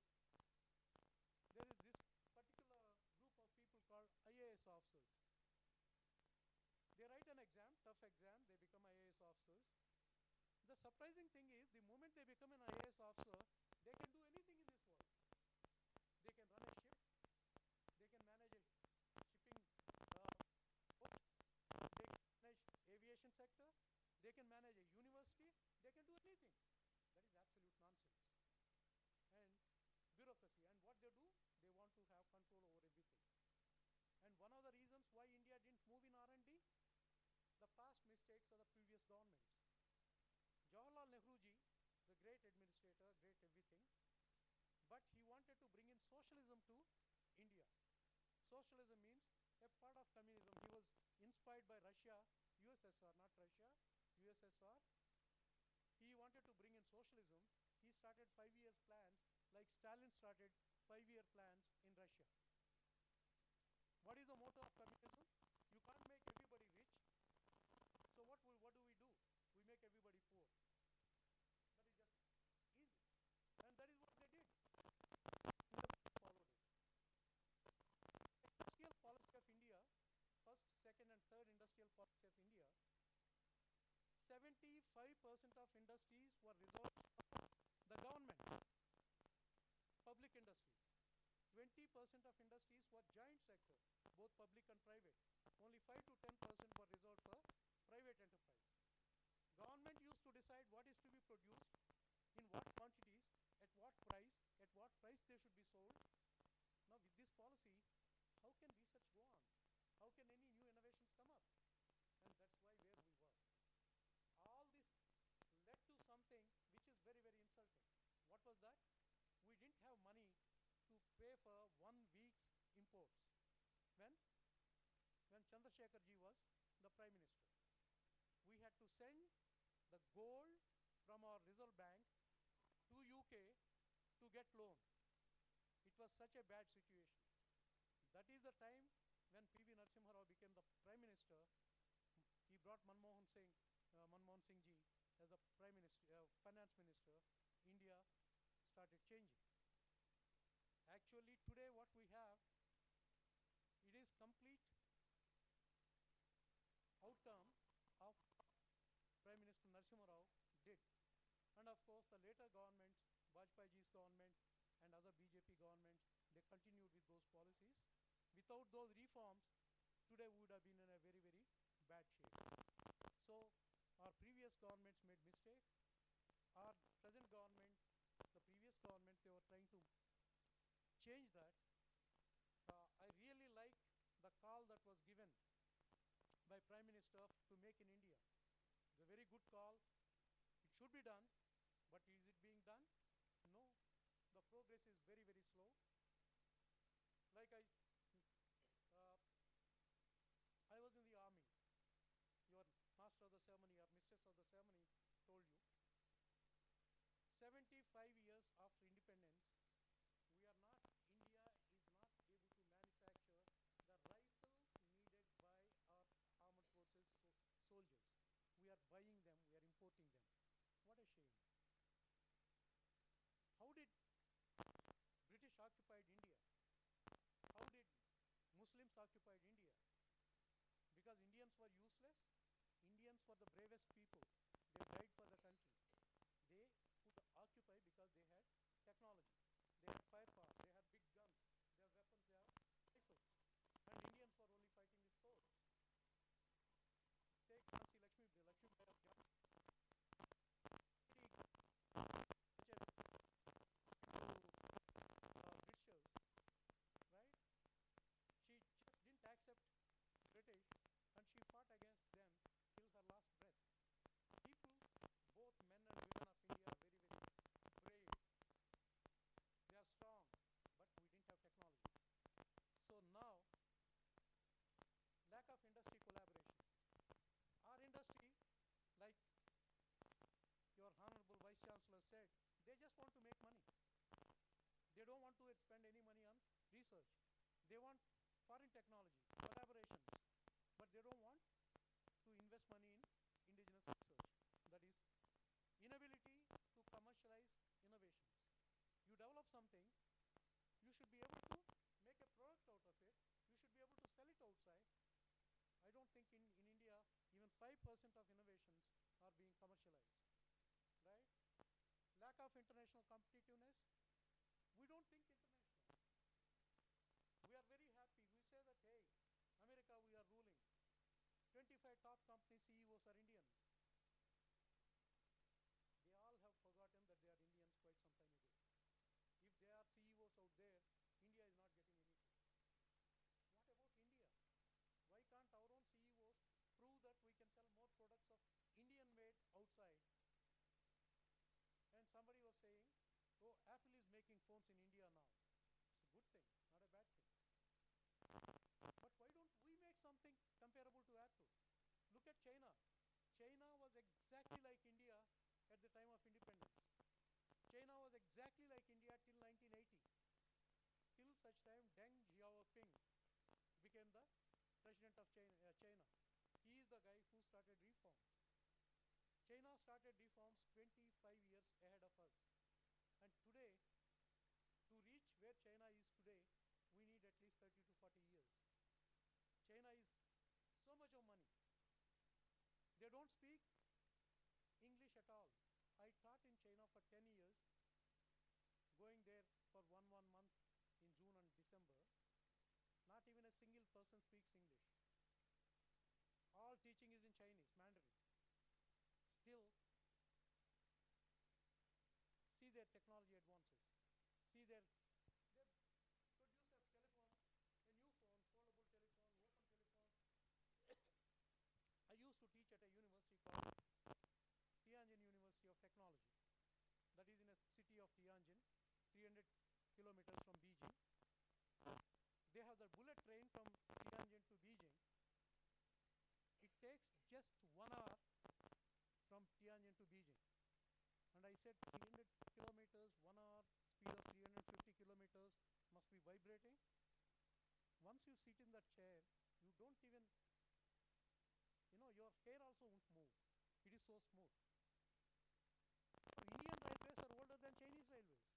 There is this particular group of people called IAS officers. They write an exam, tough exam, they become IAS officers. The surprising thing is, the moment they become an IAS officer, they can do anything in this world. They can run a ship, they can manage a shipping boat, they can manage aviation sector, they can manage a university, they can do anything. That is absolute nonsense. And bureaucracy, and what they do, they want to have control over everything. And one of the reasons why India didn't move in R&D, the past mistakes of the previous governments. Jawaharlal Nehru ji, the great administrator, great everything, but he wanted to bring in socialism to India. Socialism means a part of communism. He was inspired by Russia, USSR, not Russia, USSR. He wanted to bring in socialism. He started 5-year plans, like Stalin started 5-year plans in Russia. What is the motto of communism? You can't make everybody rich, 75% of industries were resolved from the government, public industries. 20% of industries were joint sector, both public and private. Only 5 to 10% were reserved for private enterprise. Government used to decide what is to be produced, in what quantities, at what price they should be sold. Now with this policy, how can research go on? How can any new innovations come up? And that's why where we were. All this led to something which is very, very insulting. What was that? We didn't have money to pay for 1 week's imports when Chandrasekhar ji was the Prime Minister. We had to send the gold from our Reserve Bank to UK to get loan. It was such a bad situation. That is the time when P.V. Narasimha Rao became the Prime Minister. He brought Manmohan Singh ji as a Prime Minister, Finance Minister. India started changing. Actually, today what we have, it is complete outcome of Prime Minister Narasimha Rao did. And of course, the later governments, Vajpayee's government and other BJP governments, they continued with those policies. Without those reforms, today we would have been in a very, very bad shape. So our previous governments made mistake. Our present government, the previous government, they were trying to change that. I really like the call that was given by Prime Minister to make in India. It's a very good call. It should be done, but is it being done? No. The progress is very, very slow. Like I was in the army. Your master of the ceremony or mistress of the ceremony told you. 75 years after independence, India is not able to manufacture the rifles needed by our armed forces soldiers. We are buying them, we are importing them. What a shame. How did British occupied India? How did Muslims occupied India? Because Indians were useless? Indians were the bravest people. They died for the country. They could occupy because they had technology. They had firepower, they had big guns, they have weapons, they have rifles. And Indians were only fighting with swords. Take Jhansi Lakshmi of Jhansi. Britishers, right? She just didn't accept British and she fought against them till her last breath. People, both men and women of India are very, very brave. They are strong, but we didn't have technology. So now, lack of industry collaboration. Our industry, like your Honorable Vice Chancellor said, they just want to make money. They don't want to spend any money on research. They want foreign technology, collaborations, but they don't want to invest money in indigenous research. That is, inability to commercialize innovations. You develop something, you should be able to make a product out of it. You should be able to sell it outside. I don't think in India, even 5% of innovations are being commercialized, right? Lack of international competitiveness. We don't think international. We are very happy. We say that, hey, America, we are ruling. 25 top company CEOs are Indians. They all have forgotten that they are Indians quite some time ago. If there are CEOs out there, India is not getting anything. What about India? Why can't our own CEOs prove that we can sell more products of Indian made outside? And somebody was saying, oh, Apple is making phones in India now. It's a good thing, not a bad thing. But why don't we make something comparable to Apple? Look at China. China was exactly like India at the time of independence. China was exactly like India till 1980. Till such time, Deng Xiaoping became the president of China. He is the guy who started reforms. China started reforms 25 years ahead of us. And today, to reach where China is today, we need at least 30 to 40 years. China is so much of money. They don't speak all. I taught in China for 10 years, going there for one month in June and December. Not even a single person speaks English. All teaching is in Chinese, Mandarin. Still, see their technology advances. See they produce a telephone, a new phone, foldable telephone, open telephone. I used to teach at a university called Tianjin University of Technology. That is in a city of Tianjin, 300 kilometers from Beijing. They have the bullet train from Tianjin to Beijing. It takes just 1 hour from Tianjin to Beijing. And I said 300 kilometers, 1 hour, speed of 350 kilometers must be vibrating. Once you sit in that chair, you don't even, your hair also won't move. It is so smooth. Indian railways are older than Chinese railways.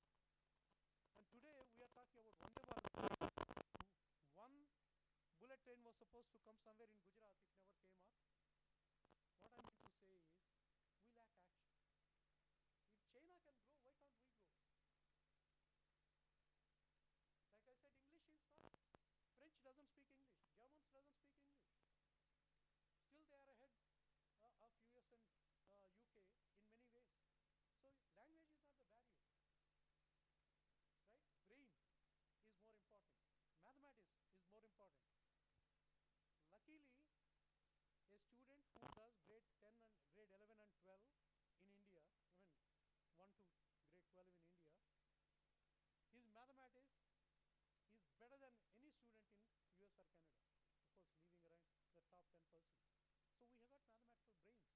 And today we are talking about Vande Bharat. One bullet train was supposed to come somewhere in Gujarat. It never came up. What I mean to say is, we lack action. If China can grow, why can't we grow? Like I said, English is not. French doesn't speak English. Germans doesn't speak English. Still they are ahead of US and UK in many ways. So language is not the barrier. Right? Brain is more important. Mathematics is more important. Luckily, a student who does grade 10 and grade 11 and 12 in India, 1 to grade 12 in India, his mathematics is better than any student in US or Canada. Of course, leaving around the top 10%. So we have got mathematical brains.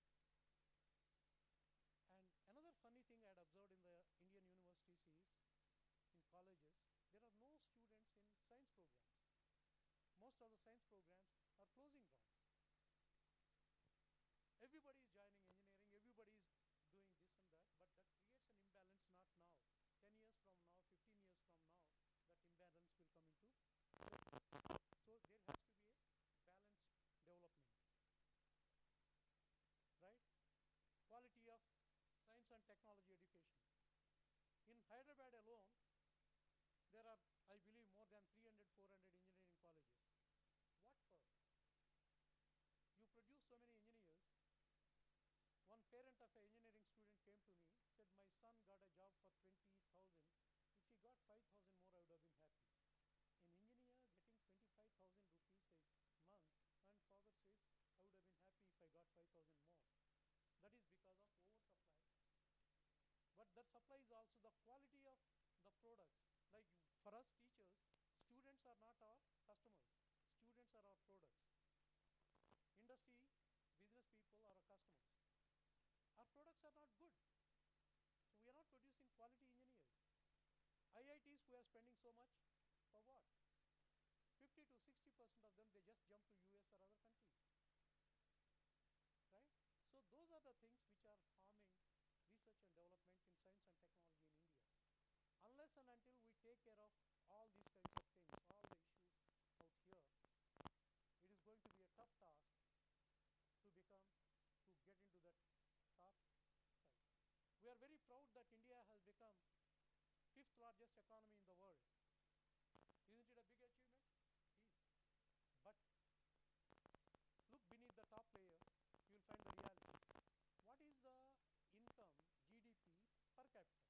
And another funny thing I had observed in the Indian universities is, in colleges, there are no students in science programs. Most of the science programs are closing down. Everybody is joining engineering, everybody is doing this and that, but that creates an imbalance not now. 10 years from now, 15 years from now, that imbalance will come into play. So there has to be a balanced development. Right? Quality of science and technology education. In Hyderabad alone, there are, I believe, more than 300, 400 engineering colleges. What for? You produce so many engineers. One parent of an engineering student came to me, said, my son got a job for 20,000. If he got 5,000 more, I would have been happy. An engineer getting 25,000 rupees a month, and father says, I would have been happy if I got 5,000 more. That is because of oversupply. But that supply is also the quality of the products. Like for us teachers, students are not our customers. Students are our products. Industry, business people are our customers. Our products are not good. So we are not producing quality engineers. IITs, we are spending so much for what? 50 to 60% of them, they just jump to US or other countries. Right? So those are the things which are harming research and development in science and technology in India. Unless and until we take care of all these kinds of things, all the issues out here, it is going to be a tough task to get into that top side. We are very proud that India has become 5th largest economy in the world. Isn't it a big achievement? It is. But look beneath the top layer, you will find the reality. What is the income, GDP per capita?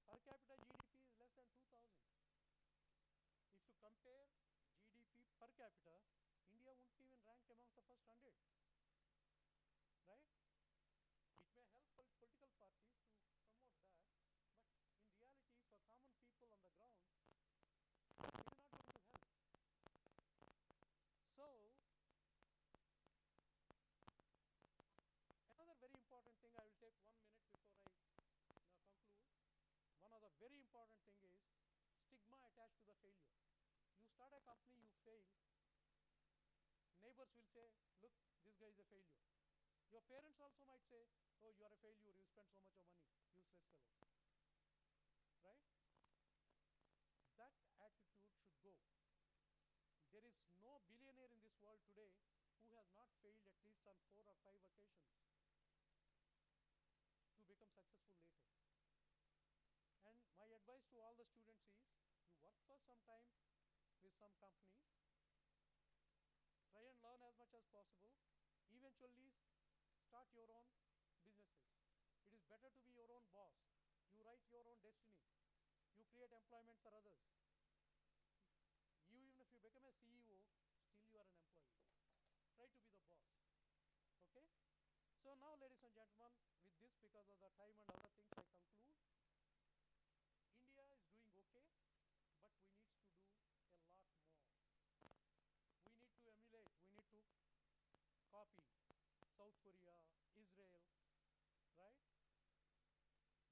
Per capita GDP is less than 2,000. If you compare GDP per capita, India won't even rank amongst the first 100. Right? It may help political parties to promote that, but in reality, for common people on the ground, it is not going to help. So, another very important thing, I will take 1 minute before I conclude. One of the very important thing is stigma attached to the failure. You start a company, you fail, neighbors will say, look, this guy is a failure. Your parents also might say, oh, you are a failure, you spent so much of money, useless fellow. Right? That attitude should go. There is no billionaire in this world today who has not failed at least on 4 or 5 occasions. My advice to all the students is, you work for some time with some companies, try and learn as much as possible, eventually start your own businesses. It is better to be your own boss. You write your own destiny. You create employment for others. You, even if you become a CEO, still you are an employee. Try to be the boss. Okay? So now, ladies and gentlemen, with this, because of the time and other things, I conclude. India is doing okay, but we need to do a lot more. We need to emulate, we need to copy South Korea, Israel, right?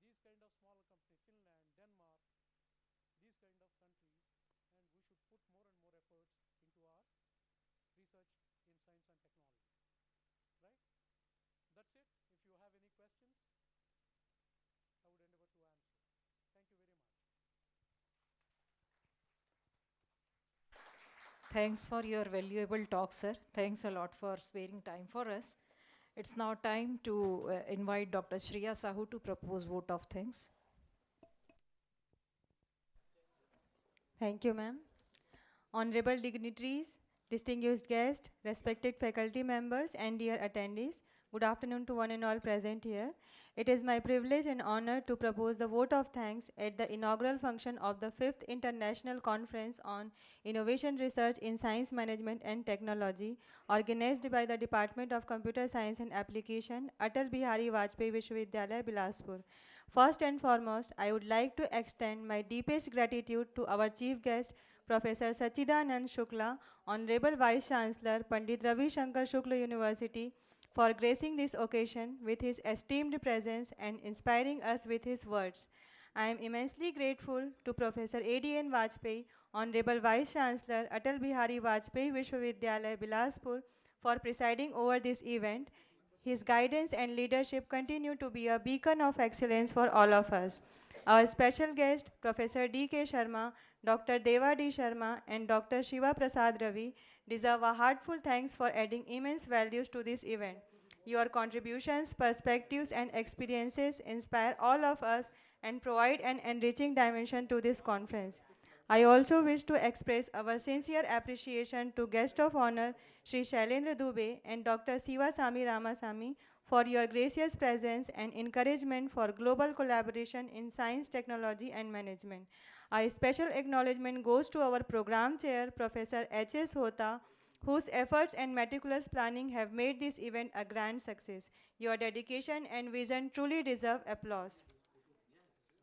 These kind of smaller companies, Finland, Denmark, these kind of countries, and we should put more and more efforts into our research in science and technology, right? That's it. If you have any questions, I would endeavor to answer. Thank you very much. Thanks for your valuable talk, sir. Thanks a lot for sparing time for us. It's now time to invite Dr. Shreya Sahu to propose vote of thanks. Thank you, ma'am. Honorable dignitaries, distinguished guests, respected faculty members, and dear attendees, good afternoon to one and all present here. It is my privilege and honor to propose the vote of thanks at the inaugural function of the 5th International Conference on Innovation Research in Science Management and Technology, organized by the Department of Computer Science and Application, Atal Bihari Vajpayee Vishwavidyalaya, Bilaspur. First and foremost, I would like to extend my deepest gratitude to our chief guest, Professor Sachidanand Shukla, Honorable Vice Chancellor, Pandit Ravi Shankar Shukla University, for gracing this occasion with his esteemed presence and inspiring us with his words. I am immensely grateful to Professor A.D.N. Vajpayee, Honorable Vice Chancellor, Atal Bihari Vajpayee Vishwavidyalaya, Bilaspur, for presiding over this event. His guidance and leadership continue to be a beacon of excellence for all of us. Our special guest, Professor D.K. Sharma, Dr. Deva D. Sharma, and Dr. Shiva Prasad Ravi deserve a heartfelt thanks for adding immense values to this event. Your contributions, perspectives, and experiences inspire all of us and provide an enriching dimension to this conference. I also wish to express our sincere appreciation to guest of honor, Sri Shailendra Dubey and Dr. Siva Sami Ramasamy, for your gracious presence and encouragement for global collaboration in science, technology, and management. A special acknowledgement goes to our program chair, Professor H.S. Hota, whose efforts and meticulous planning have made this event a grand success. Your dedication and vision truly deserve applause.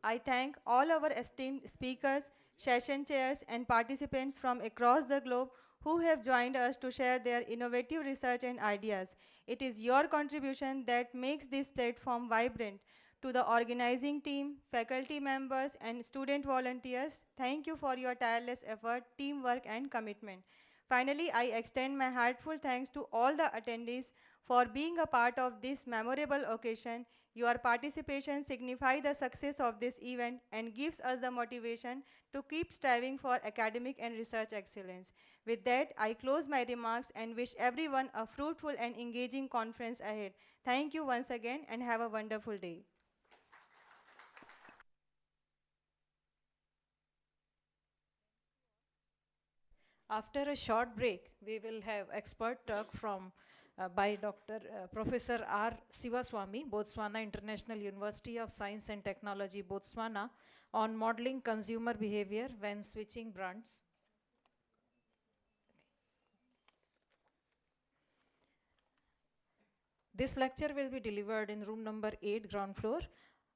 I thank all our esteemed speakers, session chairs, and participants from across the globe who have joined us to share their innovative research and ideas. It is your contribution that makes this platform vibrant. To the organizing team, faculty members, and student volunteers, thank you for your tireless effort, teamwork, and commitment. Finally, I extend my heartfelt thanks to all the attendees for being a part of this memorable occasion. Your participation signifies the success of this event and gives us the motivation to keep striving for academic and research excellence. With that, I close my remarks and wish everyone a fruitful and engaging conference ahead. Thank you once again and have a wonderful day. After a short break, we will have expert talk from by Dr. Professor R. Sivaswamy, Botswana International University of Science and Technology, Botswana, on modeling consumer behavior when switching brands. This lecture will be delivered in room number 8, ground floor.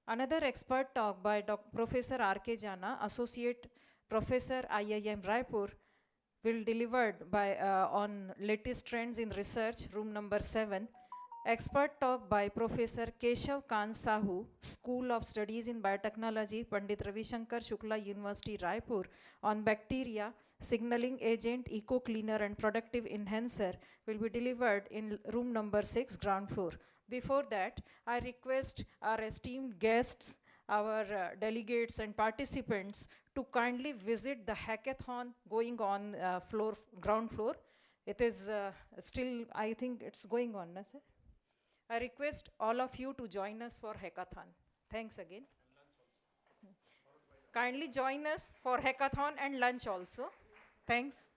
Another expert talk by Professor R.K. Jana, Associate Professor, IIM Raipur, will delivered by on latest trends in research, room number 7. Expert talk by Professor Keshav Kant Sahu, School of Studies in Biotechnology, Pandit Ravi Shankar Shukla University, Raipur, on bacteria, signaling agent, eco cleaner, and productive enhancer, will be delivered in room number 6, ground floor. Before that, I request our esteemed guests, our delegates and participants to kindly visit the hackathon going on ground floor. It is still, I think it's going on, no, sir? I request all of you to join us for hackathon. Thanks again. kindly join us for hackathon and lunch also. Thanks.